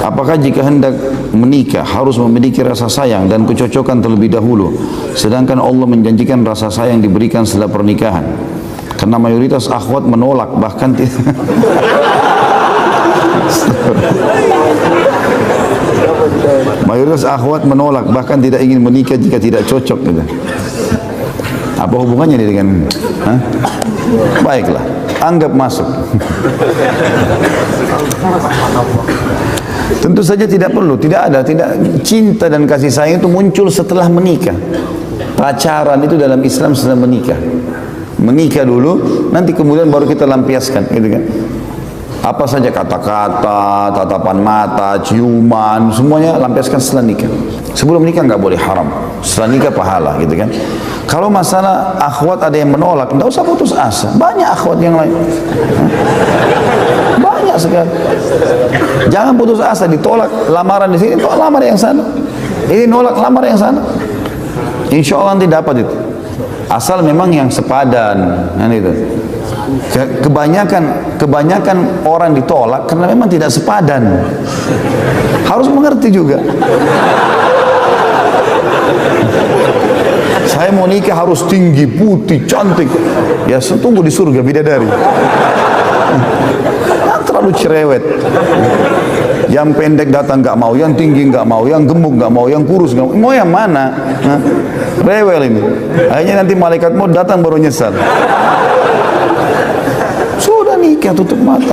Apakah jika hendak menikah harus memiliki rasa sayang dan kecocokan terlebih dahulu, sedangkan Allah menjanjikan rasa sayang diberikan setelah pernikahan? Karena mayoritas akhwat menolak, bahkan mayoritas akhwat menolak, bahkan tidak ingin menikah jika tidak cocok gitu. Apa hubungannya ini dengan baiklah, anggap masuk. Tentu saja tidak perlu, tidak cinta dan kasih sayang itu muncul setelah menikah. Pacaran itu dalam Islam setelah menikah. Menikah dulu, nanti kemudian baru kita lampiaskan, gitu kan? Apa saja kata-kata, tatapan mata, ciuman, semuanya lampiaskan setelah nikah. Sebelum nikah nggak boleh haram, setelah nikah pahala, gitu kan? Kalau masalah akhwat ada yang menolak, nggak usah putus asa. Banyak akhwat yang lain, banyak sekali. Jangan putus asa, ditolak lamaran di sini, tolak lamar yang sana. Ini nolak lamar yang sana. Insya Allah nanti dapat itu. Asal memang yang sepadan, kan itu. Kebanyakan orang ditolak karena memang tidak sepadan. Harus mengerti juga. Saya mau nikah harus tinggi, putih, cantik. Ya tunggu di surga bidadari. Terlalu cerewet. Yang pendek datang nggak mau, yang tinggi nggak mau, yang gemuk nggak mau, yang kurus nggak mau. Mau yang mana? Rewel ini. Akhirnya nanti malaikat mau datang baru nyesal. Sudah nikah tutup mata.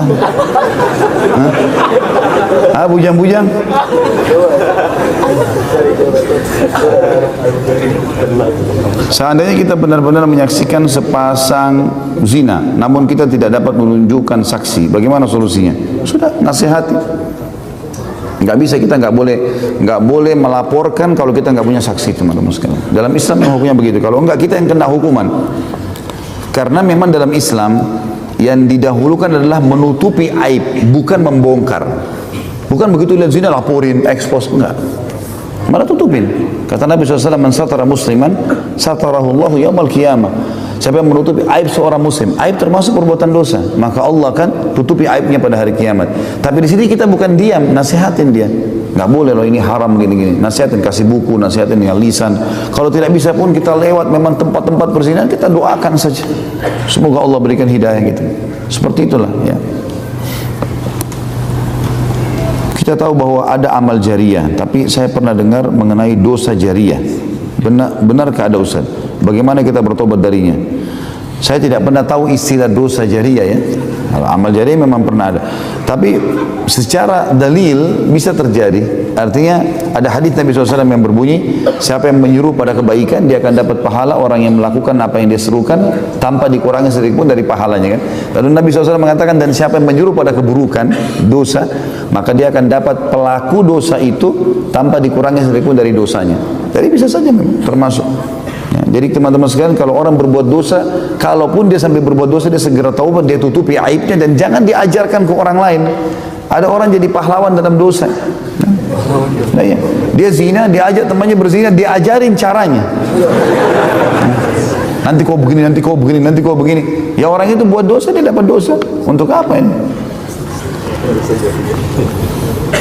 Bujang-bujang. Seandainya kita benar-benar menyaksikan sepasang zina, namun kita tidak dapat menunjukkan saksi, bagaimana solusinya? Sudah, nasihati. Kita nggak boleh melaporkan kalau kita nggak punya saksi, teman-teman sekalian. Dalam Islam yang hukumnya begitu. Kalau enggak, kita yang kena hukuman. Karena memang dalam Islam yang didahulukan adalah menutupi aib, bukan membongkar. Bukan begitu lihat zina laporin, expose, enggak. Malah tutupin. Kata Nabi SAW, "Man satara musliman, satarahullahu yaumal qiyamah." Siapa yang menutupi aib seorang muslim, aib termasuk perbuatan dosa, maka Allah akan tutupi aibnya pada hari kiamat. Tapi di sini kita bukan diam, nasihatin dia. Nggak boleh loh, ini haram gini-gini. Nasihatin, kasih buku, nasihatin dengan lisan. Kalau tidak bisa pun kita lewat memang tempat-tempat perzinahan, kita doakan saja. Semoga Allah berikan hidayah gitu. Seperti itulah ya. Kita tahu bahwa ada amal jariah, tapi saya pernah dengar mengenai dosa jariah. Benarkah ada, Ustaz? Bagaimana kita bertobat darinya? Saya tidak pernah tahu istilah dosa jariah ya. Kalau amal jariah memang pernah ada. Tapi secara dalil bisa terjadi. Artinya ada hadis Nabi SAW yang berbunyi, siapa yang menyuruh pada kebaikan, dia akan dapat pahala. Orang yang melakukan apa yang dia serukan tanpa dikurangi sedikit pun dari pahalanya kan. Lalu Nabi SAW mengatakan, dan siapa yang menyuruh pada keburukan, dosa, maka dia akan dapat pelaku dosa itu tanpa dikurangi sedikit pun dari dosanya. Jadi bisa saja memang termasuk. Ya, jadi teman-teman sekalian, kalau orang berbuat dosa, kalaupun dia sampai berbuat dosa, dia segera taubat, dia tutupi aibnya, dan jangan diajarkan ke orang lain. Ada orang jadi pahlawan dalam dosa. Nah, ya. Dia zina, dia ajak temannya berzina, dia ajarin caranya. Nanti kau begini, nanti kau begini, nanti kau begini. Ya orang itu buat dosa, dia dapat dosa. Untuk apa ini?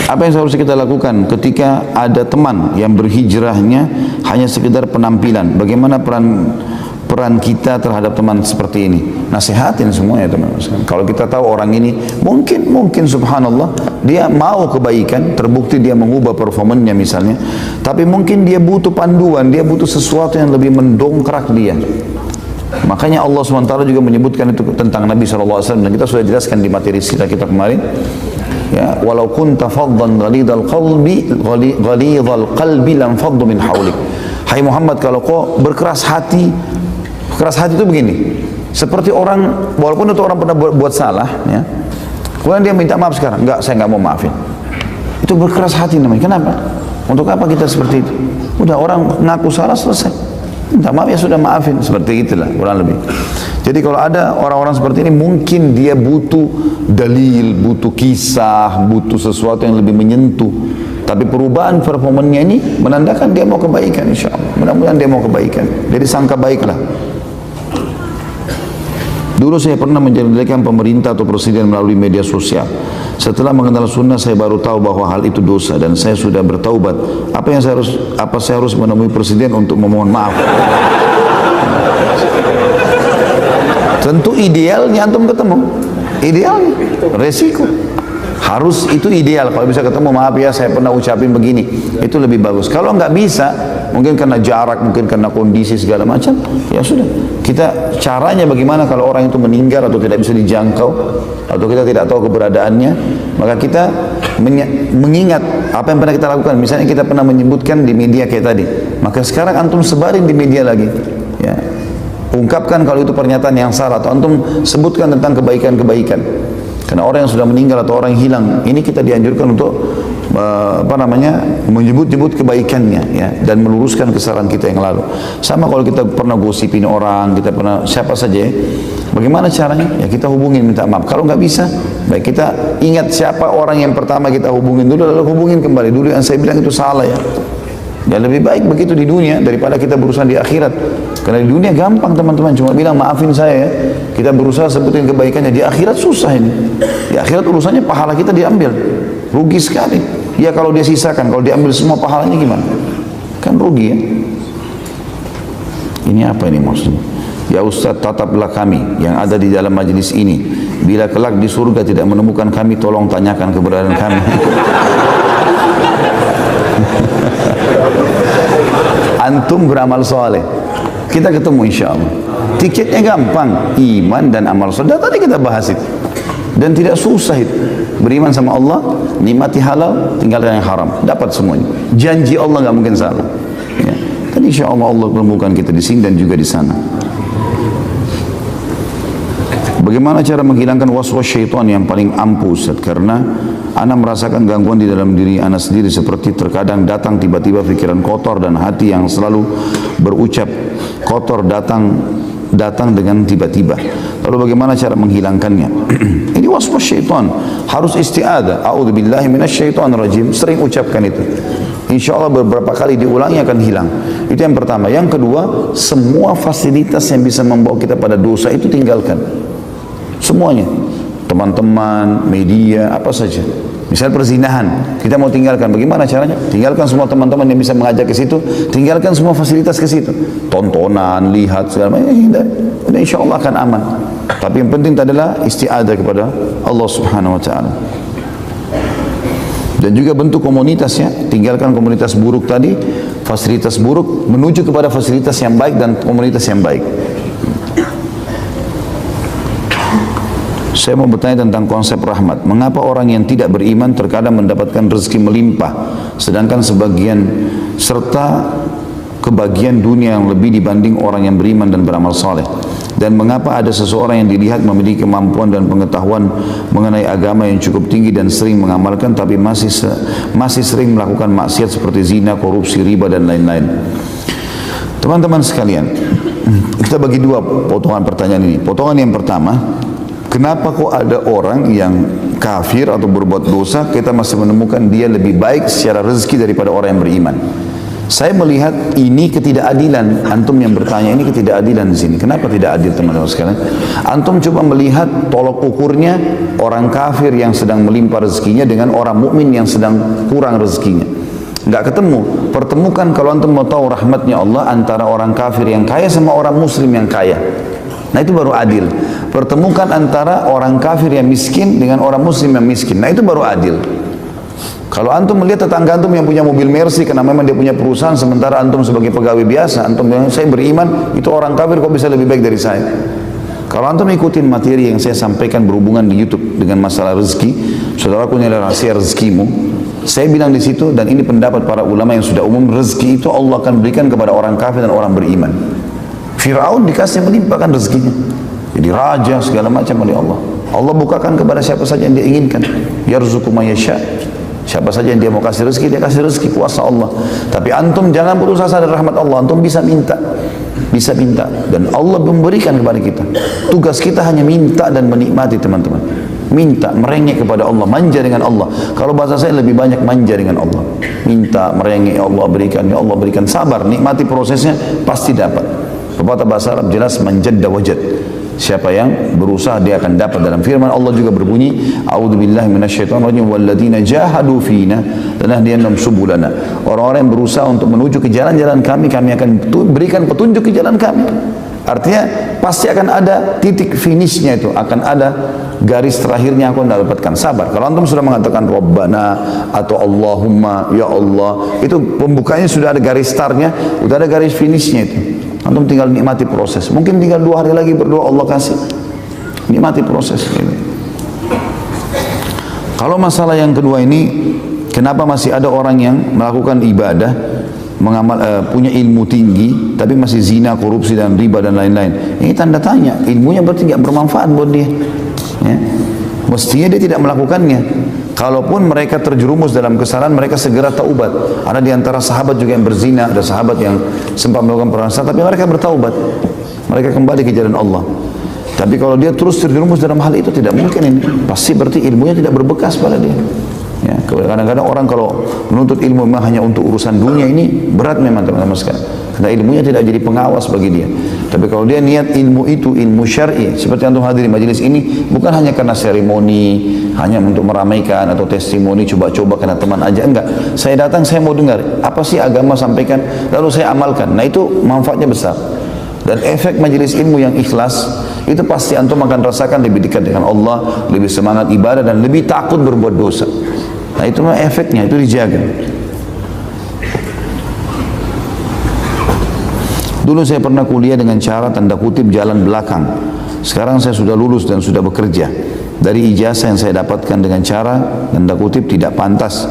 Apa yang seharusnya kita lakukan ketika ada teman yang berhijrahnya hanya sekedar penampilan? Bagaimana peran kita terhadap teman seperti ini? Nasihatin semuanya teman-teman. Kalau kita tahu orang ini mungkin subhanallah dia mau kebaikan, terbukti dia mengubah performanya misalnya, tapi mungkin dia butuh panduan, dia butuh sesuatu yang lebih mendongkrak dia. Makanya Allah SWT juga menyebutkan itu tentang Nabi SAW, dan kita sudah jelaskan di materi kita kemarin. Ya, walau kunta faddan ghalidhal qalbi lam faddu min haulik. Hai Muhammad, kalau kau berkeras hati itu begini. Seperti orang, walaupun itu orang pernah buat salah, ya. Kemudian dia minta maaf sekarang, enggak, saya enggak mau maafin. Itu berkeras hati namanya. Kenapa? Untuk apa kita seperti itu? Udah orang ngaku salah, selesai. Minta maaf, ya sudah, maafin. Seperti itulah kurang lebih. Jadi kalau ada orang-orang seperti ini, mungkin dia butuh dalil, butuh kisah, butuh sesuatu yang lebih menyentuh. Tapi perubahan performanya ini menandakan dia mau kebaikan, insya Allah. Mudah-mudahan dia mau kebaikan. Jadi sangka baiklah. Dulu saya pernah menjelek-jelekan pemerintah atau presiden melalui media sosial. Setelah mengenal sunnah saya baru tahu bahwa hal itu dosa dan saya sudah bertaubat. Apa saya harus menemui presiden untuk memohon maaf? Tentu idealnya antum ketemu. Idealnya, resiko. Harus itu ideal. Kalau bisa ketemu, maaf ya saya pernah ucapin begini, itu lebih bagus. Kalau nggak bisa, mungkin karena jarak, mungkin karena kondisi segala macam, ya sudah. Kita caranya bagaimana kalau orang itu meninggal atau tidak bisa dijangkau, atau kita tidak tahu keberadaannya, maka kita mengingat apa yang pernah kita lakukan. Misalnya kita pernah menyebutkan di media kayak tadi, maka sekarang antum sebarin di media lagi, ya. Ungkapkan kalau itu pernyataan yang salah, atau antum sebutkan tentang kebaikan-kebaikan. Karena orang yang sudah meninggal atau orang yang hilang, ini kita dianjurkan untuk menyebut-nyebut kebaikannya, ya, dan meluruskan kesalahan kita yang lalu. Sama kalau kita pernah gosipin orang, kita pernah siapa saja, ya, bagaimana caranya? Ya kita hubungin minta maaf. Kalau nggak bisa, baik kita ingat siapa orang yang pertama kita hubungin dulu, lalu hubungin kembali. Dulu yang saya bilang itu salah, ya. Dan lebih baik begitu di dunia daripada kita berusaha di akhirat. Karena di dunia gampang teman-teman, cuma bilang maafin saya, ya. Kita berusaha sebutin kebaikannya. Di akhirat susah ini. Di akhirat urusannya pahala kita diambil. Rugi sekali. Ya kalau dia sisakan, kalau diambil semua pahalanya gimana? Kan rugi, ya. Ini apa ini maksudnya? Ya Ustaz, tataplah kami yang ada di dalam majlis ini. Bila kelak di surga tidak menemukan kami, tolong tanyakan keberadaan kami. Antum beramal soleh, kita ketemu insya Allah. Tiketnya gampang, iman dan amal soleh. Tadi kita bahas itu, dan tidak susah itu. Beriman sama Allah, nikmati halal, tinggalkan yang haram, dapat semuanya. Janji Allah nggak mungkin salah. Ya. Dan insya Allah Allah pertemukan kita di sini dan juga di sana. Bagaimana cara menghilangkan waswas syaitan yang paling ampuh, Ustaz? Karena ana merasakan gangguan di dalam diri ana sendiri, seperti terkadang datang tiba-tiba pikiran kotor dan hati yang selalu berucap kotor datang dengan tiba-tiba. Lalu bagaimana cara menghilangkannya? Ini waswas syaitan, harus isti'adzah. A'udzubillahi minasyaitonir rajim. Sering ucapkan itu. Insya Allah beberapa kali diulangi akan hilang. Itu yang pertama. Yang kedua, semua fasilitas yang bisa membawa kita pada dosa itu tinggalkan. Semuanya, teman-teman, media, apa saja. Misal perzinahan, kita mau tinggalkan, bagaimana caranya? Tinggalkan semua teman-teman yang bisa mengajak ke situ, tinggalkan semua fasilitas ke situ. Tontonan, lihat, segala macam, dan insya Allah akan aman. Tapi yang penting adalah isti'adzah kepada Allah Subhanahu Wa Taala. Dan juga bentuk komunitasnya, tinggalkan komunitas buruk tadi, fasilitas buruk, menuju kepada fasilitas yang baik dan komunitas yang baik. Saya mau bertanya tentang konsep rahmat. Mengapa orang yang tidak beriman terkadang mendapatkan rezeki melimpah, sedangkan serta kebagian dunia yang lebih dibanding orang yang beriman dan beramal saleh? Dan mengapa ada seseorang yang dilihat memiliki kemampuan dan pengetahuan mengenai agama yang cukup tinggi dan sering mengamalkan, tapi masih sering melakukan maksiat seperti zina, korupsi, riba dan lain-lain? Teman-teman sekalian, kita bagi dua potongan pertanyaan ini. Potongan yang pertama, kenapa kok ada orang yang kafir atau berbuat dosa, kita masih menemukan dia lebih baik secara rezeki daripada orang yang beriman? Saya melihat ini ketidakadilan. Antum yang bertanya ini ketidakadilan di sini. Kenapa tidak adil, teman-teman sekalian? Antum coba melihat tolok ukurnya orang kafir yang sedang melimpah rezekinya dengan orang mukmin yang sedang kurang rezekinya. Nggak ketemu. Pertemukan kalau antum mau tahu rahmatnya Allah antara orang kafir yang kaya sama orang muslim yang kaya. Nah itu baru adil. Pertemukan antara orang kafir yang miskin dengan orang muslim yang miskin. Nah itu baru adil. Kalau antum melihat tetangga antum yang punya mobil Mercy karena memang dia punya perusahaan, sementara antum sebagai pegawai biasa, antum bilang saya beriman, itu orang kafir kok bisa lebih baik dari saya? Kalau antum ikutin materi yang saya sampaikan berhubungan di YouTube dengan masalah rezeki, saudaraku, ini adalah rahasia rezekimu. Saya bilang di situ, dan ini pendapat para ulama yang sudah umum, rezeki itu Allah akan berikan kepada orang kafir dan orang beriman. Fir'aun dikasih melimpahkan rezekinya, jadi raja segala macam oleh Allah. Allah bukakan kepada siapa saja yang dia inginkan. Yarzuqu man yasha. Siapa saja yang dia mau kasih rezeki, dia kasih rezeki, kuasa Allah. Tapi antum jangan putus asa dari rahmat Allah. Antum bisa minta, dan Allah memberikan kepada kita. Tugas kita hanya minta dan menikmati, teman-teman. Minta, merengek kepada Allah, manja dengan Allah. Kalau bahasa saya lebih banyak manja dengan Allah. Minta, merengek, ya Allah berikan, ya Allah berikan. Sabar, nikmati prosesnya, pasti dapat. Pepatah bahasa Arab jelas, manjadda wajad. Siapa yang berusaha dia akan dapat. Dalam firman Allah juga berbunyi, a'udzubillahi minasyaitonirrajim walladzina jahadu fina lanahdiyannahum subulana. Orang-orang yang berusaha untuk menuju ke jalan-jalan kami, kami akan berikan petunjuk ke jalan kami. Artinya pasti akan ada titik finishnya, itu akan ada garis terakhirnya aku akan dapatkan. Sabar. Kalau antum sudah mengatakan Rabbana atau Allahumma, ya Allah, itu pembukanya sudah ada garis startnya, sudah ada garis finishnya itu. Antum tinggal nikmati proses. Mungkin tinggal 2 hari lagi berdoa Allah kasih. Nikmati proses. Kalau masalah yang kedua ini, kenapa masih ada orang yang melakukan ibadah, punya ilmu tinggi, tapi masih zina, korupsi dan riba dan lain-lain? Ini tanda tanya. Ilmunya berarti tidak bermanfaat buat dia. Ya. Mestinya dia tidak melakukannya. Kalaupun mereka terjerumus dalam kesalahan, mereka segera taubat. Ada di antara sahabat juga yang berzina, ada sahabat yang sempat melakukan perasaan, tapi mereka bertaubat. Mereka kembali ke jalan Allah. Tapi kalau dia terus terjerumus dalam hal itu, tidak mungkin ini. Pasti berarti ilmunya tidak berbekas pada dia. Ya, kadang-kadang orang kalau menuntut ilmu memang hanya untuk urusan dunia, ini berat memang teman-teman sekalian. Karena ilmunya tidak jadi pengawas bagi dia. Tapi kalau dia niat ilmu itu, ilmu syar'i, seperti antum hadir di majelis ini, bukan hanya karena seremoni, hanya untuk meramaikan atau testimoni, coba-coba karena teman aja, enggak. Saya datang, saya mau dengar, apa sih agama sampaikan, lalu saya amalkan. Nah itu manfaatnya besar. Dan efek majelis ilmu yang ikhlas, itu pasti antum akan rasakan lebih dekat dengan Allah, lebih semangat ibadah, dan lebih takut berbuat dosa. Nah itu efeknya, itu dijaga. Dulu saya pernah kuliah dengan cara tanda kutip jalan belakang. Sekarang saya sudah lulus dan sudah bekerja. Dari ijazah yang saya dapatkan dengan cara tanda kutip tidak pantas.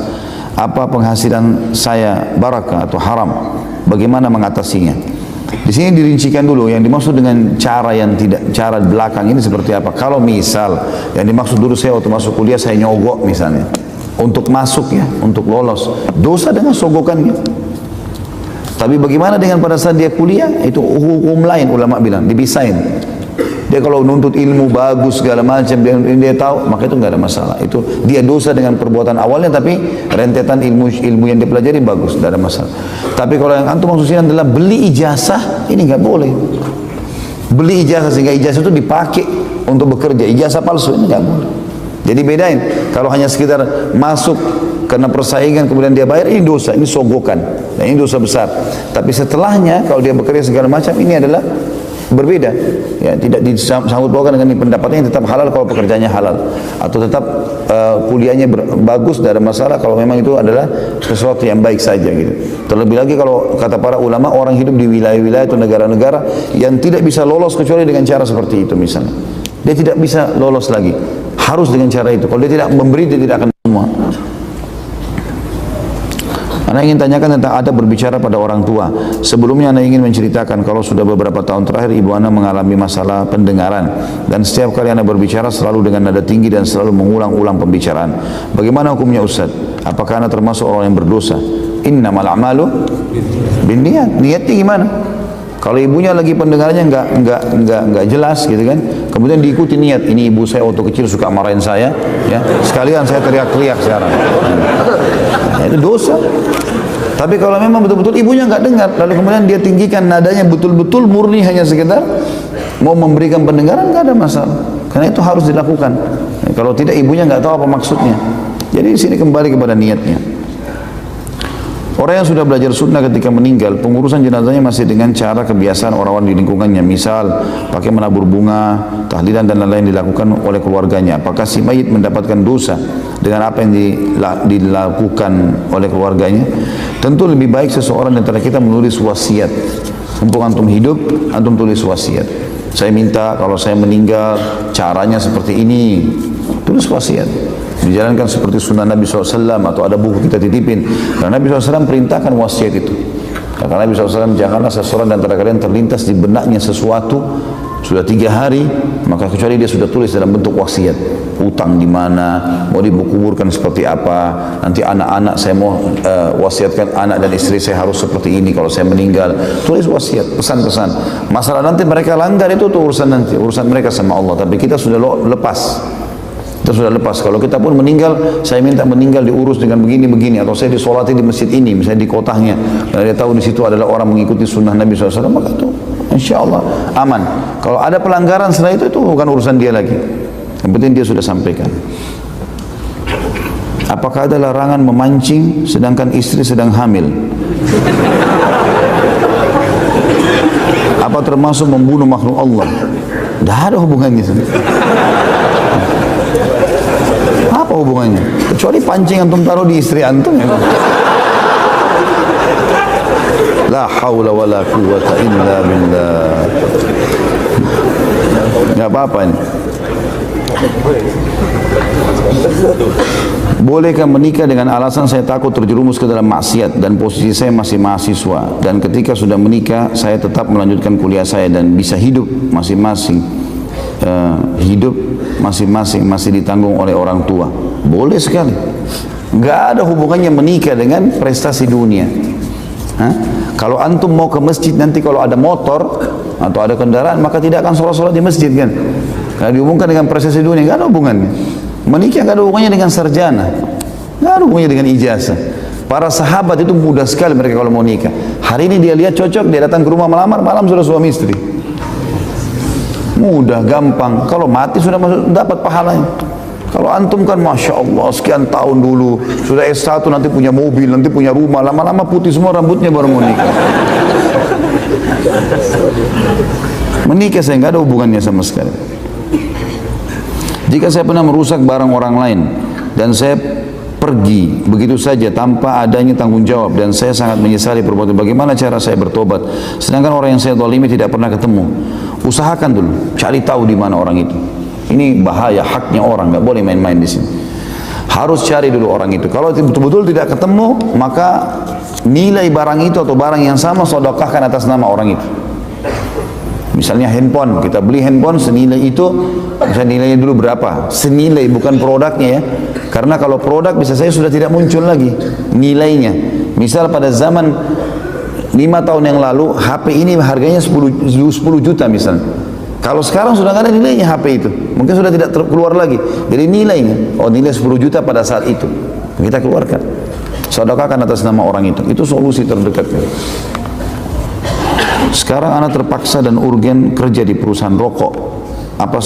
Apa penghasilan saya barakah atau haram? Bagaimana mengatasinya? Di sini dirincikan dulu yang dimaksud dengan cara yang tidak, cara belakang ini seperti apa. Kalau misal yang dimaksud dulu saya waktu masuk kuliah saya nyogok misalnya, untuk masuk ya, untuk lolos, dosa dengan sogokannya. Tapi bagaimana dengan pada saat dia kuliah? Itu hukum lain, ulama bilang dipisahin. Dia kalau nuntut ilmu bagus segala macam, dia tahu, maka itu nggak ada masalah. Itu dia dosa dengan perbuatan awalnya, tapi rentetan ilmu yang dipelajari bagus, tidak ada masalah. Tapi kalau yang antum maksudnya adalah beli ijazah, ini nggak boleh. Beli ijazah sehingga ijazah itu dipakai untuk bekerja, ijazah palsu, ini nggak boleh. Jadi bedain. Kalau hanya sekitar masuk karena persaingan kemudian dia bayar, ini dosa, ini sogokan, dan ini dosa besar. Tapi setelahnya kalau dia bekerja segala macam, ini adalah berbeda. Ya, tidak disambut pautkan dengan pendapatnya tetap halal kalau pekerjaannya halal, atau tetap kuliahnya bagus, tidak ada masalah kalau memang itu adalah sesuatu yang baik saja gitu. Terlebih lagi kalau kata para ulama, orang hidup di wilayah-wilayah atau negara-negara yang tidak bisa lolos kecuali dengan cara seperti itu misalnya. Dia tidak bisa lolos lagi, harus dengan cara itu. Kalau dia tidak memberi, dia tidak akan semua. Anak ingin tanyakan tentang adab berbicara pada orang tua. Sebelumnya anak ingin menceritakan kalau sudah beberapa tahun terakhir ibu anak mengalami masalah pendengaran, dan setiap kali anak berbicara selalu dengan nada tinggi dan selalu mengulang-ulang pembicaraan. Bagaimana hukumnya Ustaz? Apakah anak termasuk orang yang berdosa? Innamal a'malu binniyat. Niatnya gimana? Kalau ibunya lagi pendengarannya enggak jelas gitu kan, kemudian diikuti niat, ini ibu saya waktu kecil suka marahin saya, ya sekalian saya teriak-teriak sekarang, nah, itu dosa. Tapi kalau memang betul-betul ibunya enggak dengar, lalu kemudian dia tinggikan nadanya betul-betul murni hanya sekedar mau memberikan pendengaran, enggak ada masalah, karena itu harus dilakukan. Kalau tidak ibunya enggak tahu apa maksudnya. Jadi di sini kembali kepada niatnya. Orang yang sudah belajar sunnah ketika meninggal, pengurusan jenazahnya masih dengan cara kebiasaan orang-orang di lingkungannya. Misal, pakai menabur bunga, tahlilan dan lain-lain dilakukan oleh keluarganya. Apakah si mayit mendapatkan dosa dengan apa yang dilakukan oleh keluarganya? Tentu lebih baik seseorang di antara kita menulis wasiat. Mumpung antum hidup, antum tulis wasiat. Saya minta kalau saya meninggal, caranya seperti ini. Tulis wasiat. Dijalankan seperti sunnah Nabi SAW, atau ada buku kita titipin. Karena Nabi SAW perintahkan wasiat itu. Karena Nabi SAW, janganlah seseorang di antara kalian terlintas di benaknya sesuatu sudah 3 hari, maka kecuali dia sudah tulis dalam bentuk wasiat. Utang di mana, mau dikuburkan seperti apa, nanti anak-anak saya mau wasiatkan anak dan istri saya harus seperti ini kalau saya meninggal. Tulis wasiat, pesan-pesan. Masalah nanti mereka langgar itu tuh urusan nanti, urusan mereka sama Allah. Tapi kita sudah lepas. Kita sudah lepas. Kalau kita pun meninggal, saya minta meninggal diurus dengan begini-begini, atau saya disolati di masjid ini, misalnya di kotanya, karena dia tahu di situ adalah orang mengikuti sunnah Nabi SAW, maka itu insya Allah aman. Kalau ada pelanggaran setelah itu bukan urusan dia lagi. Yang penting dia sudah sampaikan. Apakah ada larangan memancing sedangkan istri sedang hamil? Apa termasuk membunuh makhluk Allah? Tidak ada hubungannya. Apa hubungannya? Kecuali pancing antum taruh di istri antum ya. La haula wa la quwwata illa billah. Tidak apa-apa ini. Bolehkah menikah dengan alasan saya takut terjerumus ke dalam maksiat dan posisi saya masih mahasiswa, dan ketika sudah menikah saya tetap melanjutkan kuliah saya dan bisa hidup masing-masing masih ditanggung oleh orang tua? Boleh sekali. Nggak ada hubungannya menikah dengan prestasi dunia. Kalau antum mau ke masjid nanti kalau ada motor atau ada kendaraan maka tidak akan sholat-sholat di masjid kan? Karena dihubungkan dengan prestasi dunia, nggak ada hubungannya. Menikah nggak ada hubungannya dengan sarjana, nggak ada hubungannya dengan ijazah. Para sahabat itu mudah sekali mereka kalau mau nikah. Hari ini dia lihat cocok, dia datang ke rumah melamar, malam sudah suami istri. Mudah, gampang. Kalau mati sudah masuk, dapat pahalanya. Kalau antum kan Masya Allah sekian tahun dulu sudah S1 nanti punya mobil, nanti punya rumah, lama-lama putih semua rambutnya baru mau nikah. Menikah saya nggak ada hubungannya sama sekali. Jika saya pernah merusak barang orang lain dan saya pergi begitu saja tanpa adanya tanggung jawab dan saya sangat menyesali perbuatan, bagaimana cara saya bertobat? Sedangkan orang yang saya zalimi tidak pernah ketemu. Usahakan dulu, cari tahu di mana orang itu. Ini bahaya, haknya orang, nggak boleh main-main di sini. Harus cari dulu orang itu. Kalau betul-betul tidak ketemu, maka nilai barang itu atau barang yang sama sedekahkan atas nama orang itu. Misalnya handphone, kita beli handphone senilai itu, misalnya nilainya dulu berapa? Senilai, bukan produknya ya. Karena kalau produk bisa saya sudah tidak muncul lagi nilainya. Misal pada zaman 5 tahun yang lalu, HP ini harganya 10 juta misalnya. Kalau sekarang sudah nggak ada nilainya HP itu, mungkin sudah tidak keluar lagi. Jadi nilainya, nilai 10 juta pada saat itu, kita keluarkan. Sedekahkan atas nama orang itu solusi terdekatnya. Sekarang anak terpaksa dan urgen kerja di perusahaan rokok. Apa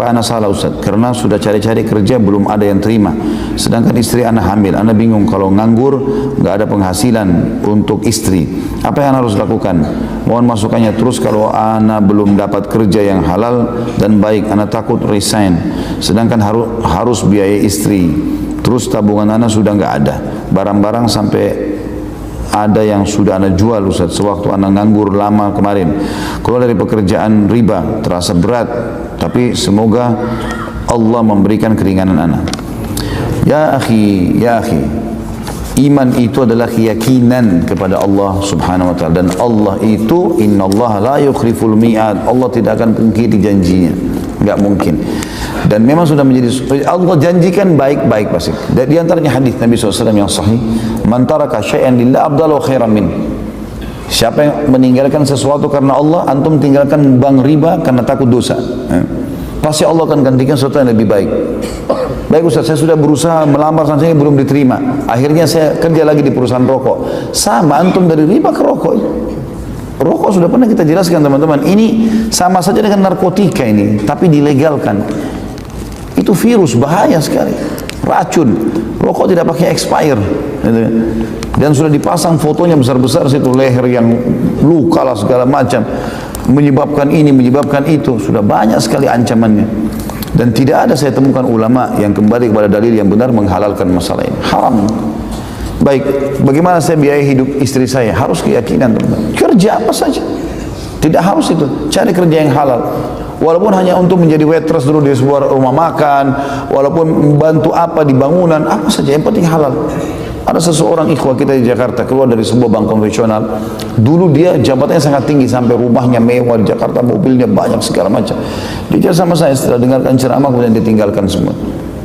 anak salah Ustaz? Karena sudah cari-cari kerja belum ada yang terima. Sedangkan istri anak hamil. Anak bingung kalau nganggur nggak ada penghasilan untuk istri. Apa yang harus lakukan? Mohon masukannya. Terus kalau anak belum dapat kerja yang halal dan baik, anak takut resign. Sedangkan harus biaya istri. Terus tabungan anak sudah nggak ada. Barang-barang sampai ada yang sudah anak jual Ustaz sewaktu anak nganggur lama kemarin. Keluar dari pekerjaan riba terasa berat, tapi semoga Allah memberikan keringanan anak. Ya akhi, iman itu adalah keyakinan kepada Allah Subhanahu wa taala, dan Allah itu innallaha la yukhliful mi'ad. Allah tidak akan pungkiri janjinya. Enggak mungkin. Dan memang sudah menjadi, Allah janjikan baik-baik pasti. Di antaranya hadis Nabi SAW yang sahih, man taraka syai'an lillah abdalu khairan min. Siapa yang meninggalkan sesuatu karena Allah, antum tinggalkan bank riba karena takut dosa. Pasti Allah akan gantikan sesuatu yang lebih baik. Baik Ustaz, saya sudah berusaha melamar sana belum diterima. Akhirnya saya kerja lagi di perusahaan rokok. Sama antum dari riba ke rokok. Rokok sudah pernah kita jelaskan teman-teman. Ini sama saja dengan narkotika ini, tapi dilegalkan. Itu virus, bahaya sekali. Racun. Rokok tidak pakai expire. Dan sudah dipasang fotonya besar-besar situ, leher yang luka lah segala macam. Menyebabkan ini, menyebabkan itu. Sudah banyak sekali ancamannya. Dan tidak ada saya temukan ulama yang kembali kepada dalil yang benar menghalalkan masalah ini. Haram. Baik, bagaimana saya biaya hidup istri saya? Harus keyakinan teman-teman. Kerja apa saja. Tidak harus itu. Cari kerja yang halal. Walaupun hanya untuk menjadi waitress dulu di sebuah rumah makan, walaupun membantu apa di bangunan, apa saja, yang penting halal. Ada seseorang ikhwah kita di Jakarta keluar dari sebuah bank konvensional. Dulu dia jabatannya sangat tinggi sampai rumahnya mewah di Jakarta, mobilnya banyak segala macam. Dia sama saya setelah dengarkan ceramah kemudian ditinggalkan semua.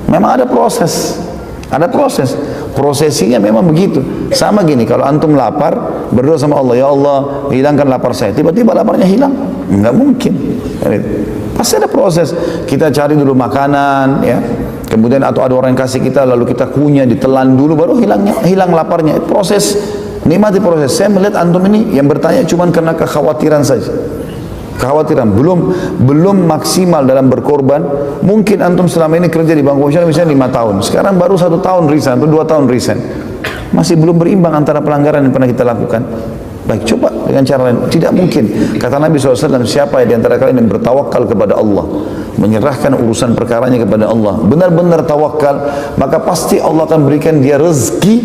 Memang ada proses. Ada proses. Prosesinya memang begitu. Sama gini, kalau antum lapar, berdoa sama Allah, ya Allah, hilangkan lapar saya. Tiba-tiba laparnya hilang. Enggak mungkin. Pasti ada proses. Kita cari dulu makanan, ya. Kemudian atau ada orang yang kasih kita, lalu kita kunyah, ditelan dulu, baru hilang laparnya. Proses, nikmati proses. Saya melihat antum ini yang bertanya cuma karena kekhawatiran saja. Kekhawatiran belum maksimal dalam berkorban. Mungkin antum selama ini kerja di bank konvensional misalnya 5 tahun, sekarang baru 1 tahun resign atau 2 tahun resign, masih belum berimbang antara pelanggaran yang pernah kita lakukan. Baik, coba dengan cara lain. Tidak mungkin. Kata Nabi SAW, siapa di antara kalian yang bertawakal kepada Allah, menyerahkan urusan perkaranya kepada Allah, benar-benar tawakal, maka pasti Allah akan berikan dia rezeki,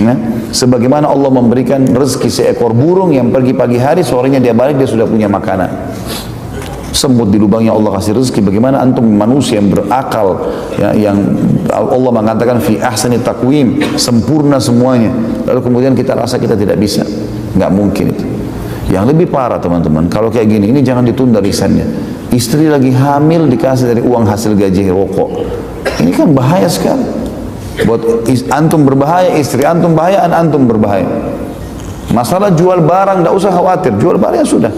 ya, sebagaimana Allah memberikan rezeki seekor burung yang pergi pagi hari, sorenya dia balik, dia sudah punya makanan. Semut di lubangnya Allah kasih rezeki. Bagaimana antum manusia yang berakal, ya, yang Allah mengatakan fi ahsani taqwim, sempurna semuanya, lalu kemudian kita rasa kita tidak bisa? Nggak mungkin itu. Yang lebih parah teman-teman, kalau kayak gini, ini jangan ditunda lisannya. Istri lagi hamil dikasih dari uang hasil gaji rokok. Ini kan bahaya sekali. Buat antum berbahaya, istri antum bahaya, antum berbahaya. Masalah jual barang, tidak usah khawatir, jual barang sudah.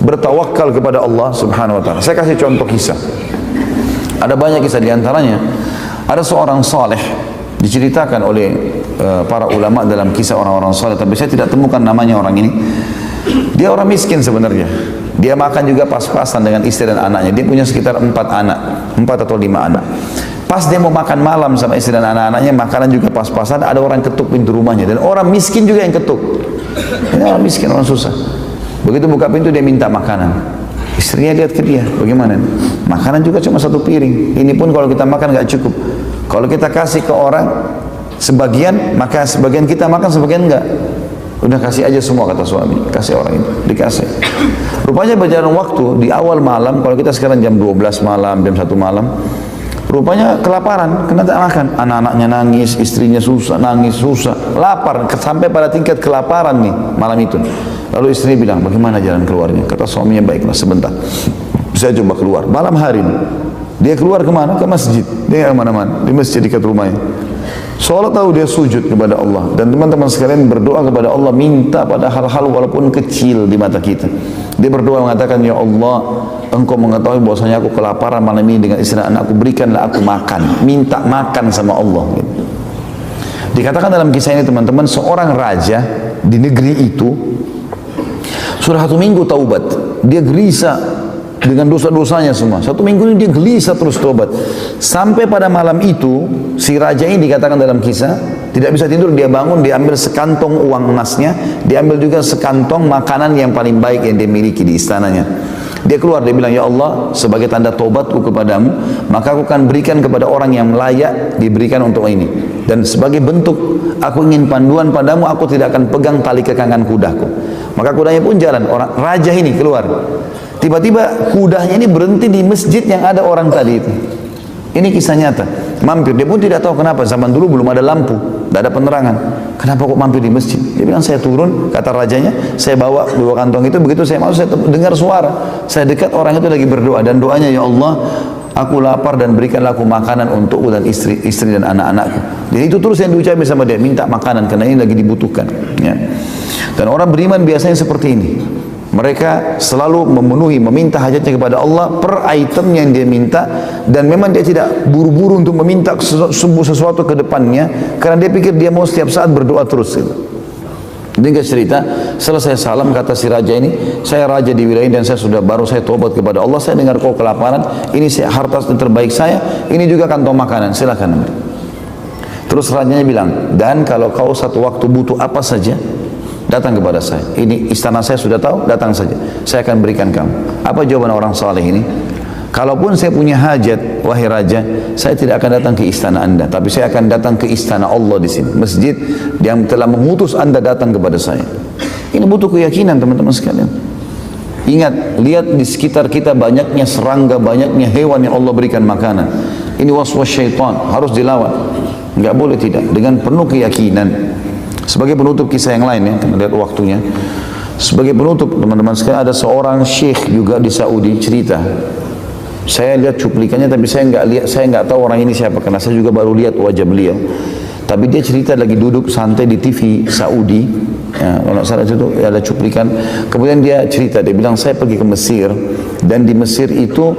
Bertawakal kepada Allah Subhanahu wa taala. Saya kasih contoh kisah. Ada banyak kisah, di antaranya ada seorang saleh diceritakan oleh para ulama dalam kisah orang-orang saleh, tapi saya tidak temukan namanya orang ini. Dia orang miskin sebenarnya. Dia makan juga pas-pasan dengan istri dan anaknya. Dia punya sekitar 4 anak, 4 atau 5 anak. Pas dia mau makan malam sama istri dan anak-anaknya, makanan juga pas-pasan, ada orang ketuk pintu rumahnya, dan orang miskin juga yang ketuk. Ini orang miskin, orang susah. Begitu buka pintu dia minta makanan. Istrinya lihat ke dia, bagaimana? Makanan juga cuma 1 piring. Ini pun kalau kita makan nggak cukup. Kalau kita kasih ke orang sebagian, maka sebagian kita makan, sebagian enggak. Udah kasih aja semua, kata suami. Kasih orang itu, dikasih. Rupanya berjalan waktu di awal malam, kalau kita sekarang jam 12 malam, jam 1 malam, rupanya kelaparan, kena tak makan. Anak-anaknya nangis, istrinya susah, nangis, susah, lapar, sampai pada tingkat kelaparan nih malam itu. Lalu istri bilang, bagaimana jalan keluarnya? Kata suaminya, baiklah sebentar, saya coba keluar. Malam hari ini, dia keluar kemana? Ke masjid. Dia kemana-mana, di masjid dekat rumahnya. Seolah tahu dia sujud kepada Allah. Dan teman-teman sekalian berdoa kepada Allah, minta pada hal-hal walaupun kecil di mata kita. Dia berdoa mengatakan, ya Allah, Engkau mengetahui bahwasanya aku kelaparan malam ini dengan istri anakku, berikanlah aku makan. Minta makan sama Allah. Dikatakan dalam kisah ini teman-teman, seorang raja di negeri itu sudah 1 minggu taubat. Dia gelisah dengan dosa-dosanya semua. 1 minggu ini dia gelisah terus taubat. Sampai pada malam itu, si raja ini dikatakan dalam kisah, tidak bisa tidur, dia bangun, dia ambil sekantong uang emasnya, dia ambil juga sekantong makanan yang paling baik yang dia miliki di istananya. Dia keluar, dia bilang, ya Allah, sebagai tanda taubatku kepadamu, maka aku akan berikan kepada orang yang layak diberikan untuk ini. Dan sebagai bentuk aku ingin panduan padamu, aku tidak akan pegang tali kekangan kudaku. Maka kudanya pun jalan. Orang raja ini keluar. Tiba-tiba kudanya ini berhenti di masjid yang ada orang tadi itu. Ini kisah nyata. Mampir, dia pun tidak tahu kenapa. Zaman dulu belum ada lampu, tidak ada penerangan. Kenapa kok mampir di masjid? Dia bilang, saya turun, kata rajanya, saya bawa 2 kantong itu. Begitu saya masuk, saya dengar suara. Saya dekat, orang itu lagi berdoa, dan doanya, ya Allah, aku lapar dan berikanlah aku makanan untukku dan istri dan anak-anakku. Dan itu terus yang diucapkan sama dia, minta makanan karena ini lagi dibutuhkan. Ya. Dan orang beriman biasanya seperti ini. Mereka selalu memenuhi, meminta hajatnya kepada Allah per item yang dia minta, dan memang dia tidak buru-buru untuk meminta sesuatu ke depannya, karena dia pikir dia mau setiap saat berdoa terus. Dia cerita, selesai salam, kata si raja ini, saya raja di wilayah dan saya sudah baru saya tobat kepada Allah, saya dengar kau kelaparan, ini harta terbaik saya, ini juga kantong makanan, silakan ambil. Terus rajanya bilang, dan kalau kau satu waktu butuh apa saja, datang kepada saya. Ini istana saya sudah tahu, datang saja. Saya akan berikan kamu. Apa jawaban orang saleh ini? Kalaupun saya punya hajat, wahai raja, saya tidak akan datang ke istana anda, tapi saya akan datang ke istana Allah di sini, masjid yang telah mengutus anda datang kepada saya. Ini butuh keyakinan teman-teman sekalian. Ingat, lihat di sekitar kita banyaknya serangga, banyaknya hewan yang Allah berikan makanan. Ini waswas syaitan, harus dilawan. Enggak boleh tidak, dengan penuh keyakinan. Sebagai penutup kisah yang lain ya, karena lihat waktunya. Sebagai penutup teman-teman sekalian, ada seorang syekh juga di Saudi cerita. Saya lihat cuplikannya, tapi saya nggak tahu orang ini siapa, karena saya juga baru lihat wajah beliau. Tapi dia cerita lagi duduk santai di TV Saudi. Ya, kalau salah itu ada cuplikan. Kemudian dia cerita, dia bilang, saya pergi ke Mesir, dan di Mesir itu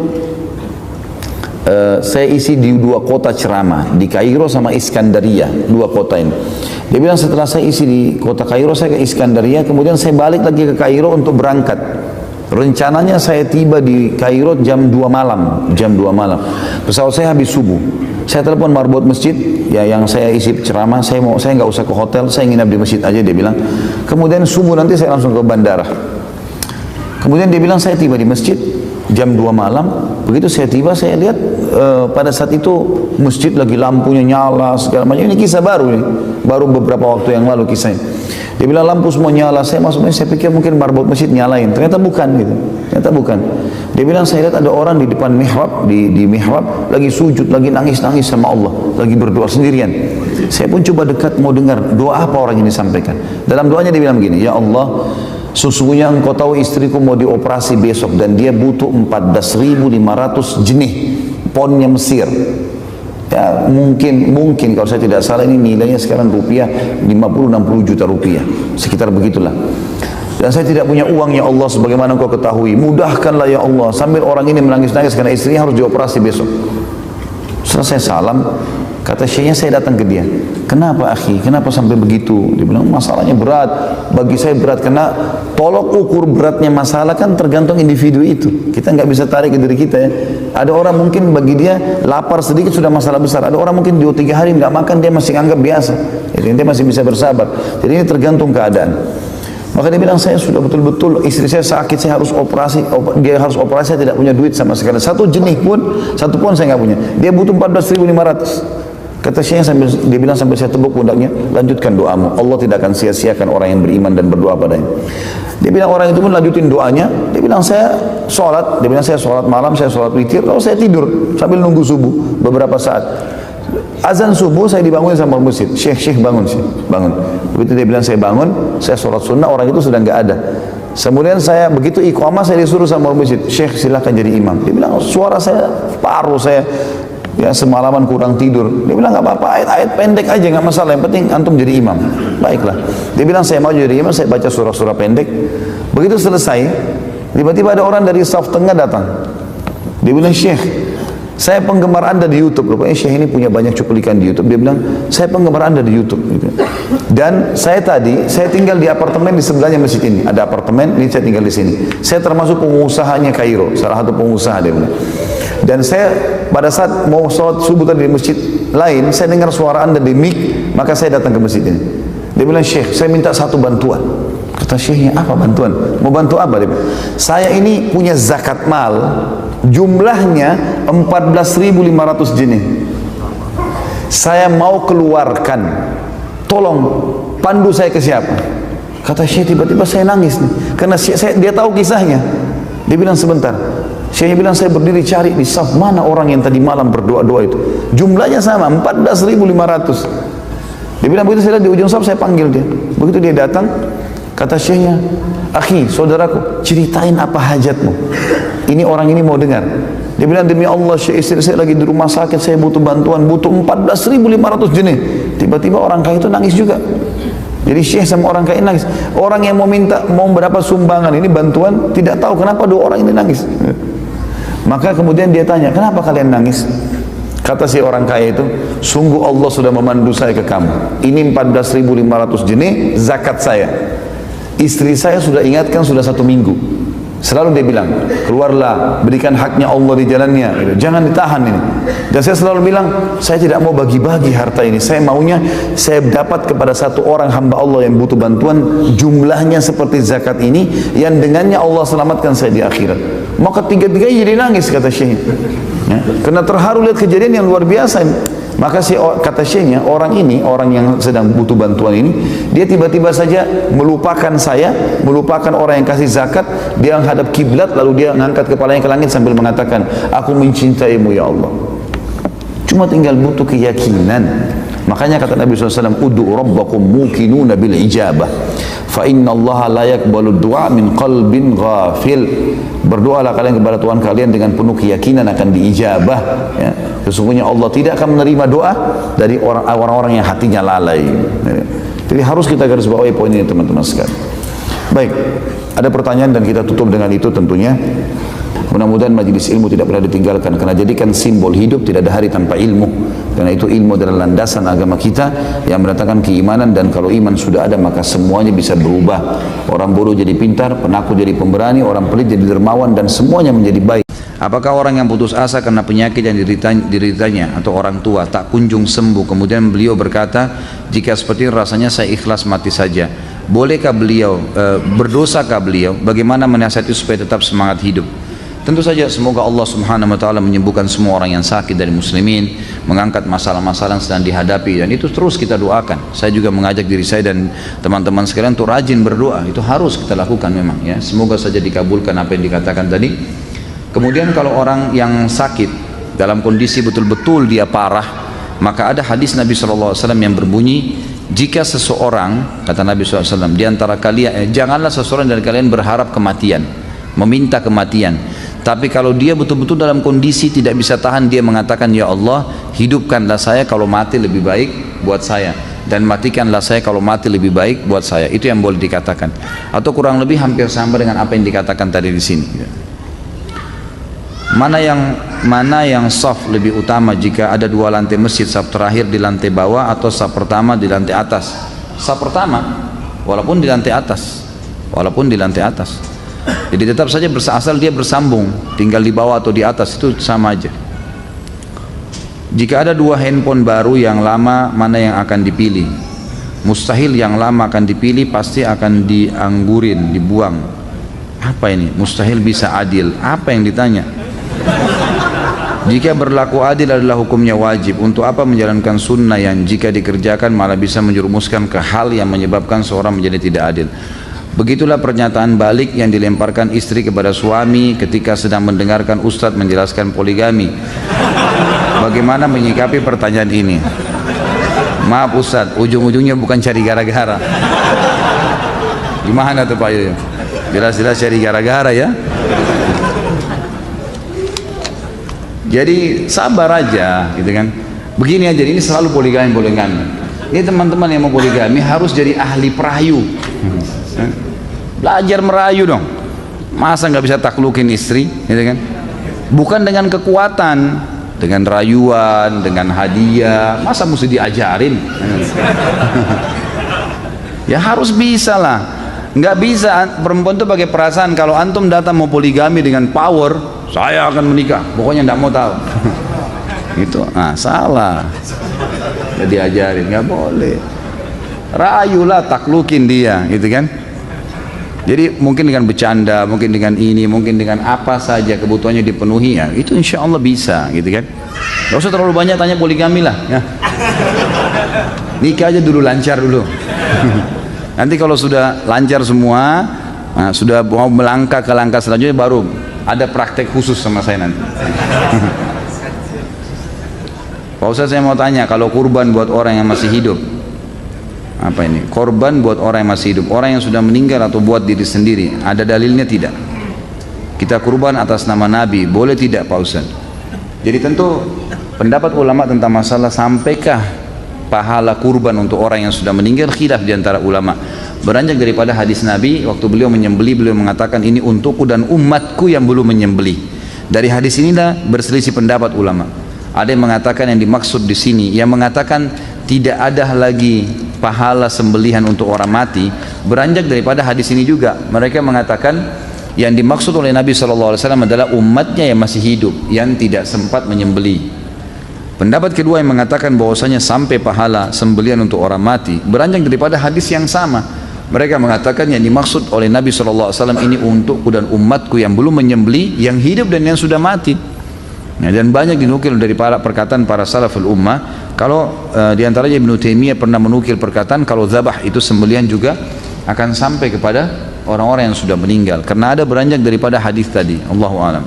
saya isi di 2 kota ceramah, di Kairo sama Iskandaria, 2 kota ini. Dia bilang, setelah saya isi di kota Kairo, saya ke Iskandaria, kemudian saya balik lagi ke Kairo untuk berangkat. Rencananya saya tiba di Kairo jam 2 malam, Pesawat saya habis subuh. Saya telepon marbot masjid, ya yang saya isi ceramah, saya nggak usah ke hotel, saya nginap di masjid aja, dia bilang. Kemudian subuh nanti saya langsung ke bandara. Kemudian dia bilang saya tiba di masjid jam 2 malam. Begitu saya tiba, saya lihat pada saat itu masjid lagi lampunya nyala segala macam. Ini kisah baru nih, baru beberapa waktu yang lalu kisahnya. Dia bilang lampu semua nyala, saya pikir mungkin marbot masjid nyalain, ternyata bukan gitu, ternyata bukan. Dia bilang saya lihat ada orang di depan mihrab, di mihrab lagi sujud, lagi nangis-nangis sama Allah, lagi berdoa sendirian. Saya pun coba dekat mau dengar doa apa orang ini sampaikan. Dalam doanya dia bilang begini, ya Allah, sesungguhnya engkau tahu istriku mau dioperasi besok dan dia butuh 14.500 jenih ponnya Mesir. Ya, mungkin kalau saya tidak salah ini nilainya sekarang rupiah 50-60 juta rupiah, sekitar begitulah. Dan saya tidak punya uang ya Allah, sebagaimana engkau ketahui, mudahkanlah ya Allah. Sambil orang ini menangis-nangis karena istrinya harus dioperasi besok. Selesai salam, kata syekhnya, saya datang ke dia. Kenapa akhi? Kenapa sampai begitu? Dia bilang masalahnya berat. Bagi saya berat karena tolok ukur beratnya masalah kan tergantung individu itu. Kita nggak bisa tarik ke diri kita ya. Ada orang mungkin bagi dia lapar sedikit sudah masalah besar. Ada orang mungkin 2-3 hari nggak makan dia masih anggap biasa. Jadi dia masih bisa bersabar. Jadi ini tergantung keadaan. Maka dia bilang saya sudah betul-betul istri saya sakit, saya harus operasi, dia harus operasi, saya tidak punya duit sama sekali. Satu pun saya nggak punya. Dia butuh 14.500. Kata Syekh dia bilang sambil saya tepuk pundaknya, lanjutkan doamu. Allah tidak akan sia-siakan orang yang beriman dan berdoa padanya. Dia bilang orang itu pun lanjutin doanya. Dia bilang saya sholat. Dia bilang saya sholat malam, saya sholat witir. Lalu saya tidur sambil nunggu subuh beberapa saat. Azan subuh saya dibangun sama masjid. Syekh bangun. Begitu dia bilang saya bangun, saya sholat sunnah, orang itu sudah nggak ada. Kemudian saya begitu iqamah saya disuruh sama masjid. Syekh silakan jadi imam. Dia bilang suara saya paruh, saya ya semalaman kurang tidur. Dia bilang nggak apa-apa, ayat-ayat pendek aja nggak masalah, yang penting antum jadi imam. Baiklah. Dia bilang saya mau jadi imam, saya baca surah-surah pendek. Begitu selesai, tiba-tiba ada orang dari saf tengah datang. Dia bilang, Syekh, saya penggemar anda di YouTube. Rupanya Syekh ini punya banyak cuplikan di YouTube. Dia bilang, saya penggemar anda di YouTube. Dan saya tinggal di apartemen di sebelahnya masjid ini. Ada apartemen, ini saya tinggal di sini. Saya termasuk pengusahanya Kairo, salah satu pengusaha, dia bilang. Dan saya pada saat mau sholat subuh tadi di masjid lain, saya dengar suara anda di mic, maka saya datang ke masjid ini. Dia bilang, Syekh, saya minta satu bantuan. Kata Syekhnya, apa bantuan? Mau bantu apa? Dia bilang, saya ini punya zakat mal, jumlahnya 14.500 jenis. Saya mau keluarkan, tolong pandu saya ke siapa? Kata Syekh, tiba-tiba saya nangis nih, karena dia tahu kisahnya. Dia bilang sebentar. Syekhnya bilang saya berdiri cari di saf mana orang yang tadi malam berdoa-doa itu. Jumlahnya sama 14.500. Dia bilang begitu saya lihat di ujung saf, saya panggil dia. Begitu dia datang, kata Syekhnya, akhi, saudaraku, ceritain apa hajatmu. Ini orang ini mau dengar. Dia bilang demi Allah Syekh, istri saya lagi di rumah sakit, saya butuh bantuan, butuh 14.500 jenis. Tiba-tiba orang kaya itu nangis juga. Jadi Syekh sama orang kaya nangis. Orang yang mau berapa sumbangan ini bantuan tidak tahu kenapa dua orang ini nangis. Maka kemudian dia tanya, kenapa kalian nangis? Kata si orang kaya itu, sungguh Allah sudah memandu saya ke kamu. Ini 14.500 jenis zakat saya. Istri saya sudah ingatkan sudah 1 minggu. Selalu dia bilang, keluarlah, berikan haknya Allah di jalannya, jangan ditahan ini. Dan saya selalu bilang, saya tidak mau bagi-bagi harta ini. Saya maunya saya dapat kepada satu orang hamba Allah yang butuh bantuan, jumlahnya seperti zakat ini, yang dengannya Allah selamatkan saya di akhirat. Maka tiga-tiganya jadi nangis, kata Syekh. Ya, karena terharu lihat kejadian yang luar biasa ini. Maka kata Syekhnya, orang yang sedang butuh bantuan ini, dia tiba-tiba saja melupakan saya, melupakan orang yang kasih zakat, dia menghadap kiblat, lalu dia mengangkat kepalanya ke langit sambil mengatakan, aku mencintaimu ya Allah. Cuma tinggal butuh keyakinan. Makanya kata Nabi SAW, Udu rabbakum mukinuna bil ijabah, fa inna Allah la yakbalu du'a min qalbin ghafil. Berdoalah kalian kepada Tuhan kalian dengan penuh keyakinan akan diijabah. Ya. Sesungguhnya Allah tidak akan menerima doa dari orang-orang yang hatinya lalai. Jadi harus kita garis bawahi poin ini teman-teman sekalian. Baik, ada pertanyaan dan kita tutup dengan itu tentunya. Mudah-mudahan majelis ilmu tidak pernah ditinggalkan, karena jadikan simbol hidup, tidak ada hari tanpa ilmu. Karena itu ilmu adalah landasan agama kita yang mendatangkan keimanan, dan kalau iman sudah ada maka semuanya bisa berubah. Orang bodoh jadi pintar, penakut jadi pemberani, orang pelit jadi dermawan, dan semuanya menjadi baik. Apakah orang yang putus asa karena penyakit yang dideritanya atau orang tua tak kunjung sembuh, kemudian beliau berkata, jika seperti ini rasanya saya ikhlas mati saja. Bolehkah beliau, berdosakah beliau? Bagaimana menasihati supaya tetap semangat hidup? Tentu saja semoga Allah Subhanahu wa taala menyembuhkan semua orang yang sakit dari muslimin, mengangkat masalah-masalah yang sedang dihadapi, dan itu terus kita doakan. Saya juga mengajak diri saya dan teman-teman sekalian untuk rajin berdoa. Itu harus kita lakukan memang ya. Semoga saja dikabulkan apa yang dikatakan tadi. Kemudian kalau orang yang sakit dalam kondisi betul-betul dia parah, maka ada hadis Nabi SAW yang berbunyi, jika seseorang, kata Nabi SAW, di antara kalian, janganlah seseorang dari kalian berharap kematian, meminta kematian. Tapi kalau dia betul-betul dalam kondisi tidak bisa tahan, dia mengatakan, ya Allah, hidupkanlah saya kalau mati lebih baik buat saya, dan matikanlah saya kalau mati lebih baik buat saya. Itu yang boleh dikatakan. Atau kurang lebih hampir sama dengan apa yang dikatakan tadi di sini. Mana yang saf lebih utama jika ada dua lantai masjid, saf terakhir di lantai bawah atau saf pertama di lantai atas? Saf pertama, walaupun di lantai atas, jadi tetap saja asal dia bersambung, tinggal di bawah atau di atas itu sama aja. Jika ada dua handphone baru, yang lama mana yang akan dipilih? Mustahil yang lama akan dipilih, pasti akan dianggurin, dibuang. Apa ini? Mustahil bisa adil. Apa yang ditanya? Jika berlaku adil adalah hukumnya wajib, untuk apa menjalankan sunnah yang jika dikerjakan malah bisa menjerumuskan ke hal yang menyebabkan seorang menjadi tidak adil? Begitulah pernyataan balik yang dilemparkan istri kepada suami ketika sedang mendengarkan ustadz menjelaskan poligami. Bagaimana menyikapi pertanyaan ini? Maaf ustadz, ujung-ujungnya bukan cari gara-gara. Gimana tuh Pak Yoyo? Jelas-jelas cari gara-gara ya. Jadi sabar aja gitu kan. Begini aja, ini selalu poligami. Ini teman-teman yang mau poligami harus jadi ahli perayu. Belajar merayu dong. Masa nggak bisa taklukin istri gitu kan? Bukan dengan kekuatan, dengan rayuan, dengan hadiah. Masa mesti diajarin? Ya harus bisa lah. Nggak bisa perempuan tuh pakai perasaan. Kalau antum datang mau poligami dengan power, saya akan menikah, pokoknya nggak mau tahu. Itu salah. Jadi ajarin, nggak boleh. Rayulah, taklukin dia, gitu kan? Jadi mungkin dengan bercanda, mungkin dengan ini, mungkin dengan apa saja kebutuhannya dipenuhi ya, itu insya Allah bisa, gitu kan? Gak usah terlalu banyak tanya poligami lah, ya. Nikah aja dulu, lancar dulu. Nanti kalau sudah lancar semua, sudah mau melangkah ke langkah selanjutnya, baru ada praktek khusus sama saya nanti. Pak Ustaz, saya mau tanya, kalau kurban buat orang yang masih hidup, apa ini? Korban buat orang yang masih hidup, orang yang sudah meninggal atau buat diri sendiri, ada dalilnya tidak? Kita kurban atas nama Nabi, boleh tidak Pak Ustaz? Jadi tentu pendapat ulama tentang masalah sampaikah pahala kurban untuk orang yang sudah meninggal, khilaf di antara ulama. Beranjak daripada hadis Nabi, waktu beliau menyembelih, beliau mengatakan ini untukku dan umatku yang belum menyembelih. Dari hadis inilah berselisih pendapat ulama. Ada yang mengatakan yang dimaksud di sini, yang mengatakan tidak ada lagi pahala sembelihan untuk orang mati, beranjak daripada hadis ini juga. Mereka mengatakan yang dimaksud oleh Nabi SAW adalah umatnya yang masih hidup, yang tidak sempat menyembelih. Pendapat kedua yang mengatakan bahwasanya sampai pahala sembelihan untuk orang mati, beranjak daripada hadis yang sama. Mereka mengatakan yang dimaksud oleh Nabi SAW ini untukku dan umatku yang belum menyembelih, yang hidup dan yang sudah mati. Nah, dan banyak dinukil dari perkataan para salaful ummah. Kalau diantaranya Ibnu Taimiyah pernah menukil perkataan kalau zabah itu sembelihan juga akan sampai kepada orang-orang yang sudah meninggal, karena ada beranjak daripada hadis tadi. Allahu a'lam.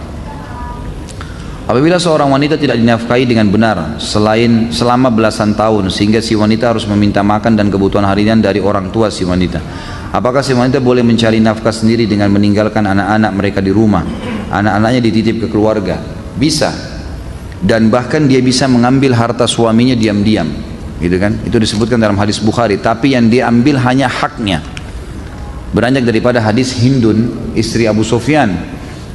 Apabila seorang wanita tidak dinafkahi dengan benar selama belasan tahun, sehingga si wanita harus meminta makan dan kebutuhan harian dari orang tua si wanita, apakah si wanita boleh mencari nafkah sendiri dengan meninggalkan anak-anak mereka di rumah, anak-anaknya dititip ke keluarga? Bisa. Dan bahkan dia bisa mengambil harta suaminya diam-diam, gitu kan? Itu disebutkan dalam hadis Bukhari. Tapi yang dia ambil hanya haknya. Beranjak daripada hadis Hindun, istri Abu Sufyan,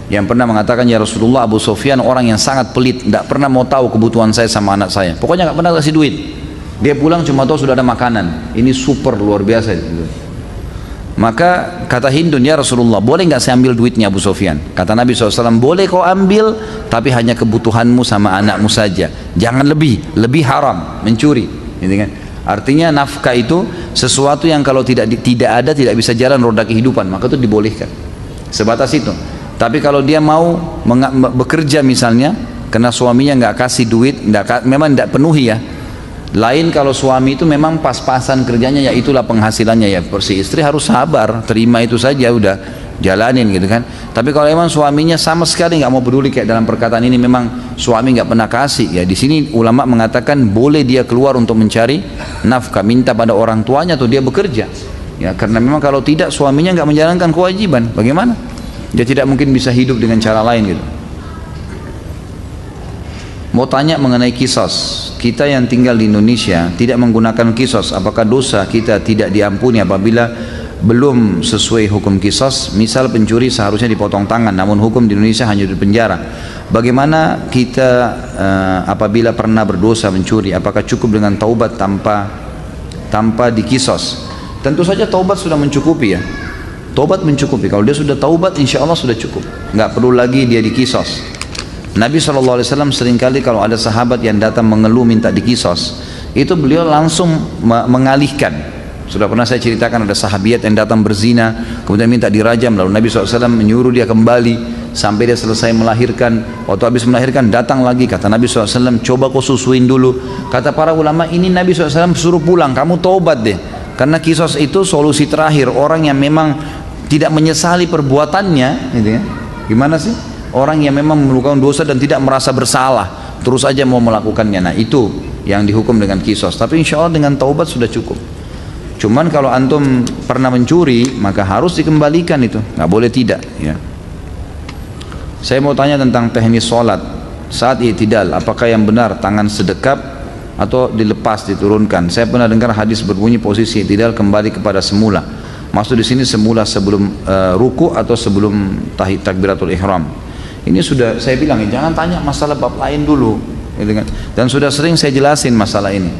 yang pernah mengatakan, ya Rasulullah, Abu Sufyan orang yang sangat pelit, tidak pernah mau tahu kebutuhan saya sama anak saya, pokoknya nggak pernah kasih duit. Dia pulang cuma tahu sudah ada makanan. Ini super luar biasa gitu. Maka kata Hindun, ya Rasulullah, boleh nggak saya ambil duitnya Abu Sufyan? Kata Nabi SAW, boleh kau ambil, tapi hanya kebutuhanmu sama anakmu saja, jangan lebih haram, mencuri, gitu kan? Artinya nafkah itu sesuatu yang kalau tidak ada, tidak bisa jalan roda kehidupan, maka itu dibolehkan, sebatas itu. Tapi kalau dia mau bekerja misalnya, karena suaminya nggak kasih duit, memang tidak penuhi ya. Lain kalau suami itu memang pas-pasan kerjanya, ya itulah penghasilannya, ya si istri harus sabar, terima itu saja, udah jalanin gitu kan. Tapi kalau memang suaminya sama sekali nggak mau peduli, kayak dalam perkataan ini memang suami nggak pernah kasih, ya di sini ulama mengatakan boleh dia keluar untuk mencari nafkah, minta pada orang tuanya atau dia bekerja, ya karena memang kalau tidak suaminya nggak menjalankan kewajiban, bagaimana? Dia tidak mungkin bisa hidup dengan cara lain gitu. Mau tanya mengenai kisos, kita yang tinggal di Indonesia tidak menggunakan kisos, apakah dosa kita tidak diampuni apabila belum sesuai hukum kisos? Misal pencuri seharusnya dipotong tangan, namun hukum di Indonesia hanya di penjara. Bagaimana kita apabila pernah berdosa mencuri, apakah cukup dengan taubat tanpa dikisos? Tentu saja taubat sudah mencukupi ya. Taubat mencukupi, kalau dia sudah taubat insya Allah sudah cukup, nggak perlu lagi dia dikisos. Nabi SAW seringkali kalau ada sahabat yang datang mengeluh minta dikisos, itu beliau langsung mengalihkan. Sudah pernah saya ceritakan ada sahabiat yang datang berzina kemudian minta dirajam, lalu Nabi SAW menyuruh dia kembali sampai dia selesai melahirkan. Waktu habis melahirkan datang lagi, kata Nabi SAW, coba kau susuin dulu. Kata para ulama, ini Nabi SAW suruh pulang, kamu taubat deh, karena kisos itu solusi terakhir. Orang yang memang tidak menyesali perbuatannya gitu ya. Gimana sih orang yang memang melakukan dosa dan tidak merasa bersalah terus aja mau melakukannya, nah itu yang dihukum dengan kisos. Tapi insya Allah dengan taubat sudah cukup. Cuman kalau antum pernah mencuri maka harus dikembalikan, itu nggak boleh tidak ya. Saya mau tanya tentang teknis sholat saat i'tidal, apakah yang benar tangan sedekap atau dilepas diturunkan? Saya pernah dengar hadis berbunyi posisi i'tidal kembali kepada semula. Maksud di sini semula sebelum ruku atau sebelum takbiratul ihram. Ini sudah saya bilang, jangan tanya masalah bab lain dulu, gitu kan? Dan sudah sering saya jelasin masalah ini.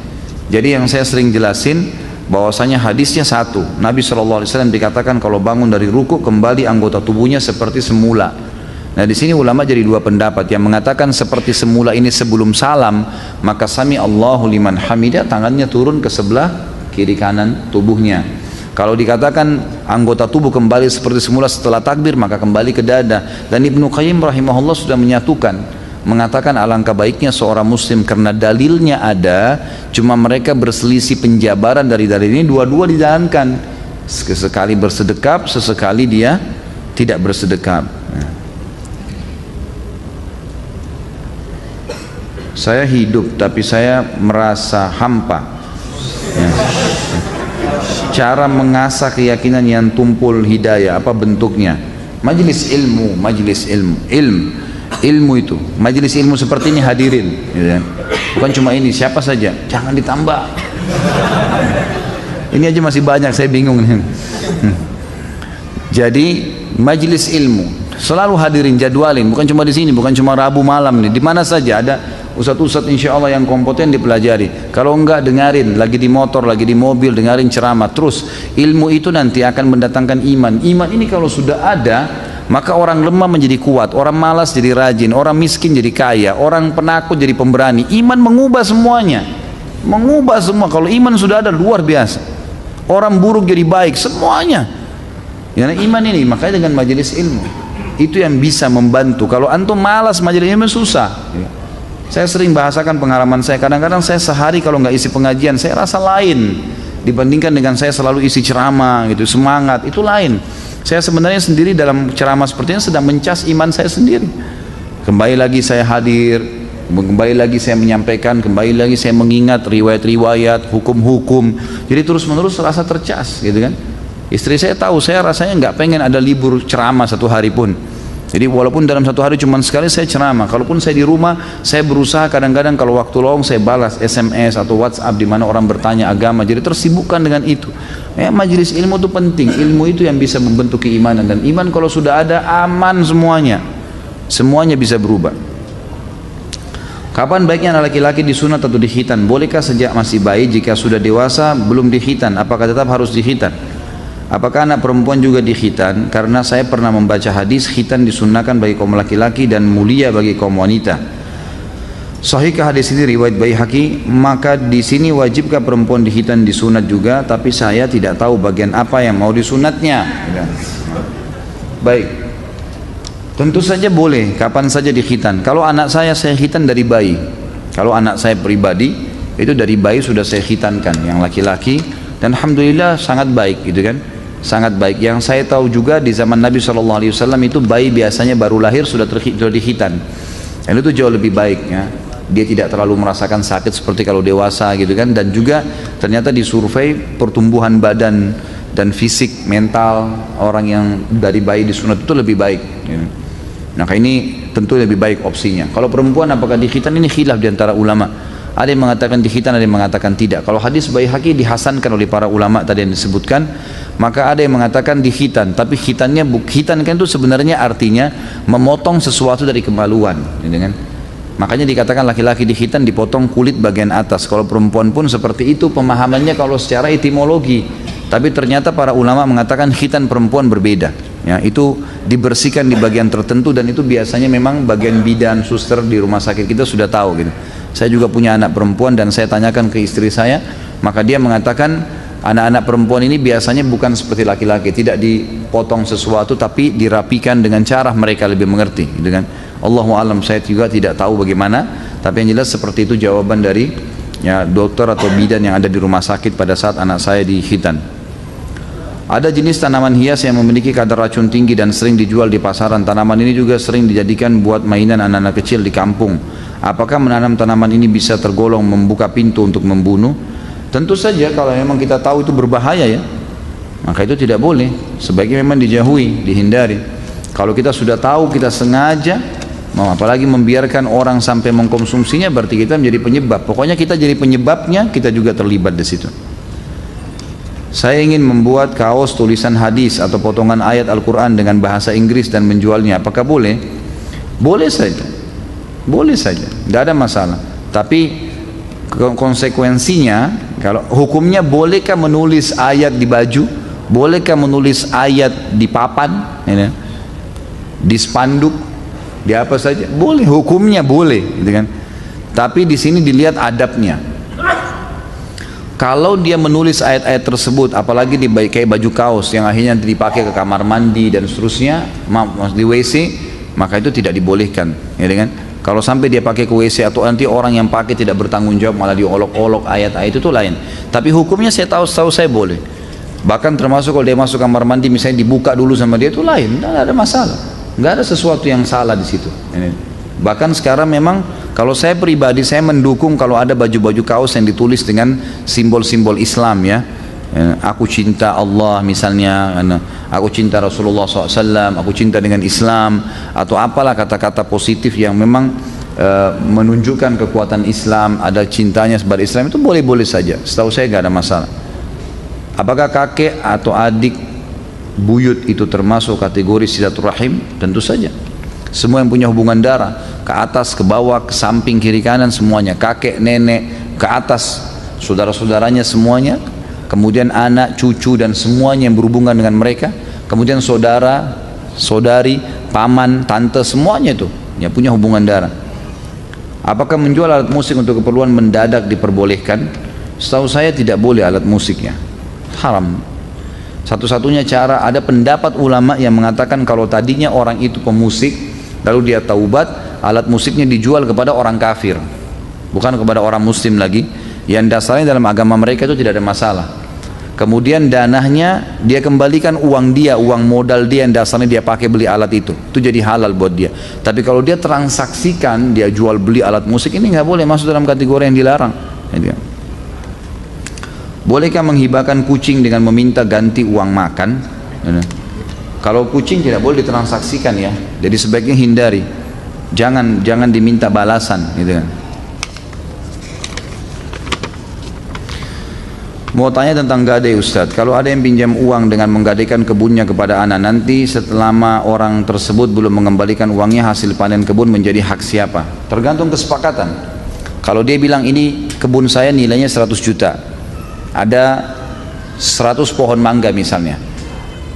Jadi yang saya sering jelasin bahwasanya hadisnya satu. Nabi SAW dikatakan kalau bangun dari ruku kembali anggota tubuhnya seperti semula. Nah di sini ulama jadi dua pendapat. Yang mengatakan seperti semula ini sebelum salam, maka sami Allahu liman hamidah, tangannya turun ke sebelah kiri kanan tubuhnya. Kalau dikatakan anggota tubuh kembali seperti semula setelah takbir, maka kembali ke dada. Dan Ibnu Qayyim rahimahullah sudah menyatukan, mengatakan alangkah baiknya seorang muslim, karena dalilnya ada, cuma mereka berselisih penjabaran dari dalil ini, dua-dua dijalankan. Sesekali bersedekap, sesekali dia tidak bersedekap. Saya hidup tapi saya merasa hampa ya. Cara mengasah keyakinan yang tumpul hidayah, apa bentuknya? Majelis ilmu, ilmu itu, majelis ilmu seperti ini hadirin, ya. Bukan cuma ini, siapa saja, jangan ditambah. Ini aja masih banyak, saya bingung nih. Jadi majelis ilmu selalu hadirin, jadwalin, bukan cuma di sini, bukan cuma Rabu malam nih, di mana saja ada ustadz-ustadz insya Allah yang kompeten dipelajari. Kalau enggak dengarin, lagi di motor, lagi di mobil, dengarin ceramah terus. Ilmu itu nanti akan mendatangkan iman. Iman ini kalau sudah ada, maka orang lemah menjadi kuat, orang malas jadi rajin, orang miskin jadi kaya, orang penakut jadi pemberani. Iman mengubah semuanya, mengubah semua. Kalau iman sudah ada, luar biasa. Orang buruk jadi baik, semuanya. Karena iman ini, makanya dengan majelis ilmu itu yang bisa membantu. Kalau antum malas majelis ilmu susah. Saya sering bahasakan pengalaman saya, kadang-kadang saya sehari kalau nggak isi pengajian saya rasa lain dibandingkan dengan saya selalu isi ceramah gitu, semangat itu lain. Saya sebenarnya sendiri dalam ceramah seperti ini sedang mencas iman saya sendiri. Kembali lagi saya hadir, kembali lagi saya menyampaikan, kembali lagi saya mengingat riwayat-riwayat, hukum-hukum, jadi terus-menerus rasa tercas gitu kan. Istri saya tahu saya rasanya nggak pengen ada libur ceramah satu hari pun. Jadi walaupun dalam satu hari cuma sekali saya ceramah, kalaupun saya di rumah, saya berusaha kadang-kadang kalau waktu lowong saya balas SMS atau WhatsApp di mana orang bertanya agama, jadi tersibukkan dengan itu. Ya, majelis ilmu itu penting, ilmu itu yang bisa membentuk keimanan, dan iman kalau sudah ada aman semuanya. Semuanya bisa berubah. Kapan baiknya anak laki-laki disunat atau dikhitan? Bolehkah sejak masih bayi? Jika sudah dewasa belum dikhitan, apakah tetap harus dikhitan? Apakah anak perempuan juga dikhitan? Karena saya pernah membaca hadis khitan disunnahkan bagi kaum laki-laki dan mulia bagi kaum wanita. Sahihkah hadis ini riwayat Baihaqi? Maka di sini wajibkah perempuan dikhitan disunat juga? Tapi saya tidak tahu bagian apa yang mau disunatnya. Baik. Tentu saja boleh, kapan saja dikhitan. Kalau anak saya khitan dari bayi. Kalau anak saya pribadi, itu dari bayi sudah saya khitankan, yang laki-laki. Dan alhamdulillah sangat baik, gitu kan? Sangat baik. Yang saya tahu juga di zaman Nabi SAW itu bayi biasanya baru lahir sudah dikhitan. Dan itu jauh lebih baik, ya. Dia tidak terlalu merasakan sakit seperti kalau dewasa, gitu kan? Dan juga ternyata disurvei pertumbuhan badan dan fisik, mental orang yang dari bayi disunat itu lebih baik, ya. Nah ini tentu lebih baik opsinya. Kalau perempuan apakah dikhitan, ini khilaf diantara ulama. Ada yang mengatakan dikhitan, ada yang mengatakan tidak. Kalau hadis Baihaqi dihasankan oleh para ulama tadi yang disebutkan, maka ada yang mengatakan dikhitan. Tapi khitan kan itu sebenarnya artinya memotong sesuatu dari kemaluan, gitu kan? Makanya dikatakan laki-laki dikhitan dipotong kulit bagian atas. Kalau perempuan pun seperti itu pemahamannya kalau secara etimologi. Tapi ternyata para ulama mengatakan khitan perempuan berbeda. Ya, itu dibersihkan di bagian tertentu dan itu biasanya memang bagian bidan, suster di rumah sakit kita sudah tahu gitu. Saya juga punya anak perempuan dan saya tanyakan ke istri saya, maka dia mengatakan anak-anak perempuan ini biasanya bukan seperti laki-laki, tidak dipotong sesuatu tapi dirapikan dengan cara mereka lebih mengerti, gitu kan. Allahu alam, saya juga tidak tahu bagaimana, tapi yang jelas seperti itu jawaban dari ya dokter atau bidan yang ada di rumah sakit pada saat anak saya dikhitan. Ada jenis tanaman hias yang memiliki kadar racun tinggi dan sering dijual di pasaran. Tanaman ini juga sering dijadikan buat mainan anak-anak kecil di kampung. Apakah menanam tanaman ini bisa tergolong membuka pintu untuk membunuh? Tentu saja kalau memang kita tahu itu berbahaya, ya, maka itu tidak boleh. Sebaiknya memang dijauhi, dihindari. Kalau kita sudah tahu, kita sengaja, apalagi membiarkan orang sampai mengkonsumsinya, berarti kita menjadi penyebab. Pokoknya kita jadi penyebabnya, kita juga terlibat di situ. Saya ingin membuat kaos tulisan hadis atau potongan ayat Al-Quran dengan bahasa Inggris dan menjualnya. Apakah boleh? Boleh saja. Boleh saja. Tidak ada masalah. Tapi konsekuensinya, kalau hukumnya bolehkah menulis ayat di baju? Bolehkah menulis ayat di papan? Ya, di spanduk? Di apa saja? Boleh. Hukumnya boleh. Gitu kan? Tapi di sini dilihat adabnya. Kalau dia menulis ayat-ayat tersebut, apalagi kayak baju kaos yang akhirnya dipakai ke kamar mandi dan seterusnya, di WC, maka itu tidak dibolehkan, ya kan? Kalau sampai dia pakai ke WC atau nanti orang yang pakai tidak bertanggung jawab malah diolok-olok ayat-ayat itu lain. Tapi hukumnya saya tahu saya boleh. Bahkan termasuk kalau dia masuk kamar mandi misalnya dibuka dulu sama dia itu lain, tidak ada masalah, nggak ada sesuatu yang salah di situ. Bahkan sekarang memang kalau saya pribadi saya mendukung kalau ada baju-baju kaos yang ditulis dengan simbol-simbol Islam, ya. Aku cinta Allah misalnya, aku cinta Rasulullah SAW, aku cinta dengan Islam, atau apalah kata-kata positif yang memang menunjukkan kekuatan Islam, ada cintanya kepada Islam, itu boleh-boleh saja. Setahu saya nggak ada masalah. Apakah kakek atau adik buyut itu termasuk kategori silaturahim? Tentu saja. Semua yang punya hubungan darah, ke atas, ke bawah, ke samping, kiri kanan, semuanya, kakek, nenek, ke atas, saudara-saudaranya semuanya, kemudian anak, cucu dan semuanya yang berhubungan dengan mereka, kemudian saudara, saudari, paman, tante, semuanya itu yang punya hubungan darah. Apakah menjual alat musik untuk keperluan mendadak diperbolehkan? Setahu saya tidak boleh alat musiknya, haram. Satu-satunya cara, ada pendapat ulama yang mengatakan kalau tadinya orang itu pemusik lalu dia taubat, alat musiknya dijual kepada orang kafir, bukan kepada orang muslim lagi, yang dasarnya dalam agama mereka itu tidak ada masalah. Kemudian danahnya dia kembalikan uang dia, uang modal dia yang dasarnya dia pakai beli alat itu jadi halal buat dia. Tapi kalau dia transaksikan, dia jual beli alat musik, ini nggak boleh, masuk dalam kategori yang dilarang. Bolehkah menghibahkan kucing dengan meminta ganti uang makan? Kalau kucing tidak boleh ditransaksikan, ya. Jadi sebaiknya hindari. Jangan diminta balasan, gitu kan. Mau tanya tentang gadai Ustadz, kalau ada yang pinjam uang dengan menggadaikan kebunnya kepada anak, nanti setelah orang tersebut belum mengembalikan uangnya, hasil panen kebun menjadi hak siapa? Tergantung kesepakatan. Kalau dia bilang ini kebun saya nilainya 100 juta, ada 100 pohon mangga misalnya,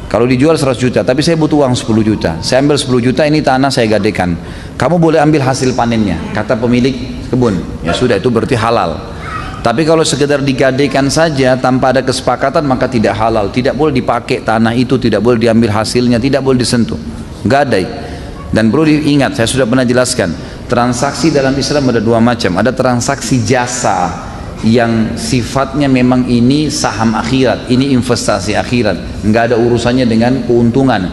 kalau dijual 100 juta, tapi saya butuh uang 10 juta, saya ambil 10 juta, ini tanah saya gadaikan, kamu boleh ambil hasil panennya, kata pemilik kebun. Ya sudah, itu berarti halal. Tapi kalau sekedar digadaikan saja tanpa ada kesepakatan, maka tidak halal. Tidak boleh dipakai tanah itu, tidak boleh diambil hasilnya, tidak boleh disentuh. Gadai. Dan perlu diingat, saya sudah pernah jelaskan, transaksi dalam Islam ada dua macam. Ada transaksi jasa yang sifatnya memang ini saham akhirat, ini investasi akhirat, nggak ada urusannya dengan keuntungan.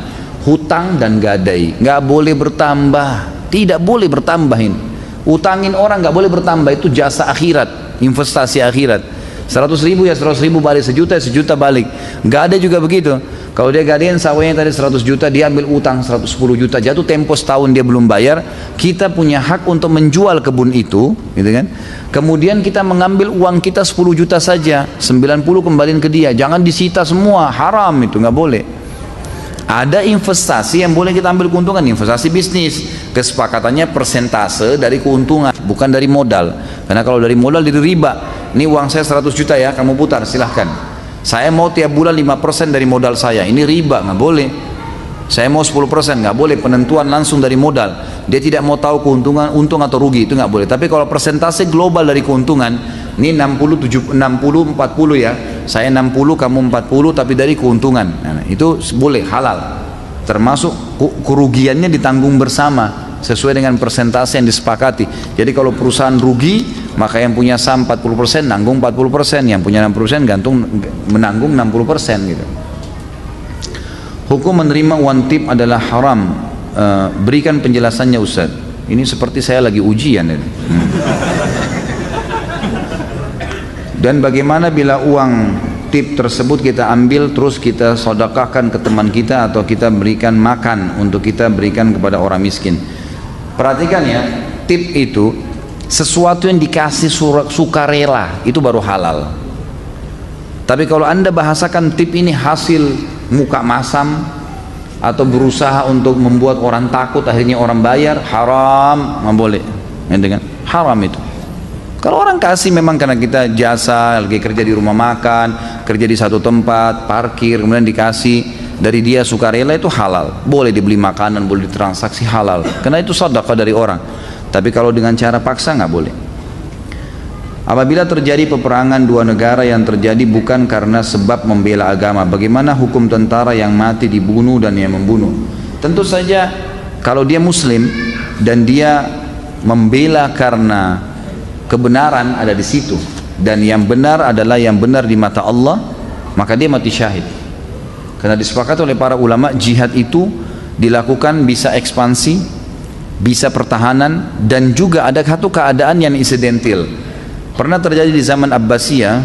Hutang dan gadai nggak boleh bertambah, tidak boleh bertambah ini. Utangin orang nggak boleh bertambah, itu jasa akhirat, investasi akhirat. 100 ribu ya 100 ribu balik, sejuta ya sejuta balik. Nggak ada juga begitu. Kalau dia gadein sawahnya tadi 100 juta, dia ambil utang 110 juta, jatuh tempo setahun dia belum bayar, kita punya hak untuk menjual kebun itu, gitu kan? Kemudian kita mengambil uang kita 10 juta saja, 90 kembaliin ke dia, jangan disita semua, haram itu, nggak boleh. Ada investasi yang boleh kita ambil keuntungan, investasi bisnis, kesepakatannya persentase dari keuntungan, bukan dari modal. Karena kalau dari modal jadi riba. Ini uang saya 100 juta ya, kamu putar silahkan. Saya mau tiap bulan 5% dari modal saya, ini riba, nggak boleh. Saya mau 10%, nggak boleh, penentuan langsung dari modal. Dia tidak mau tahu keuntungan, untung atau rugi, itu nggak boleh. Tapi kalau persentase global dari keuntungan, ini 60, 40 ya, saya 60, kamu 40, tapi dari keuntungan, nah, itu boleh, halal. Termasuk kerugiannya ditanggung bersama, sesuai dengan persentase yang disepakati. Jadi kalau perusahaan rugi, maka yang punya saham 40% nanggung 40%, yang punya 60% menanggung 60% gitu. Hukum menerima uang tip adalah haram. Berikan penjelasannya Ustaz. Ini seperti saya lagi ujian ini. Dan bagaimana bila uang tip tersebut kita ambil terus kita sedekahkan ke teman kita atau kita berikan makan untuk kita berikan kepada orang miskin? Perhatikan ya, tip itu sesuatu yang dikasih sukarela, itu baru halal. Tapi kalau anda bahasakan tip ini hasil muka masam atau berusaha untuk membuat orang takut akhirnya orang bayar, haram, nggak boleh. Dengan haram itu. Kalau orang kasih memang karena kita jasa, lagi kerja di rumah makan, kerja di satu tempat, parkir, kemudian dikasih dari dia sukarela, itu halal. Boleh dibeli makanan, boleh ditransaksi, halal. Karena itu sedekah dari orang. Tapi kalau dengan cara paksa nggak boleh. Apabila terjadi peperangan dua negara yang terjadi bukan karena sebab membela agama, bagaimana hukum tentara yang mati dibunuh dan yang membunuh? Tentu saja kalau dia muslim dan dia membela karena kebenaran ada di situ, dan yang benar adalah yang benar di mata Allah, maka dia mati syahid. Karena disepakati oleh para ulama, jihad itu dilakukan bisa ekspansi, bisa pertahanan, dan juga ada satu keadaan yang insidental. Pernah terjadi di zaman Abbasiyah,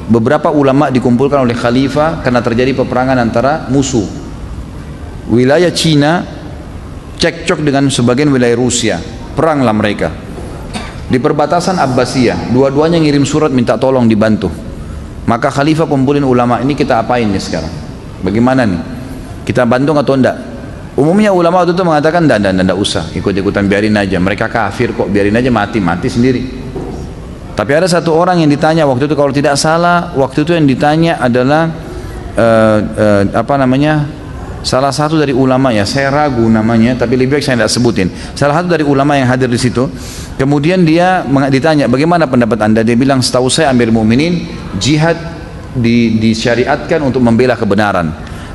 beberapa ulama dikumpulkan oleh khalifah karena terjadi peperangan antara musuh. Wilayah Cina cekcok dengan sebagian wilayah Rusia, peranglah mereka. Di perbatasan Abbasiyah, dua-duanya ngirim surat minta tolong dibantu. Maka khalifah kumpulin ulama, ini kita apain nih sekarang? Bagaimana nih? Kita bantu atau enggak? Umumnya ulama waktu itu mengatakan enggak usah, ikut-ikutan, biarin aja, mereka kafir kok, biarin aja, mati sendiri. Tapi ada satu orang yang ditanya waktu itu, kalau tidak salah waktu itu yang ditanya adalah salah satu dari ulama, ya saya ragu namanya, tapi lebih baik saya tidak sebutin. Salah satu dari ulama yang hadir di situ. Kemudian dia ditanya, bagaimana pendapat anda? Dia bilang, setahu saya Amir Mukminin, jihad disyariatkan untuk membela kebenaran.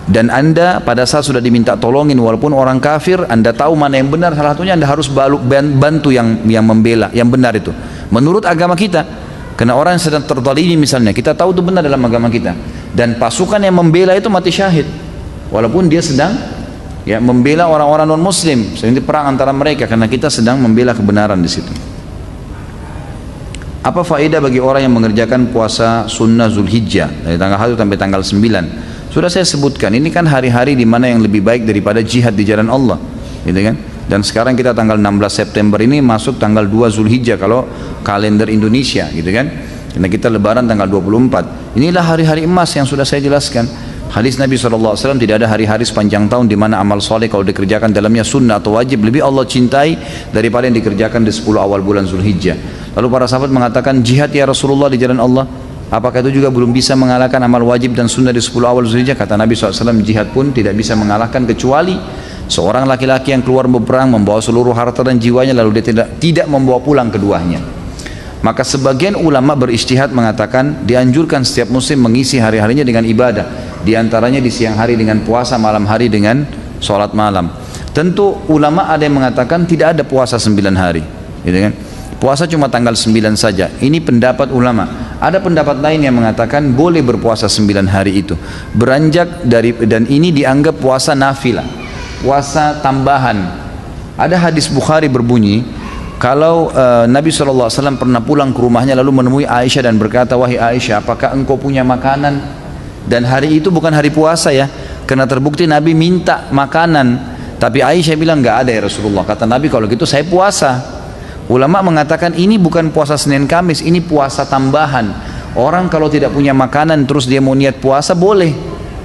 Dan anda pada saat sudah diminta tolongin walaupun orang kafir, anda tahu mana yang benar, salah satunya anda harus bantu yang membela, yang benar itu. Menurut agama kita, karena orang yang sedang terzalimi misalnya, kita tahu itu benar dalam agama kita. Dan pasukan yang membela itu mati syahid. Walaupun dia sedang ya membela orang-orang non muslim, seperti perang antara mereka, karena kita sedang membela kebenaran di situ. Apa faedah bagi orang yang mengerjakan puasa sunnah Zulhijjah dari tanggal 1 sampai tanggal 9? Sudah saya sebutkan, ini kan hari-hari di mana yang lebih baik daripada jihad di jalan Allah, gitu kan? Dan sekarang kita tanggal 16 September ini masuk tanggal 2 Zulhijjah kalau kalender Indonesia, gitu kan? Karena kita lebaran tanggal 24. Inilah hari-hari emas yang sudah saya jelaskan. Hadis Nabi SAW, tidak ada hari-hari sepanjang tahun di mana amal soleh kalau dikerjakan dalamnya sunnah atau wajib lebih Allah cintai daripada yang dikerjakan di 10 awal bulan Zulhijjah. Lalu para sahabat mengatakan, jihad ya Rasulullah di jalan Allah, apakah itu juga belum bisa mengalahkan amal wajib dan sunnah di 10 awal Zulhijjah? Kata Nabi SAW, jihad pun tidak bisa mengalahkan kecuali seorang laki-laki yang keluar berperang membawa seluruh harta dan jiwanya lalu dia tidak membawa pulang keduanya. Maka sebagian ulama berijtihad mengatakan dianjurkan setiap muslim mengisi hari-harinya dengan ibadah, di antaranya di siang hari dengan puasa, malam hari dengan sholat malam. Tentu ulama ada yang mengatakan tidak ada puasa 9 hari, gitu kan? Puasa cuma tanggal 9 saja. Ini pendapat ulama. Ada pendapat lain yang mengatakan boleh berpuasa 9 hari itu. Beranjak dari, dan ini dianggap puasa nafilah, puasa tambahan. Ada hadis Bukhari berbunyi, kalau Nabi SAW pernah pulang ke rumahnya lalu menemui Aisyah dan berkata, wahai Aisyah, apakah engkau punya makanan? Dan hari itu bukan hari puasa ya, karena terbukti Nabi minta makanan, tapi Aisyah bilang nggak ada ya Rasulullah. Kata Nabi, kalau gitu saya puasa. Ulama mengatakan ini bukan puasa Senin Kamis, ini puasa tambahan. Orang kalau tidak punya makanan terus dia mau niat puasa boleh,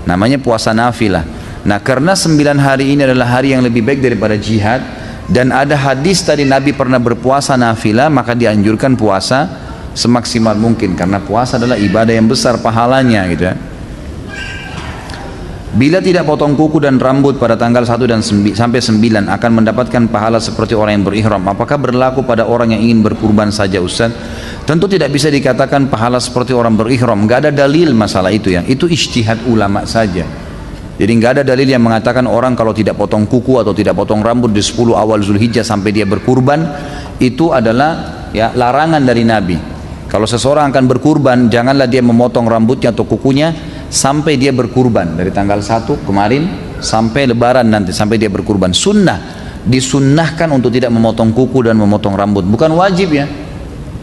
namanya puasa nafilah. Nah, karena 9 hari ini adalah hari yang lebih baik daripada jihad, dan ada hadis tadi Nabi pernah berpuasa nafilah, maka dianjurkan puasa semaksimal mungkin, karena puasa adalah ibadah yang besar pahalanya, gitu ya. Bila tidak potong kuku dan rambut pada tanggal 1 dan sampai 9 akan mendapatkan pahala seperti orang yang berihram. Apakah berlaku pada orang yang ingin berkurban saja, Ustaz? Tentu tidak bisa dikatakan pahala seperti orang berihram. Gak ada dalil masalah itu ya. Itu ijtihad ulama saja. Jadi nggak ada dalil yang mengatakan orang kalau tidak potong kuku atau tidak potong rambut di 10 awal Zulhijjah sampai dia berkurban, itu adalah ya larangan dari Nabi. Kalau seseorang akan berkurban, janganlah dia memotong rambutnya atau kukunya sampai dia berkurban, dari tanggal 1 kemarin sampai lebaran nanti, sampai dia berkurban. Sunnah, disunnahkan untuk tidak memotong kuku dan memotong rambut, bukan wajib ya.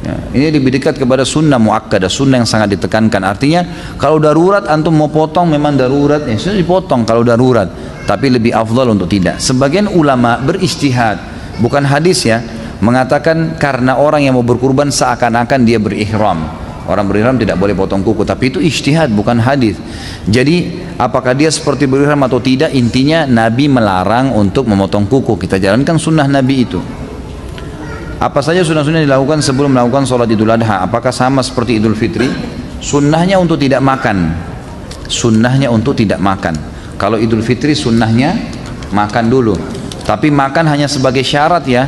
Ya, ini lebih dekat kepada sunnah muakkadah, sunnah yang sangat ditekankan. Artinya kalau darurat antum mau potong memang darurat, ya sudah dipotong kalau darurat, tapi lebih afdal untuk tidak. Sebagian ulama berijtihad, bukan hadis ya, mengatakan karena orang yang mau berkurban seakan-akan dia berihram. Orang berihram tidak boleh potong kuku, tapi itu ijtihad bukan hadis. Jadi apakah dia seperti berihram atau tidak, intinya Nabi melarang untuk memotong kuku. Kita jalankan sunnah Nabi itu. Apa saja sunnah-sunnah dilakukan sebelum melakukan sholat Idul Adha? Apakah sama seperti Idul Fitri? Sunnahnya untuk tidak makan. Sunnahnya untuk tidak makan. Kalau Idul Fitri sunnahnya makan dulu. Tapi makan hanya sebagai syarat ya.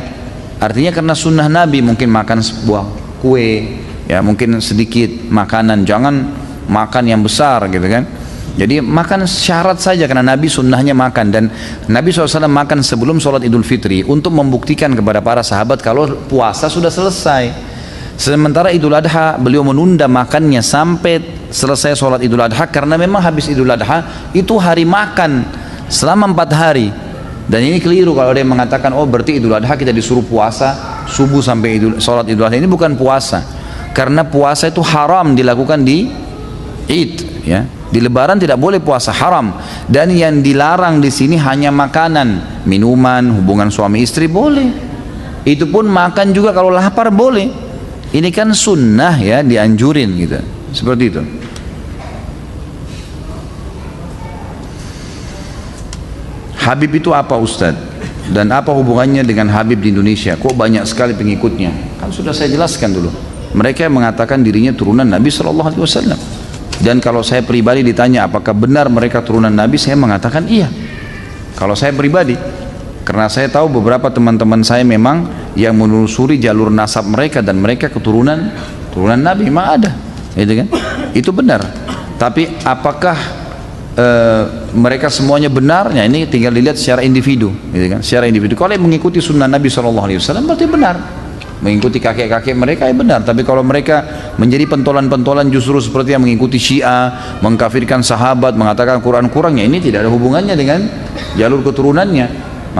Artinya karena sunnah Nabi, mungkin makan sebuah kue, ya mungkin sedikit makanan. Jangan makan yang besar gitu kan. Jadi makan syarat saja karena Nabi sunnahnya makan, dan Nabi SAW makan sebelum sholat Idul Fitri untuk membuktikan kepada para sahabat kalau puasa sudah selesai. Sementara Idul Adha beliau menunda makannya sampai selesai sholat Idul Adha, karena memang habis Idul Adha itu hari makan selama 4 hari. Dan ini keliru kalau ada yang mengatakan oh berarti Idul Adha kita disuruh puasa subuh sampai sholat Idul Adha. Ini bukan puasa, karena puasa itu haram dilakukan di Id ya. Di Lebaran tidak boleh puasa, haram. Dan yang dilarang di sini hanya makanan, minuman, hubungan suami istri boleh. Itu pun makan juga kalau lapar boleh. Ini kan sunnah ya, dianjurin gitu. Seperti itu. Habib itu apa Ustaz? Dan apa hubungannya dengan Habib di Indonesia? Kok banyak sekali pengikutnya? Kan sudah saya jelaskan dulu. Mereka yang mengatakan dirinya turunan Nabi SAW. Dan kalau saya pribadi ditanya apakah benar mereka turunan Nabi, saya mengatakan iya. Kalau saya pribadi, karena saya tahu beberapa teman-teman saya memang yang menelusuri jalur nasab mereka, dan mereka keturunan Nabi memang ada, gitu kan? Itu benar. Tapi apakah mereka semuanya benarnya? Ini tinggal dilihat secara individu, gitu kan? Secara individu. Kalau yang mengikuti sunnah Nabi SAW berarti benar. Mengikuti kakek-kakek mereka ya benar. Tapi kalau mereka menjadi pentolan-pentolan justru seperti yang mengikuti Syiah, mengkafirkan sahabat, mengatakan Quran kurang, ya ini tidak ada hubungannya dengan jalur keturunannya.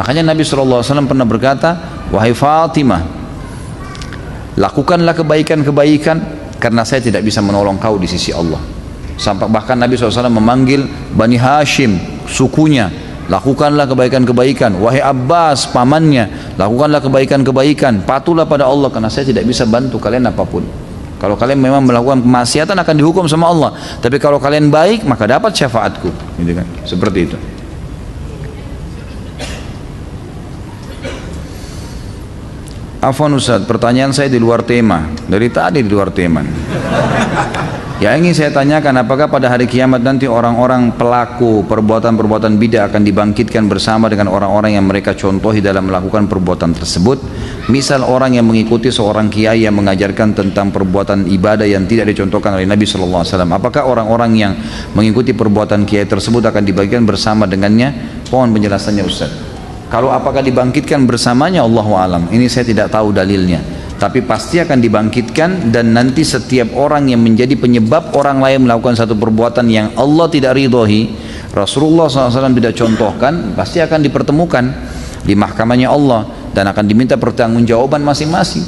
Makanya Nabi SAW pernah berkata, wahai Fatimah, lakukanlah kebaikan-kebaikan karena saya tidak bisa menolong kau di sisi Allah. Sampai bahkan Nabi SAW memanggil Bani Hashim, sukunya, lakukanlah kebaikan-kebaikan. Wahai Abbas, pamannya, lakukanlah kebaikan-kebaikan. Patuhlah pada Allah karena saya tidak bisa bantu kalian apapun. Kalau kalian memang melakukan kemaksiatan akan dihukum sama Allah. Tapi kalau kalian baik maka dapat syafaatku. Gitu kan? Seperti itu. Afwan Ustaz, pertanyaan saya di luar tema. Dari tadi di luar tema. Ya, ingin saya tanyakan, apakah pada hari kiamat nanti orang-orang pelaku perbuatan-perbuatan bidah akan dibangkitkan bersama dengan orang-orang yang mereka contohi dalam melakukan perbuatan tersebut? Misal orang yang mengikuti seorang kiai yang mengajarkan tentang perbuatan ibadah yang tidak dicontohkan oleh Nabi SAW. Apakah orang-orang yang mengikuti perbuatan kiai tersebut akan dibagikan bersama dengannya? Mohon penjelasannya Ustaz. Kalau apakah dibangkitkan bersamanya, Allahu alam. Ini saya tidak tahu dalilnya. Tapi pasti akan dibangkitkan, dan nanti setiap orang yang menjadi penyebab orang lain melakukan satu perbuatan yang Allah tidak ridhoi, Rasulullah SAW tidak contohkan, pasti akan dipertemukan di mahkamahnya Allah dan akan diminta pertanggungjawaban masing-masing.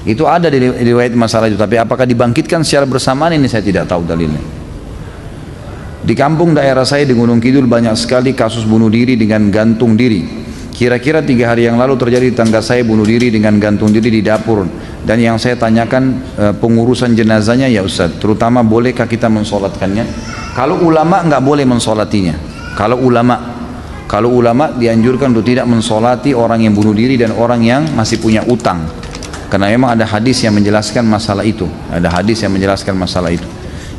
Itu ada di riwayat masalah itu. Tapi apakah dibangkitkan secara bersamaan, ini saya tidak tahu dalilnya. Di kampung daerah saya di Gunung Kidul banyak sekali kasus bunuh diri dengan gantung diri. Kira-kira 3 hari yang lalu terjadi di tangga saya bunuh diri dengan gantung diri di dapur. Dan yang saya tanyakan pengurusan jenazahnya ya Ustaz, terutama bolehkah kita mensolatkannya? Kalau ulama nggak boleh mensolatinya. Kalau ulama dianjurkan untuk tidak mensolati orang yang bunuh diri dan orang yang masih punya utang. Karena memang ada hadis yang menjelaskan masalah itu.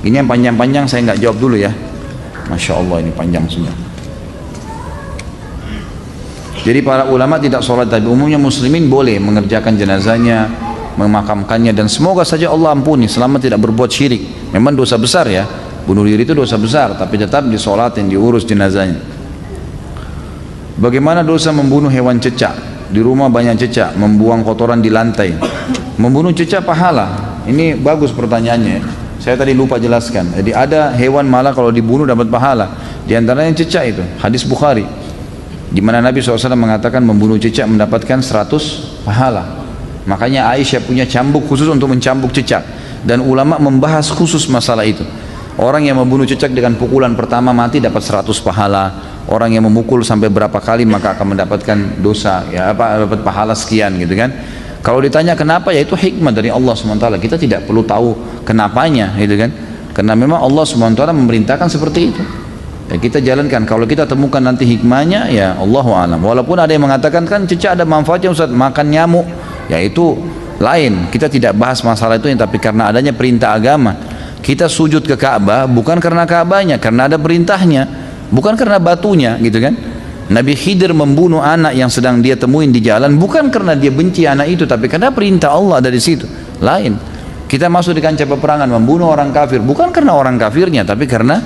Ini yang panjang-panjang saya nggak jawab dulu ya. Masya Allah, ini panjang semua. Jadi para ulama tidak sholat, tapi umumnya muslimin boleh mengerjakan jenazahnya, memakamkannya, dan semoga saja Allah ampuni selama tidak berbuat syirik. Memang dosa besar ya, bunuh diri itu dosa besar, tapi tetap disolatin, diurus jenazahnya. Bagaimana dosa membunuh hewan cecak? Di rumah banyak cecak, membuang kotoran di lantai. Membunuh cecak pahala. Ini bagus pertanyaannya. Saya tadi lupa jelaskan. Jadi ada hewan malah kalau dibunuh dapat pahala. Di antaranya cecak itu, hadis Bukhari, di mana Nabi SAW mengatakan membunuh cecak mendapatkan 100 pahala. Makanya Aisyah punya cambuk khusus untuk mencambuk cecak, dan ulama membahas khusus masalah itu. Orang yang membunuh cecak dengan pukulan pertama mati dapat 100 pahala. Orang yang memukul sampai berapa kali maka akan mendapatkan dosa, ya dapat pahala sekian gitu kan. Kalau ditanya kenapa, ya itu hikmah dari Allah SWT. Kita tidak perlu tahu kenapanya gitu kan, karena memang Allah SWT memerintahkan seperti itu. Ya, kita jalankan. Kalau kita temukan nanti hikmahnya, ya Allahu a'lam. Walaupun ada yang mengatakan kan cecak ada manfaatnya Ustaz, makan nyamuk, ya itu lain. Kita tidak bahas masalah itu, tapi karena adanya perintah agama. Kita sujud ke Ka'bah bukan karena Ka'bahnya, karena ada perintahnya, bukan karena batunya gitu kan. Nabi Khidir membunuh anak yang sedang dia temuin di jalan bukan karena dia benci anak itu, tapi karena perintah Allah dari situ. Lain. Kita masuk di kancah peperangan membunuh orang kafir bukan karena orang kafirnya, tapi karena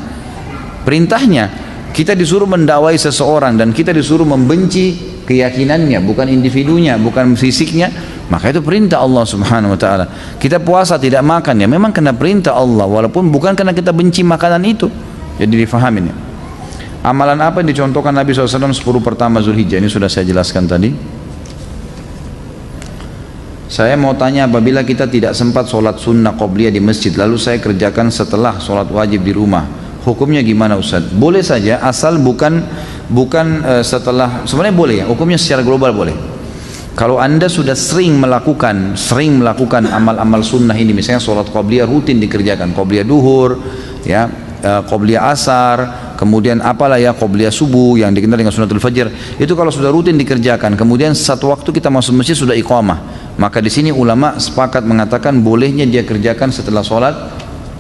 perintahnya. Kita disuruh mendakwai seseorang dan kita disuruh membenci keyakinannya, bukan individunya, bukan fisiknya, maka itu perintah Allah Subhanahu wa taala. Kita puasa tidak makan, ya memang kena perintah Allah, walaupun bukan karena kita benci makanan itu. Jadi difahamin ya. Amalan apa yang dicontohkan Nabi SAW 10 pertama Zulhijjah? Ini sudah saya jelaskan tadi. Saya mau tanya, apabila kita tidak sempat sholat sunnah qobliyah di masjid, lalu saya kerjakan setelah sholat wajib di rumah, hukumnya gimana Ustaz? Boleh saja, asal bukan setelah. Sebenarnya boleh ya, hukumnya secara global boleh. Kalau anda sudah sering melakukan amal-amal sunnah ini, misalnya sholat qobliyah rutin dikerjakan, qobliyah duhur, ya, qobliyah asar, kemudian apalah ya, qobliyah subuh yang dikenal dengan sunnatul fajr, itu kalau sudah rutin dikerjakan, kemudian satu waktu kita masuk masjid sudah iqamah, maka di sini ulama sepakat mengatakan bolehnya dia kerjakan setelah sholat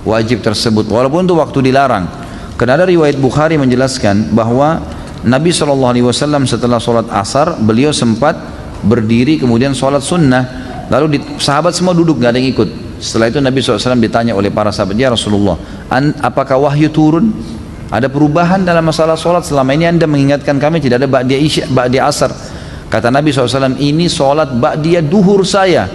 wajib tersebut, walaupun itu waktu dilarang. Karena ada riwayat Bukhari menjelaskan bahwa Nabi SAW setelah sholat asar beliau sempat berdiri kemudian sholat sunnah, lalu sahabat semua duduk, gak ada yang ikut. Setelah itu Nabi SAW ditanya oleh para sahabat, ya Rasulullah, apakah wahyu turun? Ada perubahan dalam masalah sholat? Selama ini anda mengingatkan kami tidak ada ba'diyah asar. Kata Nabi SAW, ini sholat ba'diyah duhur saya,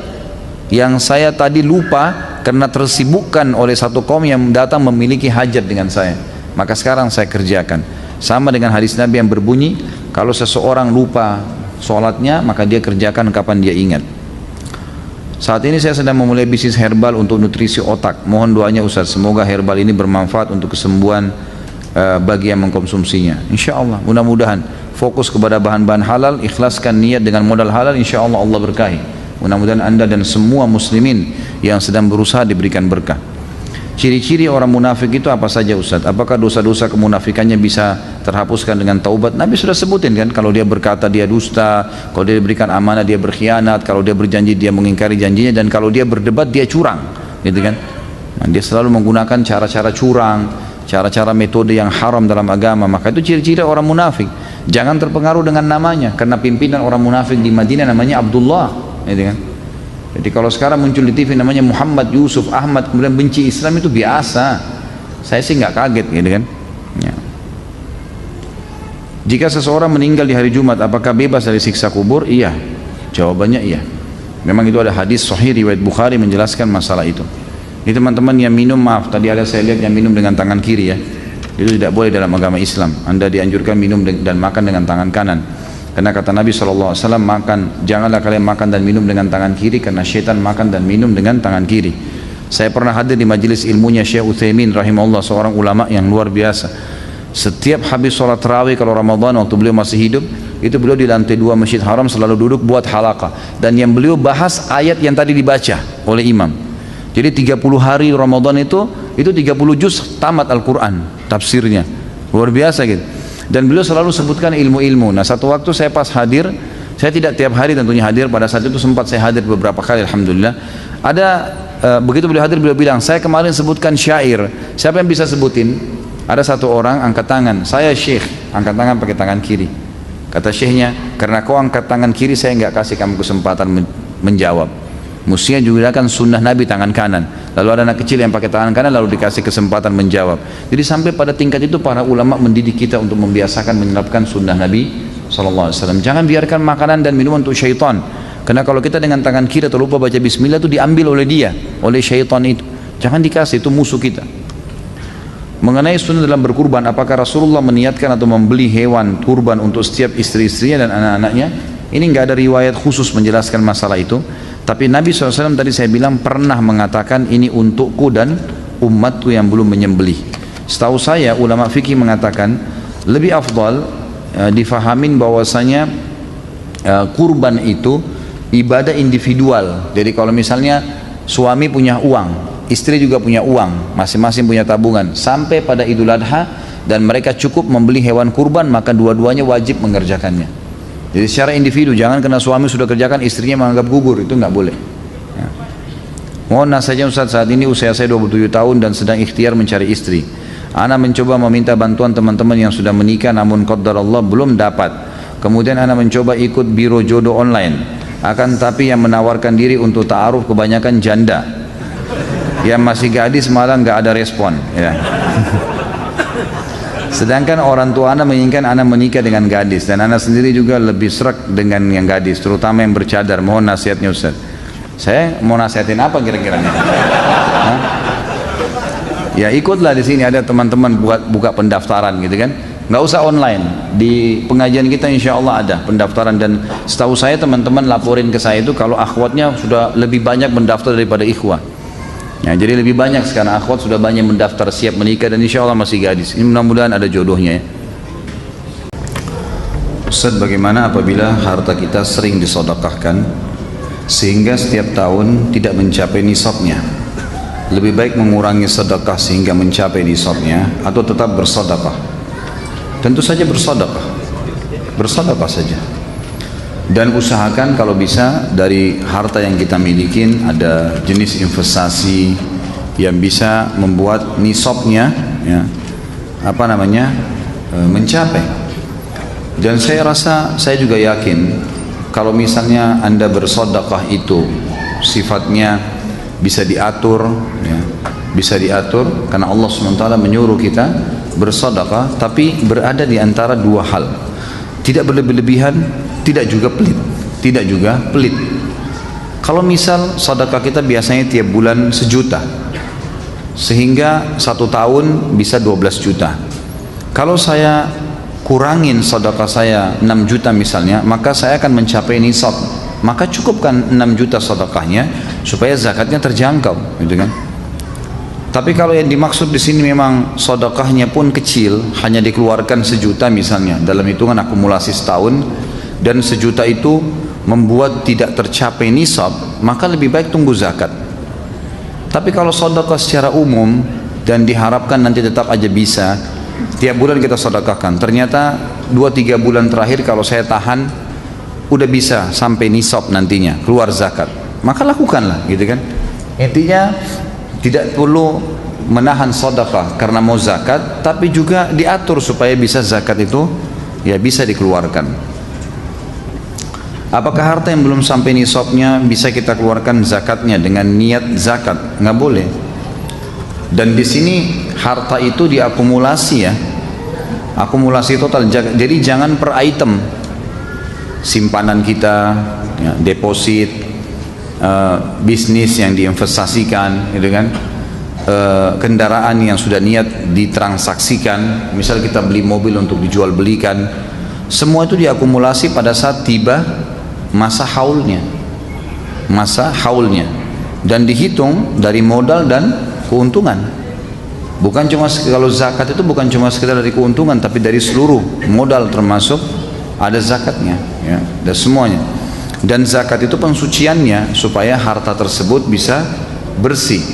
yang saya tadi lupa karena tersibukkan oleh satu kaum yang datang memiliki hajat dengan saya, maka sekarang saya kerjakan. Sama dengan hadis Nabi yang berbunyi, kalau seseorang lupa sholatnya maka dia kerjakan kapan dia ingat. Saat ini saya sedang memulai bisnis herbal untuk nutrisi otak. Mohon doanya Ustaz, semoga herbal ini bermanfaat untuk kesembuhan bagi yang mengkonsumsinya. Insya Allah, mudah-mudahan fokus kepada bahan-bahan halal, ikhlaskan niat dengan modal halal, insya Allah Allah berkahi. Mudah-mudahan anda dan semua muslimin yang sedang berusaha diberikan berkah. Ciri-ciri orang munafik itu apa saja Ustaz? Apakah dosa-dosa kemunafikannya bisa terhapuskan dengan taubat? Nabi sudah sebutin kan, kalau dia berkata dia dusta, kalau dia diberikan amanah dia berkhianat, kalau dia berjanji dia mengingkari janjinya, dan kalau dia berdebat dia curang, gitu kan? Nah, dia selalu menggunakan cara-cara curang, cara-cara metode yang haram dalam agama. Maka itu ciri-ciri orang munafik. Jangan terpengaruh dengan namanya, karena pimpinan orang munafik di Madinah namanya Abdullah, gitu kan? Jadi kalau sekarang muncul di TV namanya Muhammad, Yusuf, Ahmad, kemudian benci Islam, itu biasa. Saya sih nggak kaget, gitu kan? Ya. Jika seseorang meninggal di hari Jumat, apakah bebas dari siksa kubur? Iya. Jawabannya iya. Memang itu ada hadis sahih riwayat Bukhari menjelaskan masalah itu. Ini teman-teman yang minum, maaf tadi ada saya lihat yang minum dengan tangan kiri ya. Itu tidak boleh dalam agama Islam. Anda dianjurkan minum dan makan dengan tangan kanan. Karena kata Nabi SAW, janganlah kalian makan dan minum dengan tangan kiri, karena syaitan makan dan minum dengan tangan kiri. Saya pernah hadir di majelis ilmunya Syekh Utsaimin rahimahullah, seorang ulama yang luar biasa. Setiap habis sholat tarawih kalau Ramadan waktu beliau masih hidup, itu beliau di lantai 2 Masjid Haram selalu duduk buat halaqah. Dan yang beliau bahas ayat yang tadi dibaca oleh imam. Jadi 30 hari Ramadan itu 30 juz tamat Al-Quran tafsirnya. Luar biasa gitu. Dan beliau selalu sebutkan ilmu-ilmu. Nah satu waktu saya pas hadir, saya tidak tiap hari tentunya hadir, pada saat itu sempat saya hadir beberapa kali alhamdulillah. Begitu beliau hadir, beliau bilang, saya kemarin sebutkan syair, siapa yang bisa sebutin? Ada satu orang angkat tangan, saya syekh, angkat tangan pakai tangan kiri. Kata syekhnya, karena kau angkat tangan kiri saya nggak kasih kamu kesempatan menjawab. Mestinya juga kan sunnah Nabi tangan kanan. Lalu ada anak kecil yang pakai tangan kanan lalu dikasih kesempatan menjawab. Jadi sampai pada tingkat itu para ulama mendidik kita untuk membiasakan menerapkan sunnah Nabi SAW. Jangan biarkan makanan dan minuman untuk syaitan. Karena kalau kita dengan tangan kiri atau lupa baca bismillah itu diambil oleh dia, oleh syaitan itu. Jangan dikasih, itu musuh kita. Mengenai sunnah dalam berkurban, apakah Rasulullah meniatkan atau membeli hewan kurban untuk setiap istri-istrinya dan anak-anaknya? Ini nggak ada riwayat khusus menjelaskan masalah itu. Tapi Nabi SAW tadi saya bilang pernah mengatakan ini untukku dan umatku yang belum menyembelih. Setahu saya ulama fikih mengatakan lebih afdal difahamin bahwasanya kurban itu ibadah individual. Jadi kalau misalnya suami punya uang, istri juga punya uang, masing-masing punya tabungan, sampai pada Idul Adha dan mereka cukup membeli hewan kurban, maka dua-duanya wajib mengerjakannya. Jadi secara individu, jangan karena suami sudah kerjakan istrinya menganggap gugur, itu nggak boleh ya. Mohon nasihatnya Ustaz, saat ini usia saya 27 tahun dan sedang ikhtiar mencari istri. Ana mencoba meminta bantuan teman-teman yang sudah menikah namun qaddar Allah belum dapat. Kemudian ana mencoba ikut biro jodoh online, akan tapi yang menawarkan diri untuk ta'aruf kebanyakan janda. Yang masih gadis malah nggak ada respon ya. Sedangkan orang tua anak menginginkan anak menikah dengan gadis, dan anak sendiri juga lebih serak dengan yang gadis, terutama yang bercadar. Mohon nasihatnya Ustaz. Saya mau nasihatin apa kira-kira? Ya ikutlah, di sini ada teman-teman buka pendaftaran gitu kan. Nggak usah online, di pengajian kita insya Allah ada pendaftaran. Dan setahu saya teman-teman laporin ke saya itu kalau akhwatnya sudah lebih banyak mendaftar daripada ikhwah. Ya, jadi lebih banyak sekarang akhwat sudah banyak mendaftar siap menikah dan insya Allah masih gadis. Ini mudah-mudahan ada jodohnya ya. Ustaz, bagaimana apabila harta kita sering disodakahkan sehingga setiap tahun tidak mencapai nisabnya? Lebih baik mengurangi sedekah sehingga mencapai nisabnya atau tetap bersedekah? Tentu saja bersedekah. Bersedekah saja. Dan usahakan kalau bisa dari harta yang kita miliki ada jenis investasi yang bisa membuat nisabnya ya, mencapai. Dan saya rasa, saya juga yakin kalau misalnya Anda bersedekah itu sifatnya bisa diatur ya, bisa diatur karena Allah SWT menyuruh kita bersedekah, tapi berada di antara dua hal. Tidak berlebih-lebihan, tidak juga pelit. Kalau misal sedekah kita biasanya tiap bulan 1 juta, sehingga 1 tahun bisa 12 juta. Kalau saya kurangin sedekah saya 6 juta misalnya, maka saya akan mencapai nisab. Maka cukupkan 6 juta sedekahnya supaya zakatnya terjangkau, gitu kan? Tapi kalau yang dimaksud di sini memang sedekahnya pun kecil, hanya dikeluarkan 1 juta misalnya dalam hitungan akumulasi setahun, dan 1 juta itu membuat tidak tercapai nisab, maka lebih baik tunggu zakat. Tapi kalau sedekah secara umum dan diharapkan nanti tetap aja bisa, tiap bulan kita sedekahkan, ternyata 2-3 bulan terakhir kalau saya tahan udah bisa sampai nisab nantinya keluar zakat, maka lakukanlah, gitu kan. Intinya tidak perlu menahan sedekah karena mau zakat, tapi juga diatur supaya bisa zakat itu ya bisa dikeluarkan. Apakah harta yang belum sampai nisabnya bisa kita keluarkan zakatnya dengan niat zakat? Nggak boleh. Dan di sini harta itu diakumulasi ya, akumulasi total. Jadi jangan per item, simpanan kita, ya, deposit, bisnis yang diinvestasikan, gitu kan, kendaraan yang sudah niat ditransaksikan. Misal kita beli mobil untuk dijual belikan, semua itu diakumulasi pada saat tiba masa haulnya, dan dihitung dari modal dan keuntungan. Bukan cuma, kalau zakat itu bukan cuma sekedar dari keuntungan, tapi dari seluruh modal termasuk ada zakatnya, ya, dan semuanya. Dan zakat itu pensuciannya supaya harta tersebut bisa bersih.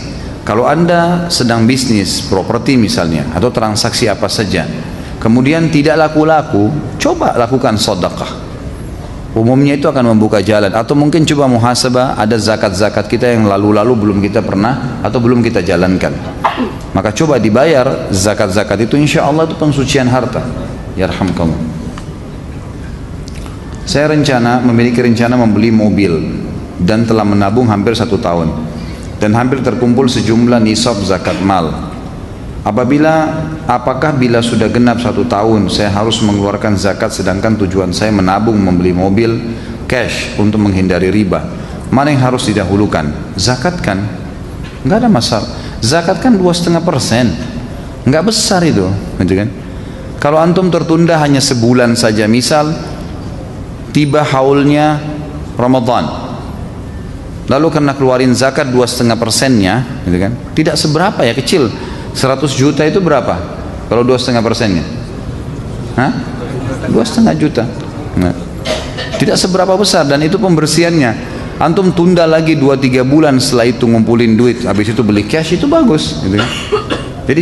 Kalau Anda sedang bisnis properti misalnya atau transaksi apa saja, kemudian tidak laku-laku, coba lakukan sedekah. Umumnya itu akan membuka jalan. Atau mungkin coba muhasabah, ada zakat-zakat kita yang lalu-lalu belum kita pernah atau belum kita jalankan, maka coba dibayar zakat-zakat itu, insya Allah itu pensucian harta. Yarhamkallah. Saya memiliki rencana membeli mobil dan telah menabung hampir 1 tahun dan hampir terkumpul sejumlah nisab zakat mal. Apakah bila sudah genap 1 tahun saya harus mengeluarkan zakat, sedangkan tujuan saya menabung membeli mobil cash untuk menghindari riba? Mana yang harus didahulukan? Zakatkan, nggak ada masalah. Zakatkan 2,5%, nggak besar itu, gitu kan. Kalau antum tertunda hanya sebulan saja, misal tiba haulnya Ramadan, lalu karena keluarin zakat 2,5%-nya, gitu kan, tidak seberapa ya, kecil. 100 juta itu berapa kalau 2,5%-nya? 2,5 juta. Nah, tidak seberapa besar, dan itu pembersihannya. Antum tunda lagi 2-3 bulan, setelah itu ngumpulin duit, habis itu beli cash, itu bagus, gitu. Jadi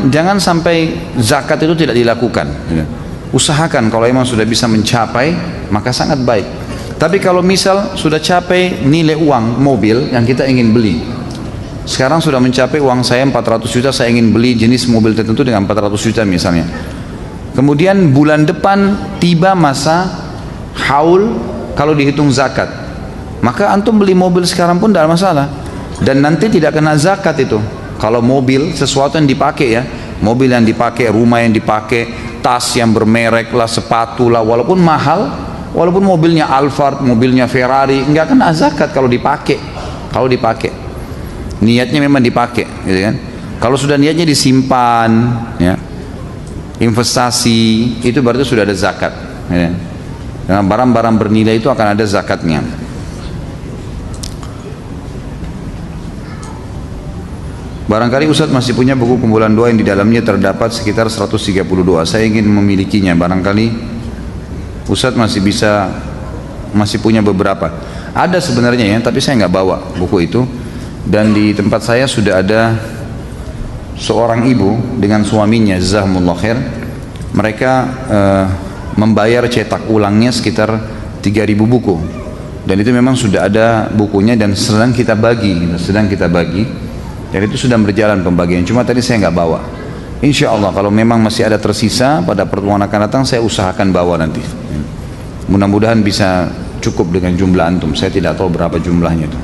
jangan sampai zakat itu tidak dilakukan, gitu. Usahakan kalau memang sudah bisa mencapai, maka sangat baik. Tapi kalau misal sudah capai nilai uang mobil yang kita ingin beli, sekarang sudah mencapai uang saya 400 juta, saya ingin beli jenis mobil tertentu dengan 400 juta misalnya. Kemudian bulan depan tiba masa haul kalau dihitung zakat, maka antum beli mobil sekarang pun tidak masalah, dan nanti tidak kena zakat itu. Kalau mobil, sesuatu yang dipakai ya, mobil yang dipakai, rumah yang dipakai, tas yang bermerek lah, sepatu lah, walaupun mahal, walaupun mobilnya Alphard, mobilnya Ferrari, nggak kena zakat kalau dipakai. Niatnya memang dipakai, gitu kan. Kalau sudah niatnya disimpan, ya, investasi, itu berarti sudah ada zakat, ya. Dengan barang-barang bernilai itu akan ada zakatnya. Barangkali Ustadz masih punya buku kumpulan doa yang di dalamnya terdapat sekitar 130 doa. Saya ingin memilikinya. Barangkali Ustadz masih punya beberapa. Ada sebenarnya ya, tapi saya nggak bawa buku itu. Dan di tempat saya sudah ada seorang ibu dengan suaminya, jazakumullah khair. Mereka membayar cetak ulangnya sekitar 3.000 buku, dan itu memang sudah ada bukunya dan sedang kita bagi, dan itu sudah berjalan pembagian. Cuma tadi saya nggak bawa. Insya Allah kalau memang masih ada tersisa pada pertemuan akan datang, saya usahakan bawa nanti. Mudah-mudahan bisa cukup dengan jumlah antum. Saya tidak tahu berapa jumlahnya itu.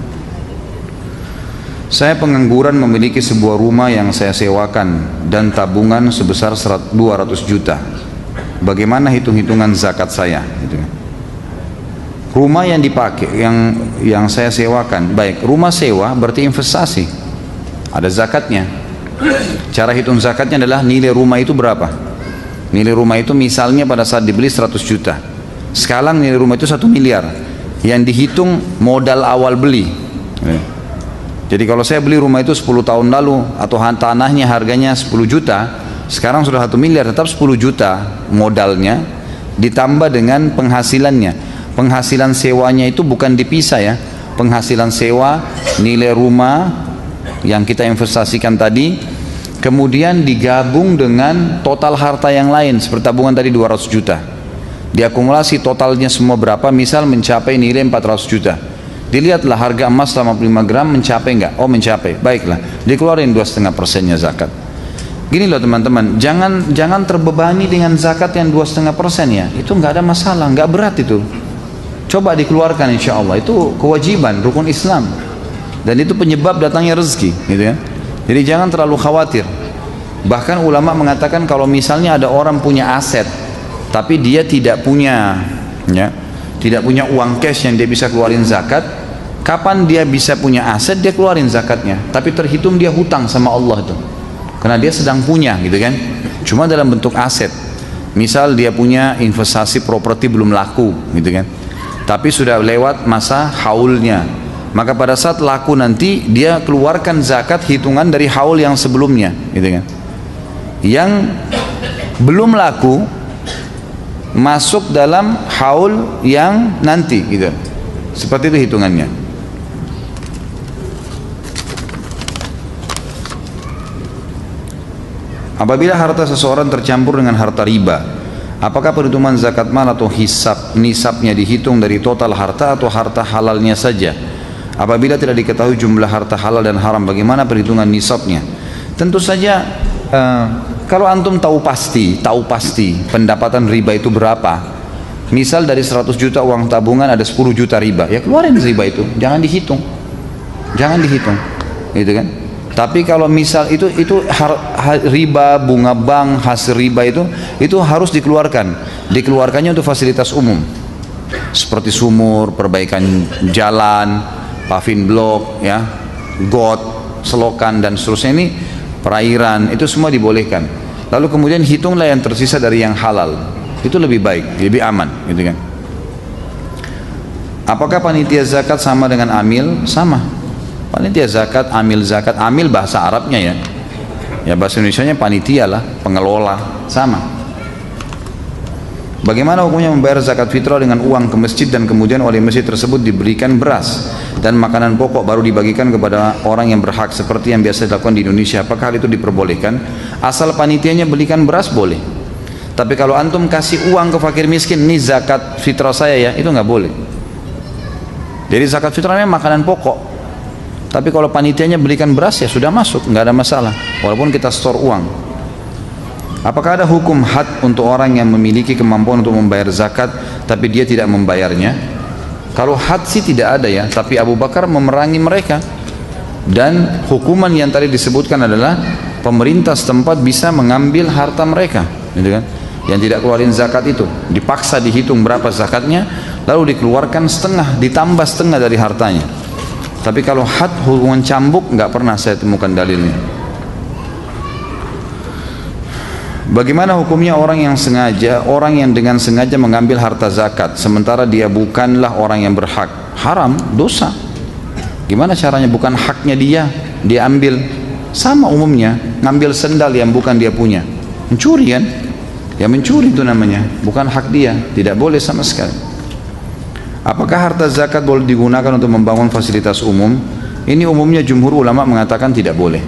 Saya pengangguran, memiliki sebuah rumah yang saya sewakan dan tabungan sebesar 200 juta. Bagaimana hitung-hitungan zakat saya? Rumah yang dipakai, yang saya sewakan, baik rumah sewa berarti investasi, ada zakatnya. Cara hitung zakatnya adalah nilai rumah itu berapa. Nilai rumah itu misalnya pada saat dibeli 100 juta. Sekarang nilai rumah itu 1 miliar. Yang dihitung modal awal beli. Jadi kalau saya beli rumah itu 10 tahun lalu, atau tanahnya harganya 10 juta, sekarang sudah 1 miliar, tetap 10 juta modalnya, ditambah dengan penghasilannya. penghasilan sewanya itu bukan dipisah ya. Penghasilan sewa, nilai rumah yang kita investasikan tadi, kemudian digabung dengan total harta yang lain, seperti tabungan tadi 200 juta. Diakumulasi totalnya semua berapa, misal mencapai nilai 400 juta. Dilihatlah harga emas 85 gram mencapai enggak? Oh mencapai, baiklah. Dikeluarin 2,5%-nya zakat. Gini loh teman-teman, jangan terbebani dengan zakat yang 2,5% ya. Itu enggak ada masalah, enggak berat itu. Coba dikeluarkan insya Allah, itu kewajiban, rukun Islam. Dan itu penyebab datangnya rezeki, gitu ya. Jadi jangan terlalu khawatir. Bahkan ulama mengatakan kalau misalnya ada orang punya aset, tapi dia tidak punya, ya, tidak punya uang cash yang dia bisa keluarin zakat, kapan dia bisa punya aset dia keluarin zakatnya? Tapi terhitung dia hutang sama Allah itu, karena dia sedang punya, gitu kan? Cuma dalam bentuk aset. Misal dia punya investasi properti belum laku, gitu kan? Tapi sudah lewat masa haulnya, maka pada saat laku nanti dia keluarkan zakat hitungan dari haul yang sebelumnya, gitu kan. Yang belum laku masuk dalam haul yang nanti, gitu. Seperti itu hitungannya. Apabila harta seseorang tercampur dengan harta riba, apakah perhitungan zakat mal atau nisabnya dihitung dari total harta atau harta halalnya saja? Apabila tidak diketahui jumlah harta halal dan haram, bagaimana perhitungan nisabnya? Tentu saja kalau antum tahu pasti pendapatan riba itu berapa. Misal dari 100 juta uang tabungan ada 10 juta riba, ya keluarin riba itu, jangan dihitung, gitu kan? Tapi kalau misal itu riba, bunga bank, hasil riba itu harus dikeluarkannya untuk fasilitas umum seperti sumur, perbaikan jalan, paving blok, ya, got, selokan dan seterusnya, ini perairan, itu semua dibolehkan. Lalu kemudian hitunglah yang tersisa dari yang halal, itu lebih baik, lebih aman, gitu kan? Apakah panitia zakat sama dengan amil? Sama. Panitia zakat, amil bahasa Arabnya ya. Ya bahasa Indonesianya panitia lah, pengelola, sama. Bagaimana hukumnya membayar zakat fitrah dengan uang ke masjid dan kemudian oleh masjid tersebut diberikan beras dan makanan pokok baru dibagikan kepada orang yang berhak seperti yang biasa dilakukan di Indonesia? Apakah hal itu diperbolehkan? Asal panitianya belikan beras boleh. Tapi kalau antum kasih uang ke fakir miskin, ini zakat fitrah saya ya, itu nggak boleh. Jadi zakat fitrahnya makanan pokok. Tapi kalau panitianya belikan beras ya sudah masuk, nggak ada masalah. Walaupun kita store uang. Apakah ada hukum had untuk orang yang memiliki kemampuan untuk membayar zakat tapi dia tidak membayarnya? Kalau had sih tidak ada ya, tapi Abu Bakar memerangi mereka. Dan hukuman yang tadi disebutkan adalah pemerintah setempat bisa mengambil harta mereka, gitu kan? Yang tidak keluarin zakat itu, dipaksa dihitung berapa zakatnya, lalu dikeluarkan setengah, ditambah setengah dari hartanya. Tapi kalau had hukuman cambuk nggak pernah saya temukan dalilnya. Bagaimana hukumnya orang yang dengan sengaja mengambil harta zakat sementara dia bukanlah orang yang berhak? Haram, dosa. Gimana caranya? Bukan haknya dia ambil. Sama umumnya ngambil sendal yang bukan dia punya, mencuri kan? Ya mencuri itu namanya, bukan hak dia, tidak boleh sama sekali. Apakah harta zakat boleh digunakan untuk membangun fasilitas umum? Ini umumnya jumhur ulama mengatakan tidak boleh.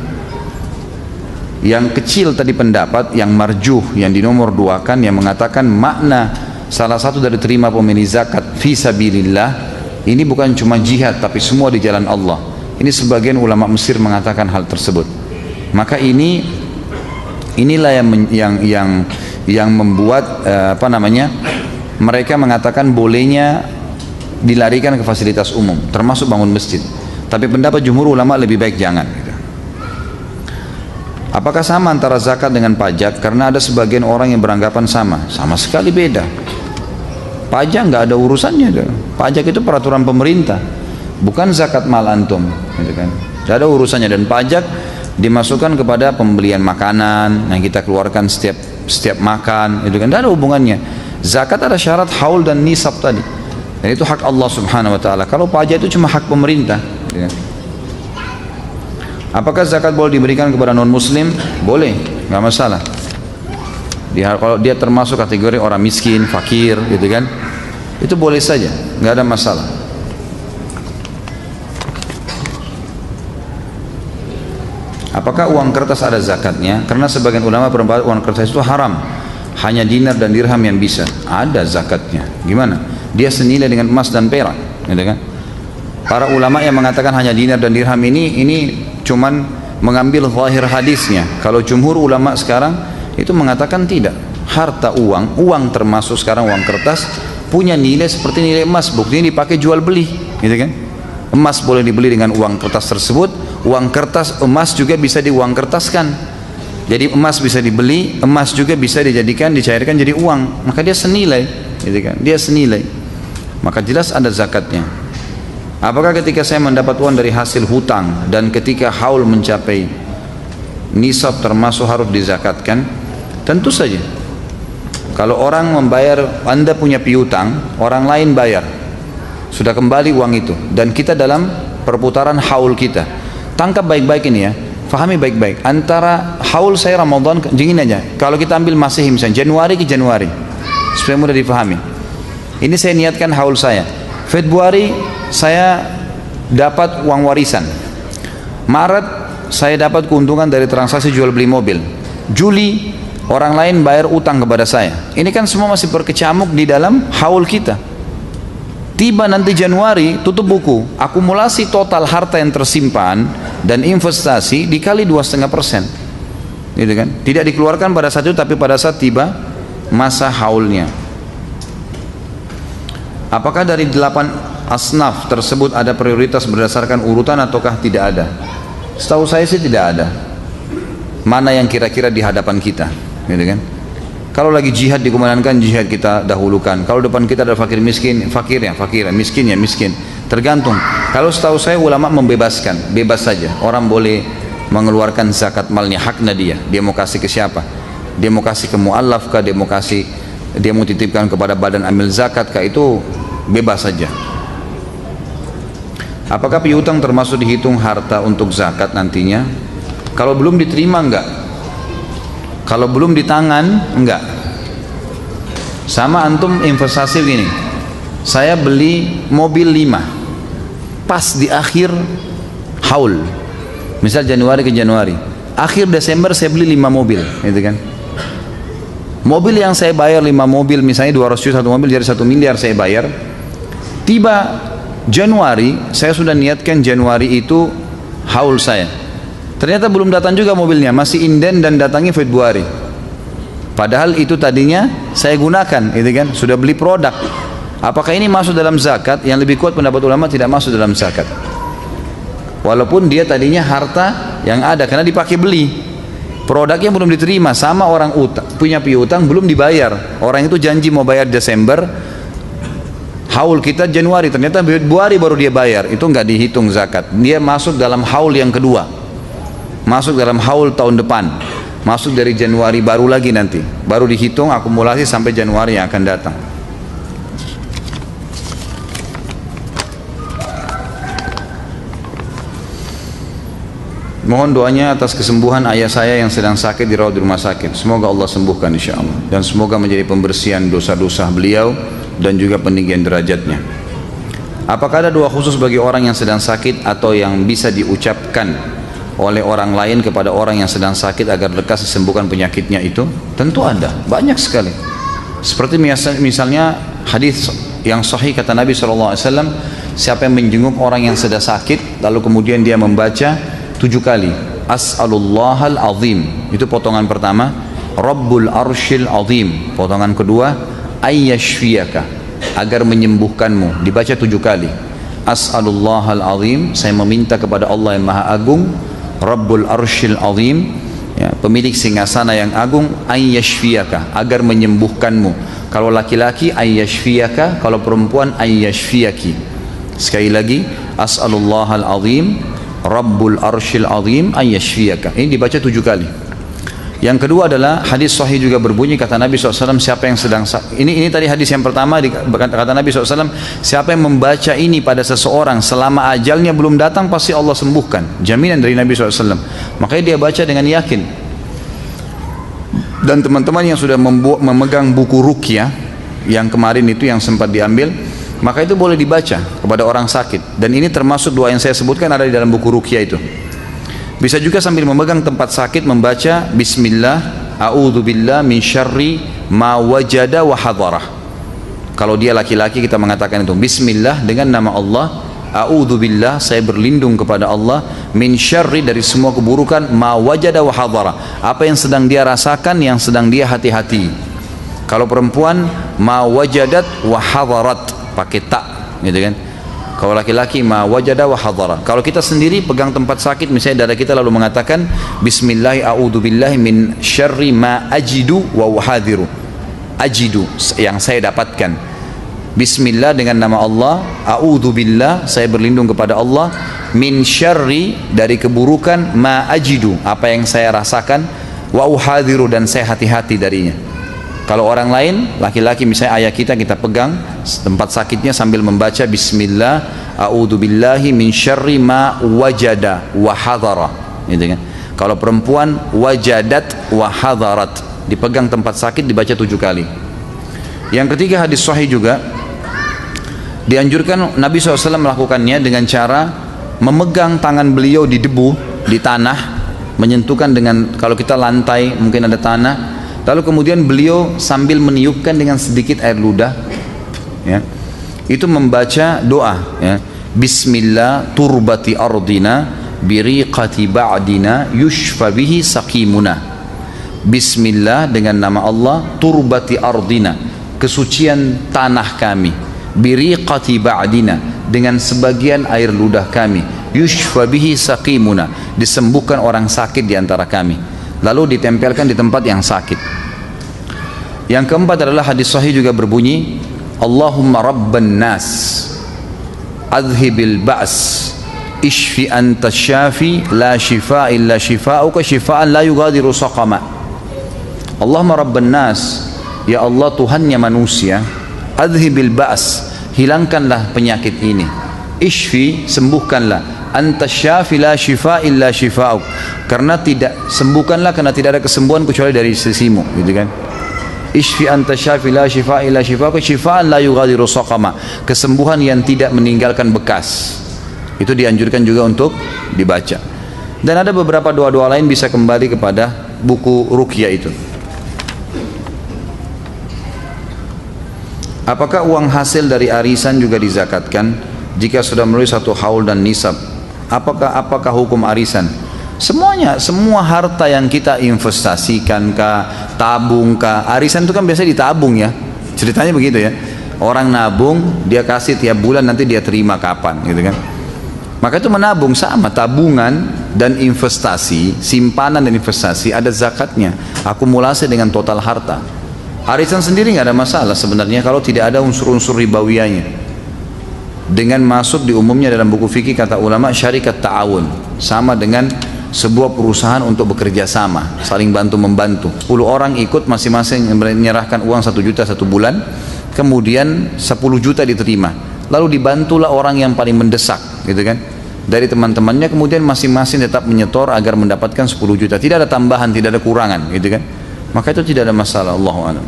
Yang kecil tadi pendapat, yang marjuh, yang dinomor duakan, yang mengatakan makna salah satu dari terima pemilih zakat fi sabilillah, ini bukan cuma jihad tapi semua di jalan Allah. Ini sebagian ulama Mesir mengatakan hal tersebut. Maka inilah yang membuat mereka mengatakan bolehnya dilarikan ke fasilitas umum, termasuk bangun masjid. Tapi pendapat jumhur ulama lebih baik jangan. Apakah sama antara zakat dengan pajak? Karena ada sebagian orang yang beranggapan sama. Sama sekali beda. Pajak nggak ada urusannya. Pajak itu peraturan pemerintah, bukan zakat mal antum, gitu kan? Tidak ada urusannya. Dan pajak dimasukkan kepada pembelian makanan yang kita keluarkan setiap makan, itu kan? Tidak ada hubungannya. Zakat ada syarat haul dan nisab tadi. Dan itu hak Allah subhanahu wa ta'ala. Kalau pajak itu cuma hak pemerintah, ya. Apakah zakat boleh diberikan kepada non muslim? Boleh, nggak masalah. Kalau dia termasuk kategori orang miskin, fakir, gitu kan. itu boleh saja, nggak ada masalah. Apakah uang kertas ada zakatnya? Karena sebagian ulama berpendapat uang kertas itu haram, hanya dinar dan dirham yang bisa. Ada zakatnya. Gimana? Dia senilai dengan emas dan perak, gitu kan? Para ulama yang mengatakan hanya dinar dan dirham ini cuman mengambil zahir hadisnya. Kalau jumhur ulama sekarang itu mengatakan tidak. Harta uang termasuk sekarang uang kertas punya nilai seperti nilai emas. Buktinya dipakai jual beli, gitu kan? Emas boleh dibeli dengan uang kertas tersebut, uang kertas emas juga bisa diuang kertaskan. Jadi emas bisa dibeli, emas juga bisa dijadikan, dicairkan jadi uang. Maka dia senilai, gitu kan? Dia senilai. Maka jelas ada zakatnya. Apakah ketika saya mendapat uang dari hasil hutang dan ketika haul mencapai nisab termasuk harus dizakatkan? Tentu saja. Kalau orang membayar, Anda punya piutang, orang lain bayar, sudah kembali uang itu, dan kita dalam perputaran haul kita. Tangkap baik-baik ini ya, fahami baik-baik. Antara haul saya Ramadan, jingin aja. Kalau kita ambil Masehi misalnya, Januari ke Januari, supaya mudah difahami. Ini saya niatkan haul saya. Februari saya dapat uang warisan. Maret saya dapat keuntungan dari transaksi jual beli mobil. Juli orang lain bayar utang kepada saya. Ini kan semua masih berkecamuk di dalam haul kita. Tiba nanti Januari, tutup buku, akumulasi total harta yang tersimpan dan investasi dikali 2,5%, gitu kan? Tidak dikeluarkan pada saat itu, tapi pada saat tiba masa haulnya. Apakah dari 8 asnaf tersebut ada prioritas berdasarkan urutan ataukah tidak ada? Setahu saya sih tidak ada. Mana yang kira-kira di hadapan kita, gitu kan? Kalau lagi jihad dikumandangkan, jihad kita dahulukan. Kalau depan kita ada fakir miskin, fakir ya fakir, miskin ya miskin. Tergantung. Kalau setahu saya ulama membebaskan, bebas saja. Orang boleh mengeluarkan zakat malnya, haknya dia. Dia mau kasih ke siapa? Dia mau kasih ke mu'allaf kah? Dia mau kasih, dia mau titipkan kepada badan amil zakat kah? Itu bebas saja. Apakah piutang termasuk dihitung harta untuk zakat nantinya? Kalau belum diterima enggak. Kalau belum di tangan, enggak. Sama antum investasi begini. Saya beli mobil 5. Pas di akhir haul. Misal Januari ke Januari. Akhir Desember saya beli 5 mobil, gitu kan. Mobil yang saya bayar 5 mobil, misalnya 200 juta satu mobil, jadi 1 miliar saya bayar. Tiba Januari, saya sudah niatkan Januari itu haul saya. Ternyata belum datang juga mobilnya, masih inden dan datangnya Februari. Padahal itu tadinya saya gunakan, gitu kan? Sudah beli produk. Apakah ini masuk dalam zakat? Yang lebih kuat pendapat ulama tidak masuk dalam zakat. Walaupun dia tadinya harta yang ada karena dipakai beli. Produknya belum diterima, sama orang punya piutang belum dibayar. Orang itu janji mau bayar Desember, haul kita Januari, ternyata Februari baru dia bayar. Itu nggak dihitung zakat. Dia masuk dalam haul yang kedua. Masuk dalam haul tahun depan, masuk dari Januari baru lagi nanti, baru dihitung akumulasi sampai Januari yang akan datang. Mohon doanya atas kesembuhan ayah saya yang sedang sakit dirawat di rumah sakit. Semoga Allah sembuhkan insyaallah, dan semoga menjadi pembersihan dosa-dosa beliau dan juga peninggian derajatnya. Apakah ada doa khusus bagi orang yang sedang sakit atau yang bisa diucapkan oleh orang lain kepada orang yang sedang sakit agar lekas disembuhkan penyakitnya itu? Tentu ada, banyak sekali. Seperti misalnya hadis yang sahih kata Nabi SAW, siapa yang menjenguk orang yang sedang sakit lalu kemudian dia membaca 7 kali As'alullahal azim, itu potongan pertama. Rabbul arshil azim, potongan kedua. Ayyashfiyaka, agar menyembuhkanmu, dibaca 7 kali. As'alullahal azim, saya meminta kepada Allah yang maha agung. Rabbul arshil azim, ya, pemilik singgasana yang agung. Ayyashfiyaka, agar menyembuhkanmu. Kalau laki-laki ayyashfiyaka, kalau perempuan ayyashfiyaki. Sekali lagi, as'alullahal azim, Rabbul arshil azim, ayyashfiyaka. Ini dibaca 7 kali. Yang kedua adalah hadis sahih juga berbunyi, kata Nabi SAW, siapa yang sedang ini tadi hadis yang pertama, kata Nabi SAW, siapa yang membaca ini pada seseorang selama ajalnya belum datang pasti Allah sembuhkan. Jaminan dari Nabi SAW. Makanya dia baca dengan yakin. Dan teman-teman yang sudah memegang buku ruqyah, yang kemarin itu yang sempat diambil, maka itu boleh dibaca kepada orang sakit. Dan ini termasuk doa yang saya sebutkan ada di dalam buku ruqyah itu. Bisa juga sambil memegang tempat sakit membaca Bismillah, a'udzubillah min syarri ma wajada wa hadarah. Kalau dia laki-laki kita mengatakan itu Bismillah dengan nama Allah, a'udzubillah saya berlindung kepada Allah, min syarri dari semua keburukan, ma wajada wa hadarah, apa yang sedang dia rasakan, yang sedang dia hati-hati. Kalau perempuan ma wajadat wa hadarat pakai tak gitu kan. Kalau laki-laki ma wajada wa hadara. Kalau kita sendiri pegang tempat sakit misalnya dada kita lalu mengatakan Bismillah a'udzubillahi min syarri ma ajidu wa uhadhiru. Ajidu yang saya dapatkan. Bismillah dengan nama Allah, a'udzubillah saya berlindung kepada Allah, min syarri dari keburukan, ma ajidu apa yang saya rasakan, wa uhadhiru dan saya hati-hati darinya. Kalau orang lain, laki-laki misalnya ayah kita pegang tempat sakitnya sambil membaca Bismillah, a'udzubillahi min syarri ma wajada wa hadara, gitu kan. Kalau perempuan wajadat wa hadarat, dipegang tempat sakit dibaca 7 kali. Yang ketiga hadis sahih juga dianjurkan Nabi SAW melakukannya dengan cara memegang tangan beliau di debu, di tanah, menyentuhkan dengan kalau kita lantai mungkin ada tanah. Lalu kemudian beliau sambil meniupkan dengan sedikit air ludah, ya, itu membaca doa, ya, Bismillah turbati ardina biriqati ba'dina yushfa bihi saqimuna. Bismillah dengan nama Allah, turbati ardina kesucian tanah kami, biriqati ba'dina dengan sebagian air ludah kami, yushfa bihi saqimuna disembuhkan orang sakit di antara kami. Lalu ditempelkan di tempat yang sakit. Yang keempat adalah hadis sahih juga berbunyi Allahumma rabban nas adhibil ba's ishfi anta syafi la shifa illa shifa'uka shifa'an la yugadiru saqama. Allahumma rabban nas, ya Allah Tuhannya manusia, adhibil ba's hilangkanlah penyakit ini, ishfi sembuhkanlah, anta syafi la shifa illa shifa'uk, karena sembuhkanlah karena tidak ada kesembuhan kecuali dari sisimu, gitu kan. Ishfi anta syafi la shifa illa shifa'uk shifa'an la yughadiru saqama, kesembuhan yang tidak meninggalkan bekas. Itu dianjurkan juga untuk dibaca. Dan ada beberapa doa-doa lain bisa kembali kepada buku ruqyah itu. Apakah uang hasil dari arisan juga dizakatkan jika sudah melalui 1 haul dan nisab? Apakah hukum arisan? Semuanya, semua harta yang kita investasikan kah, tabung kah, arisan itu kan biasanya ditabung ya. Ceritanya begitu ya. Orang nabung, dia kasih tiap bulan, nanti dia terima kapan, gitu kan. Maka itu menabung sama, tabungan dan investasi, simpanan dan investasi ada zakatnya, akumulasi dengan total harta. Arisan sendiri nggak ada masalah sebenarnya kalau tidak ada unsur-unsur ribawiyahnya. Dengan masuk di umumnya dalam buku fikih kata ulama syarikat ta'awun, sama dengan sebuah perusahaan untuk bekerja sama, saling bantu membantu. 10 orang ikut masing-masing menyerahkan uang 1 juta 1 bulan, kemudian 10 juta diterima, lalu dibantulah orang yang paling mendesak, gitu kan, dari teman-temannya, kemudian masing-masing tetap menyetor agar mendapatkan 10 juta, tidak ada tambahan, tidak ada kurangan, gitu kan. Maka itu tidak ada masalah. Allahu a'lam.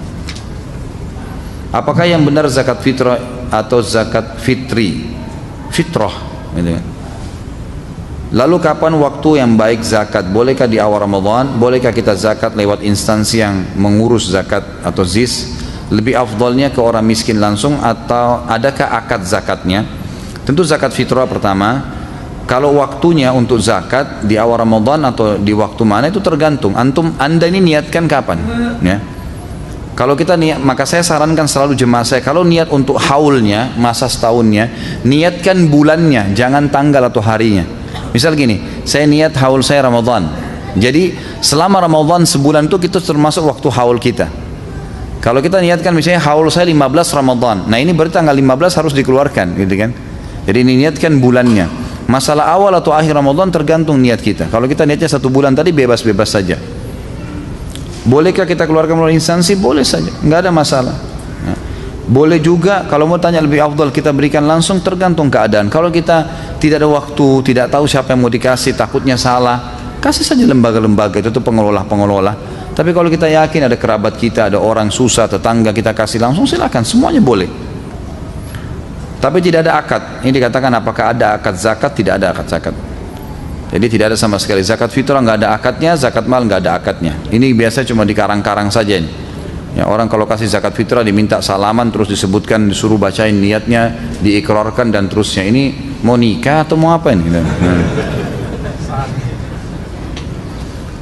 Apakah yang benar zakat fitrah atau zakat fitri? Fitrah, gitu kan. Lalu kapan waktu yang baik zakat? Bolehkah di awal Ramadan? Bolehkah kita zakat lewat instansi yang mengurus zakat atau ZIS? Lebih afdalnya ke orang miskin langsung atau adakah akad zakatnya? Tentu zakat fitrah pertama, kalau waktunya untuk zakat di awal Ramadan atau di waktu mana itu tergantung. Anda ini niatkan kapan, ya? Kalau kita niat, maka saya sarankan selalu jemaah saya, kalau niat untuk haulnya, masa setahunnya, niatkan bulannya, jangan tanggal atau harinya. Misal gini, saya niat haul saya Ramadan, jadi selama Ramadan sebulan itu kita termasuk waktu haul kita. Kalau kita niatkan misalnya haul saya 15 Ramadan, nah ini berarti tanggal 15 harus dikeluarkan, gitu kan. Jadi niatkan bulannya. Masalah awal atau akhir Ramadan tergantung niat kita. Kalau kita niatnya 1 bulan tadi, bebas-bebas saja. Bolehkah kita keluarkan melalui instansi? Boleh saja, nggak ada masalah. Nah, boleh juga kalau mau tanya lebih afdal kita berikan langsung, tergantung keadaan. Kalau kita tidak ada waktu, tidak tahu siapa yang mau dikasih, takutnya salah, kasih saja lembaga-lembaga itu tuh pengelola-pengelola. Tapi kalau kita yakin ada kerabat kita, ada orang susah, tetangga kita kasih langsung, silakan, semuanya boleh. Tapi tidak ada akad. Ini dikatakan apakah ada akad zakat? Tidak ada akad zakat. Jadi tidak ada sama sekali. Zakat fitrah nggak ada akadnya, zakat mal nggak ada akadnya. Ini biasa cuma di karang-karang saja ini. Ya, orang kalau kasih zakat fitrah diminta salaman, terus disebutkan, disuruh bacain niatnya, diikrarkan dan terusnya. Ini mau nikah atau mau apa ini?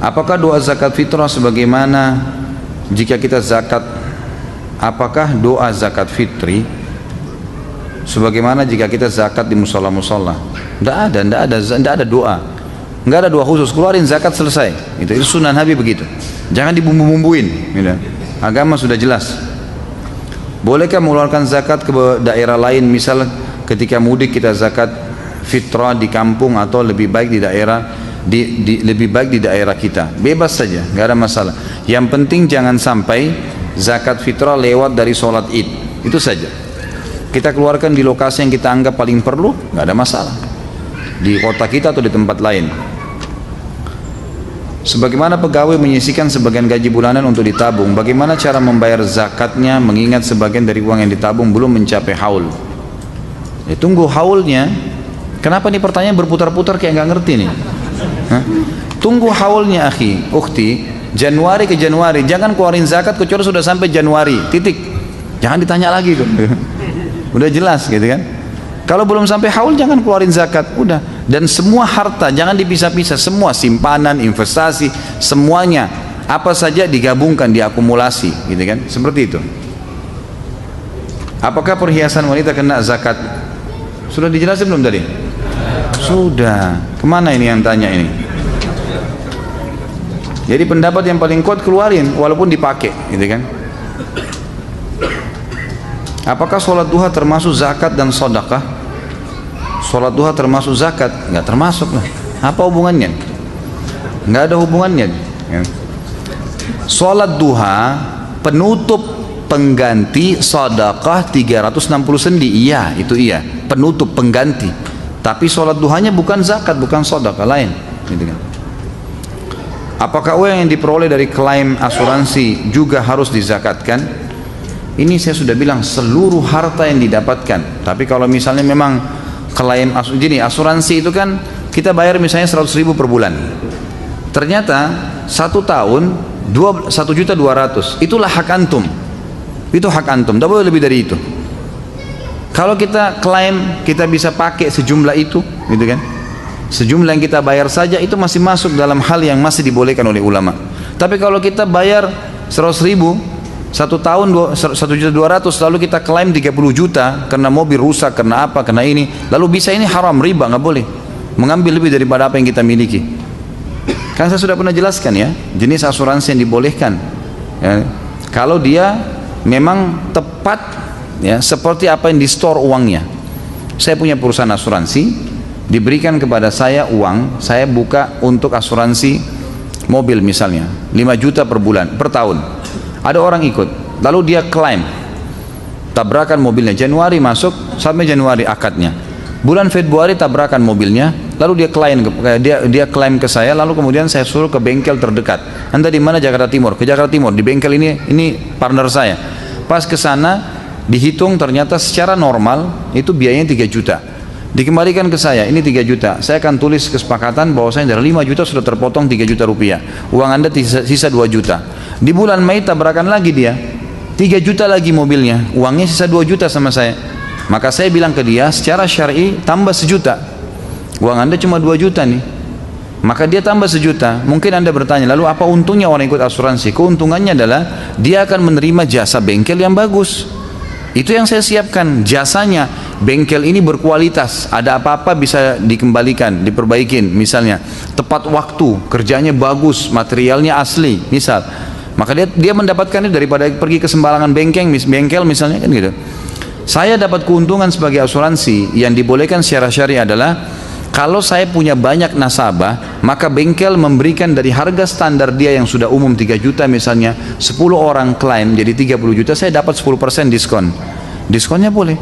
Apakah doa zakat fitrah sebagaimana jika kita zakat? Apakah doa zakat fitri sebagaimana jika kita zakat di musola-musola? Tidak ada doa. Nggak ada doa khusus. Keluarin zakat selesai. Itu sunnah Nabi begitu. Jangan dibumbu-bumbuin. Gitu. Agama sudah jelas. Bolehkah mengeluarkan zakat ke daerah lain? Misal ketika mudik kita zakat fitrah di kampung atau lebih baik di daerah lebih baik di daerah kita, bebas saja, nggak ada masalah. Yang penting jangan sampai zakat fitrah lewat dari sholat id, itu saja. Kita keluarkan di lokasi yang kita anggap paling perlu, nggak ada masalah, di kota kita atau di tempat lain. Sebagaimana pegawai menyisihkan sebagian gaji bulanan untuk ditabung, bagaimana cara membayar zakatnya mengingat sebagian dari uang yang ditabung belum mencapai haul? Ya, tunggu haulnya. Kenapa nih pertanyaan berputar-putar kayak nggak ngerti nih? Hah? Tunggu haulnya akhi, ukhti, Januari ke Januari, jangan keluarin zakat kecuali sudah sampai Januari, titik. Jangan ditanya lagi tuh. Udah jelas gitu kan. Kalau belum sampai haul jangan keluarin zakat, udah. Dan semua harta jangan dipisah-pisah, semua simpanan, investasi, semuanya apa saja digabungkan, diakumulasi, gitu kan. Seperti itu. Apakah perhiasan wanita kena zakat? Sudah dijelasin belum tadi? Sudah. Kemana ini yang tanya ini? Jadi pendapat yang paling kuat keluarin walaupun dipakai, gitu kan? Apakah sholat duha termasuk zakat dan sedekah? Sholat duha termasuk zakat? Enggak termasuk lah. Apa hubungannya? Enggak ada hubungannya. Sholat duha penutup pengganti sedekah 360 sendi. Iya, itu iya. Penutup pengganti. Tapi sholat duhanya bukan zakat, bukan sedekah, lain. Gitu kan? Apakah uang yang diperoleh dari klaim asuransi juga harus dizakatkan? Ini saya sudah bilang seluruh harta yang didapatkan. Tapi kalau misalnya memang klaim asuransi itu kan kita bayar misalnya 100.000 per bulan. Ternyata 1 tahun 1.200.000, itulah hak antum. Itu hak antum, tidak boleh lebih dari itu. Kalau kita klaim kita bisa pakai sejumlah itu, gitu kan? Sejumlah yang kita bayar saja itu masih masuk dalam hal yang masih dibolehkan oleh ulama. Tapi kalau kita bayar 100.000 1 tahun 1.200.000 lalu kita klaim 30 juta karena mobil rusak, karena apa, karena ini, lalu bisa ini haram, riba, nggak boleh mengambil lebih daripada apa yang kita miliki. Kan saya sudah pernah jelaskan ya, jenis asuransi yang dibolehkan ya, kalau dia memang tepat ya, seperti apa yang di store uangnya. Saya punya perusahaan asuransi, diberikan kepada saya uang, saya buka untuk asuransi mobil misalnya 5 juta per bulan, per tahun. Ada orang ikut, lalu dia klaim tabrakan mobilnya, Januari masuk sampai Januari akadnya, bulan Februari tabrakan mobilnya, lalu dia klaim ke saya, lalu kemudian saya suruh ke bengkel terdekat. Anda di mana? Jakarta Timur. Ke Jakarta Timur, di bengkel ini partner saya. Pas ke sana dihitung, ternyata secara normal itu biayanya 3 juta. Dikembalikan ke saya, ini 3 juta. Saya akan tulis kesepakatan bahwa saya dari 5 juta sudah terpotong 3 juta rupiah. Uang Anda sisa 2 juta. Di bulan Mei tabrakan lagi dia 3 juta lagi mobilnya, uangnya sisa 2 juta sama saya. Maka saya bilang ke dia, secara syar'i tambah 1 juta. Uang Anda cuma 2 juta nih. Maka dia tambah 1 juta. Mungkin Anda bertanya, lalu apa untungnya orang ikut asuransi? Keuntungannya adalah dia akan menerima jasa bengkel yang bagus. Itu yang saya siapkan, jasanya. Bengkel ini berkualitas, ada apa-apa bisa dikembalikan, diperbaikin misalnya. Tepat waktu, kerjanya bagus, materialnya asli misal. Maka dia mendapatkannya daripada pergi ke sembarangan bengkel misalnya, kan gitu. Saya dapat keuntungan sebagai asuransi. Yang dibolehkan secara syari adalah kalau saya punya banyak nasabah, maka bengkel memberikan dari harga standar dia yang sudah umum 3 juta misalnya, 10 orang klaim jadi 30 juta, saya dapat 10% diskon. Diskonnya boleh.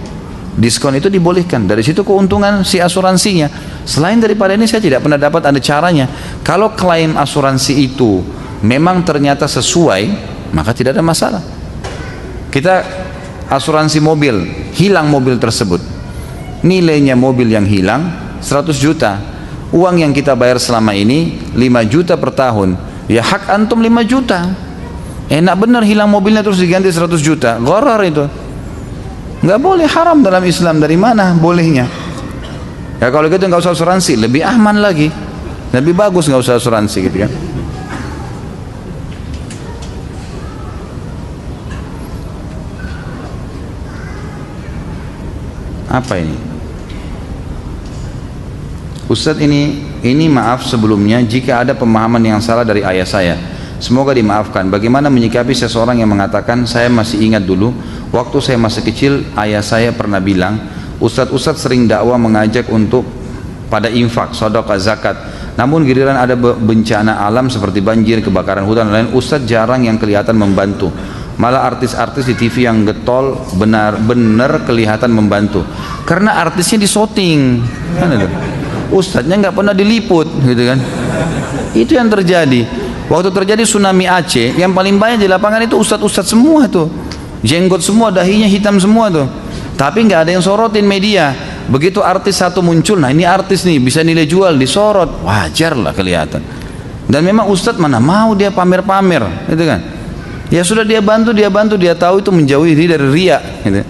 Diskon itu dibolehkan. Dari situ keuntungan si asuransinya. Selain daripada ini saya tidak pernah dapat ada caranya. Kalau klaim asuransi itu memang ternyata sesuai, maka tidak ada masalah. Kita asuransi mobil, hilang mobil tersebut, nilainya mobil yang hilang 100 juta, uang yang kita bayar selama ini 5 juta per tahun, ya hak antum 5 juta. Enak benar hilang mobilnya terus diganti 100 juta, gharar itu. Nggak boleh, haram dalam Islam. Dari mana bolehnya? Ya kalau gitu nggak usah asuransi, lebih aman lagi, lebih bagus nggak usah asuransi gitu kan. Apa ini? Ustadz ini maaf sebelumnya jika ada pemahaman yang salah dari ayah saya. Semoga dimaafkan. Bagaimana menyikapi seseorang yang mengatakan, saya masih ingat dulu waktu saya masih kecil ayah saya pernah bilang, ustadz sering dakwah mengajak untuk pada infak, sedekah, zakat. Namun giliran ada bencana alam seperti banjir, kebakaran hutan dan lain, ustadz jarang yang kelihatan membantu. Malah artis-artis di TV yang getol benar-benar kelihatan membantu. Karena artisnya disoting. Kan itu. Ustadznya nggak pernah diliput, gitu kan? Itu yang terjadi. Waktu terjadi tsunami Aceh, yang paling banyak di lapangan itu ustadz semua tuh, jenggot semua, dahinya hitam semua tuh. Tapi nggak ada yang sorotin media. Begitu artis satu muncul, nah ini artis nih bisa nilai jual, disorot, wajar lah kelihatan. Dan memang ustadz mana mau dia pamer-pamer, gitu kan? Ya sudah dia bantu, dia tahu itu menjauhi diri dari riya, gitu.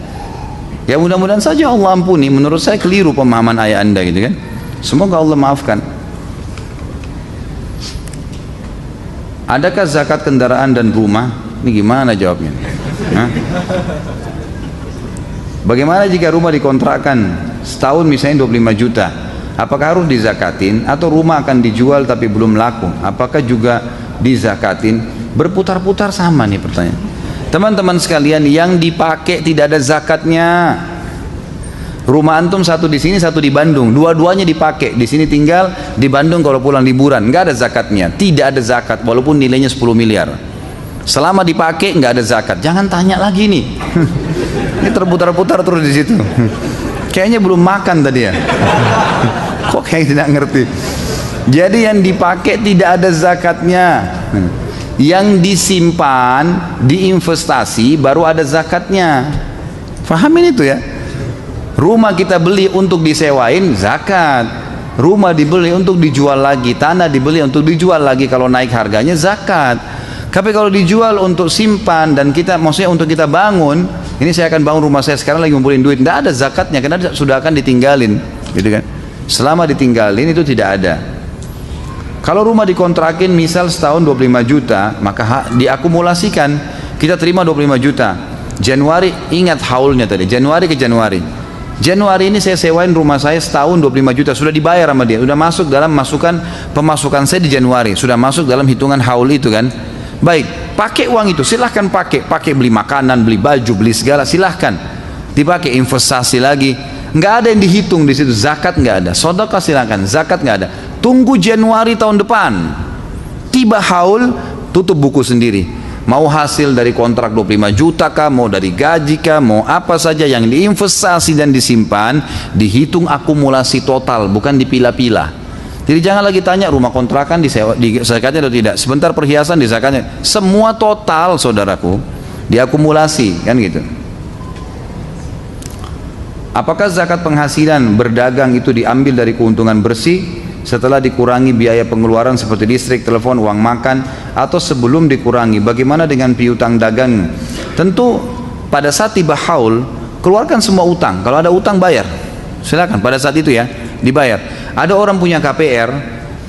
Ya mudah-mudahan saja Allah ampuni. Menurut saya keliru pemahaman ayah anda, gitu kan? Semoga Allah maafkan. Adakah zakat kendaraan dan rumah? Ini gimana jawabnya? Hah? Bagaimana jika rumah dikontrakkan setahun misalnya 25 juta? Apakah harus dizakatin atau rumah akan dijual tapi belum laku? Apakah juga dizakatin? Berputar-putar sama nih pertanyaan. Teman-teman sekalian, yang dipakai tidak ada zakatnya. Rumah antum satu di sini, satu di Bandung, dua-duanya dipakai. Di sini tinggal, di Bandung kalau pulang liburan, nggak ada zakatnya. Tidak ada zakat walaupun nilainya 10 miliar. Selama dipakai nggak ada zakat. Jangan tanya lagi nih. Ini terputar-putar terus di situ. Kayaknya belum makan tadi ya. Kok kayak tidak ngerti. Jadi yang dipakai tidak ada zakatnya. Yang disimpan, diinvestasi baru ada zakatnya. Fahamin itu ya. Rumah kita beli untuk disewain, zakat. Rumah dibeli untuk dijual lagi, tanah dibeli untuk dijual lagi, kalau naik harganya zakat. Tapi kalau dijual untuk simpan dan kita, maksudnya untuk kita bangun, ini saya akan bangun rumah saya sekarang lagi ngumpulin duit, tidak ada zakatnya karena sudah akan ditinggalin, gitu kan. Selama ditinggalin itu tidak ada. Kalau rumah dikontrakin misal setahun 25 juta, maka diakumulasikan, kita terima 25 juta. Januari, ingat haulnya tadi, Januari ke Januari. Januari ini saya sewain rumah saya setahun 25 juta, sudah dibayar sama dia, sudah masuk dalam pemasukan saya di Januari, sudah masuk dalam hitungan haul itu kan. Baik, pakai uang itu, silahkan pakai beli makanan, beli baju, beli segala, silahkan dipakai, investasi lagi, nggak ada yang dihitung di situ, zakat nggak ada, sedekah silahkan, zakat nggak ada. Tunggu Januari tahun depan, tiba haul, tutup buku sendiri. Mau hasil dari kontrak 25 juta kah, mau dari gaji kah, mau apa saja yang diinvestasi dan disimpan, dihitung akumulasi total, bukan dipilah-pilah. Jadi jangan lagi tanya rumah kontrakan zakatnya atau tidak, sebentar perhiasan di zakatnya, semua total saudaraku, diakumulasi, kan gitu. Apakah zakat penghasilan berdagang itu diambil dari keuntungan bersih setelah dikurangi biaya pengeluaran seperti listrik, telepon, uang makan, atau sebelum dikurangi? Bagaimana dengan piutang dagang? Tentu pada saat tiba haul, keluarkan semua utang. Kalau ada utang bayar, silakan pada saat itu ya, dibayar. Ada orang punya KPR,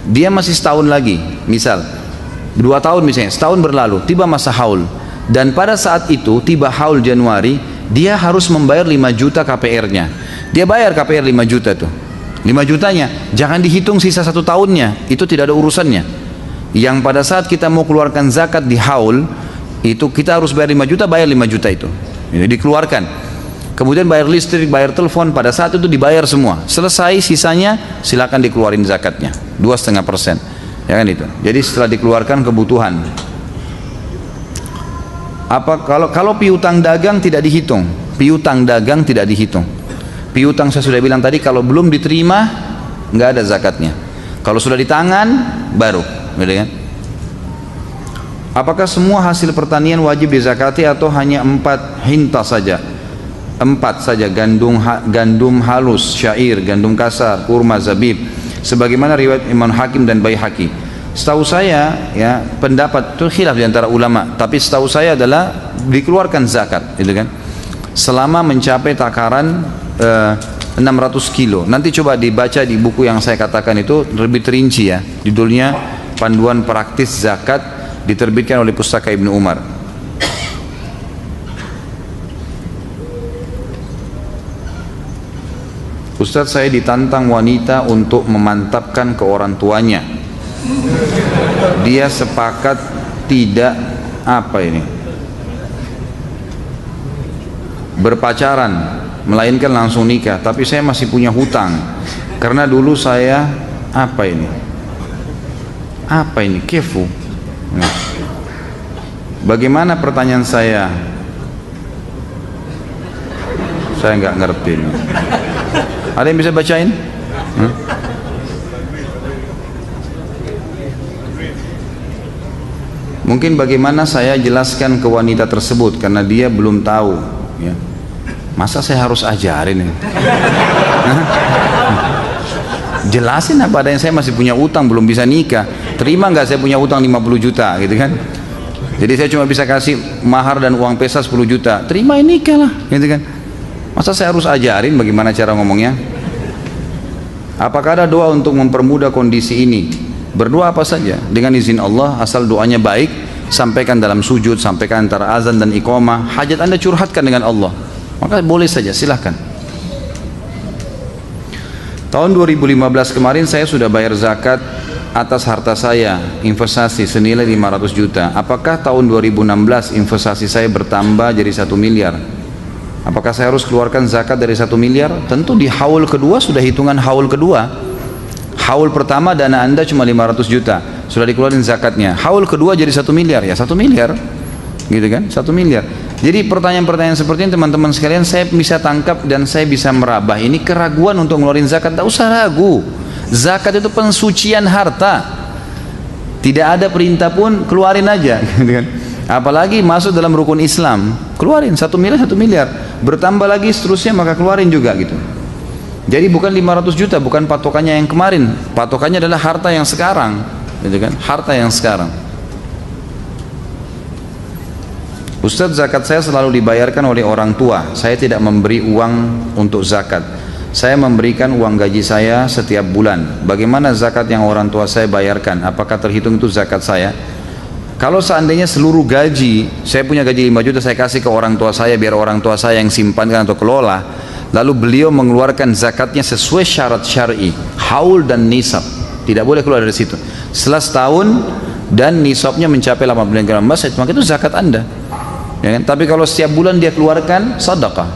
dia masih setahun lagi, misal 2 tahun misalnya, setahun berlalu, tiba masa haul, dan pada saat itu tiba haul Januari, dia harus membayar 5 juta KPR-nya. Dia bayar KPR 5 juta tuh, 5 jutanya, jangan dihitung sisa 1 tahunnya, itu tidak ada urusannya. Yang pada saat kita mau keluarkan zakat di haul, itu kita harus bayar 5 juta, bayar 5 juta itu, dikeluarkan. Kemudian bayar listrik, bayar telepon, pada saat itu dibayar semua. Selesai, sisanya silakan dikeluarin zakatnya, 2,5%. Ya kan itu. Jadi setelah dikeluarkan kebutuhan. Apa kalau piutang dagang tidak dihitung? Piutang dagang tidak dihitung. Piutang saya sudah bilang tadi, kalau belum diterima nggak ada zakatnya. Kalau sudah di tangan baru, gitu kan? Apakah semua hasil pertanian wajib dizakati atau hanya 4 hinta saja? 4 saja, gandum halus, syair, gandum kasar, kurma, zabib. Sebagaimana riwayat Imam Hakim dan Baihaqi. Setahu saya, ya, pendapat itu khilaf di antara ulama, tapi setahu saya adalah dikeluarkan zakat, gitu kan? Selama mencapai takaran 600 kilo. Nanti coba dibaca di buku yang saya katakan itu lebih terinci ya. Judulnya Panduan Praktis Zakat, diterbitkan oleh Pustaka Ibnu Umar. Ustadz, saya ditantang wanita untuk memantapkan ke orang tuanya. Dia sepakat tidak berpacaran, melainkan langsung nikah. Tapi saya masih punya hutang karena dulu saya kefu. Bagaimana pertanyaan saya? Saya nggak ngerti. Ada yang bisa bacain? Mungkin bagaimana saya jelaskan ke wanita tersebut karena dia belum tahu, ya. Masa saya harus ajarin ini? Jelasin apa adanya, saya masih punya utang, belum bisa nikah. Terima nggak saya punya utang 50 juta gitu kan? Jadi saya cuma bisa kasih mahar dan uang pesta 10 juta. Terima ini nikah lah, gitu kan? Masa saya harus ajarin bagaimana cara ngomongnya? Apakah ada doa untuk mempermudah kondisi ini? Berdoa apa saja dengan izin Allah, asal doanya baik, sampaikan dalam sujud, sampaikan antara azan dan iqamah. Hajat Anda curhatkan dengan Allah, maka boleh saja, silahkan. Tahun 2015 kemarin saya sudah bayar zakat atas harta saya, investasi senilai 500 juta. Apakah tahun 2016 investasi saya bertambah jadi 1 miliar? Apakah saya harus keluarkan zakat dari 1 miliar? Tentu di haul kedua sudah hitungan haul kedua. Haul pertama dana Anda cuma 500 juta, sudah dikeluarin zakatnya. Haul kedua jadi 1 miliar, ya 1 miliar. Gitu kan? 1 miliar. Jadi pertanyaan-pertanyaan seperti ini teman-teman sekalian saya bisa tangkap dan saya bisa merabah. Ini keraguan untuk ngeluarin zakat, tak usah ragu. Zakat itu pensucian harta. Tidak ada perintah pun, keluarin aja, gitu kan? Apalagi masuk dalam rukun Islam, keluarin 1 miliar, 1 miliar. Bertambah lagi seterusnya maka keluarin juga gitu. Jadi bukan 500 juta, bukan patokannya yang kemarin. Patokannya adalah harta yang sekarang, gitu kan? Harta yang sekarang. Ustadz, zakat saya selalu dibayarkan oleh orang tua. Saya tidak memberi uang untuk zakat. Saya memberikan uang gaji saya setiap bulan. Bagaimana zakat yang orang tua saya bayarkan? Apakah terhitung itu zakat saya? Kalau seandainya seluruh gaji, saya punya gaji 5 juta, saya kasih ke orang tua saya biar orang tua saya yang simpankan atau kelola, lalu beliau mengeluarkan zakatnya sesuai syarat syar'i, haul dan nisab. Tidak boleh keluar dari situ. Setelah setahun dan nisabnya mencapai 80 gram emas, maka itu zakat Anda. Ya kan? Tapi kalau setiap bulan dia keluarkan sedekah,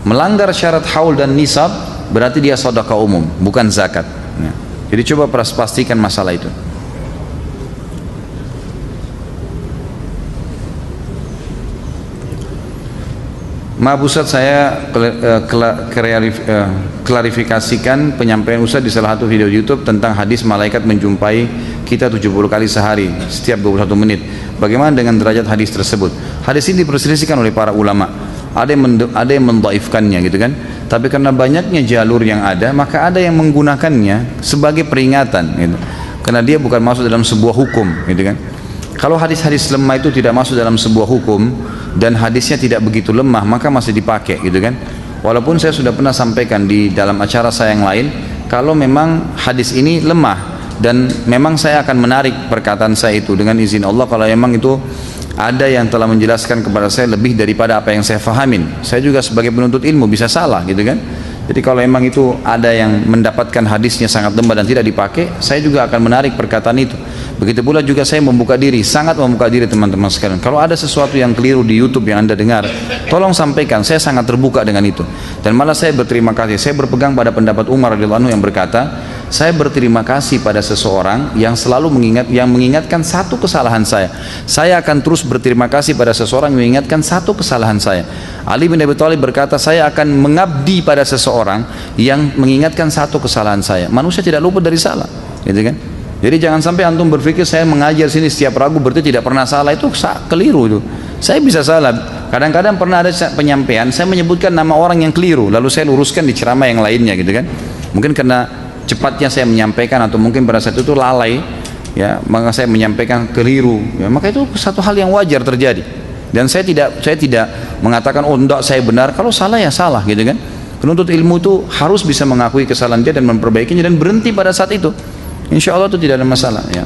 melanggar syarat haul dan nisab, berarti dia sedekah umum, bukan zakat. Ya. Jadi coba pastikan masalah itu. Maaf Ustaz, saya klarifikasikan penyampaian Ustaz di salah satu video YouTube tentang hadis malaikat menjumpai kita 70 kali sehari setiap 21 menit. Bagaimana dengan derajat hadis tersebut? Hadis ini diperselisihkan oleh para ulama. Ada yang mendhaifkannya gitu kan. Tapi karena banyaknya jalur yang ada, maka ada yang menggunakannya sebagai peringatan gitu. Karena dia bukan masuk dalam sebuah hukum gitu kan. Kalau hadis-hadis lemah itu tidak masuk dalam sebuah hukum dan hadisnya tidak begitu lemah, maka masih dipakai gitu kan. Walaupun saya sudah pernah sampaikan di dalam acara saya yang lain, kalau memang hadis ini lemah dan memang saya akan menarik perkataan saya itu dengan izin Allah kalau memang itu ada yang telah menjelaskan kepada saya lebih daripada apa yang saya fahamin. Saya juga sebagai penuntut ilmu bisa salah gitu kan. Jadi kalau memang itu ada yang mendapatkan hadisnya sangat lemah dan tidak dipakai, saya juga akan menarik perkataan itu. Begitu pula juga saya membuka diri, sangat membuka diri teman-teman sekalian. Kalau ada sesuatu yang keliru di YouTube yang Anda dengar, tolong sampaikan, saya sangat terbuka dengan itu. Dan malah saya berterima kasih, saya berpegang pada pendapat Umar radhiyallahu anhu yang berkata, saya berterima kasih pada seseorang yang selalu mengingatkan satu kesalahan saya. Saya akan terus berterima kasih pada seseorang yang mengingatkan satu kesalahan saya. Ali bin Abi Thalib berkata, saya akan mengabdi pada seseorang yang mengingatkan satu kesalahan saya. Manusia tidak luput dari salah, gitu kan? Jadi jangan sampai antum berpikir saya mengajar sini setiap ragu berarti tidak pernah salah, itu keliru itu. Saya bisa salah. Kadang-kadang pernah ada penyampaian saya menyebutkan nama orang yang keliru, lalu saya luruskan di ceramah yang lainnya gitu kan. Mungkin karena cepatnya saya menyampaikan atau mungkin pada saat itu lalai, ya, maka saya menyampaikan keliru. Ya, maka itu satu hal yang wajar terjadi. Dan saya tidak mengatakan oh enggak saya benar, kalau salah ya salah gitu kan. Penuntut ilmu itu harus bisa mengakui kesalahan dia dan memperbaikinya dan berhenti pada saat itu. Insya Allah itu tidak ada masalah ya.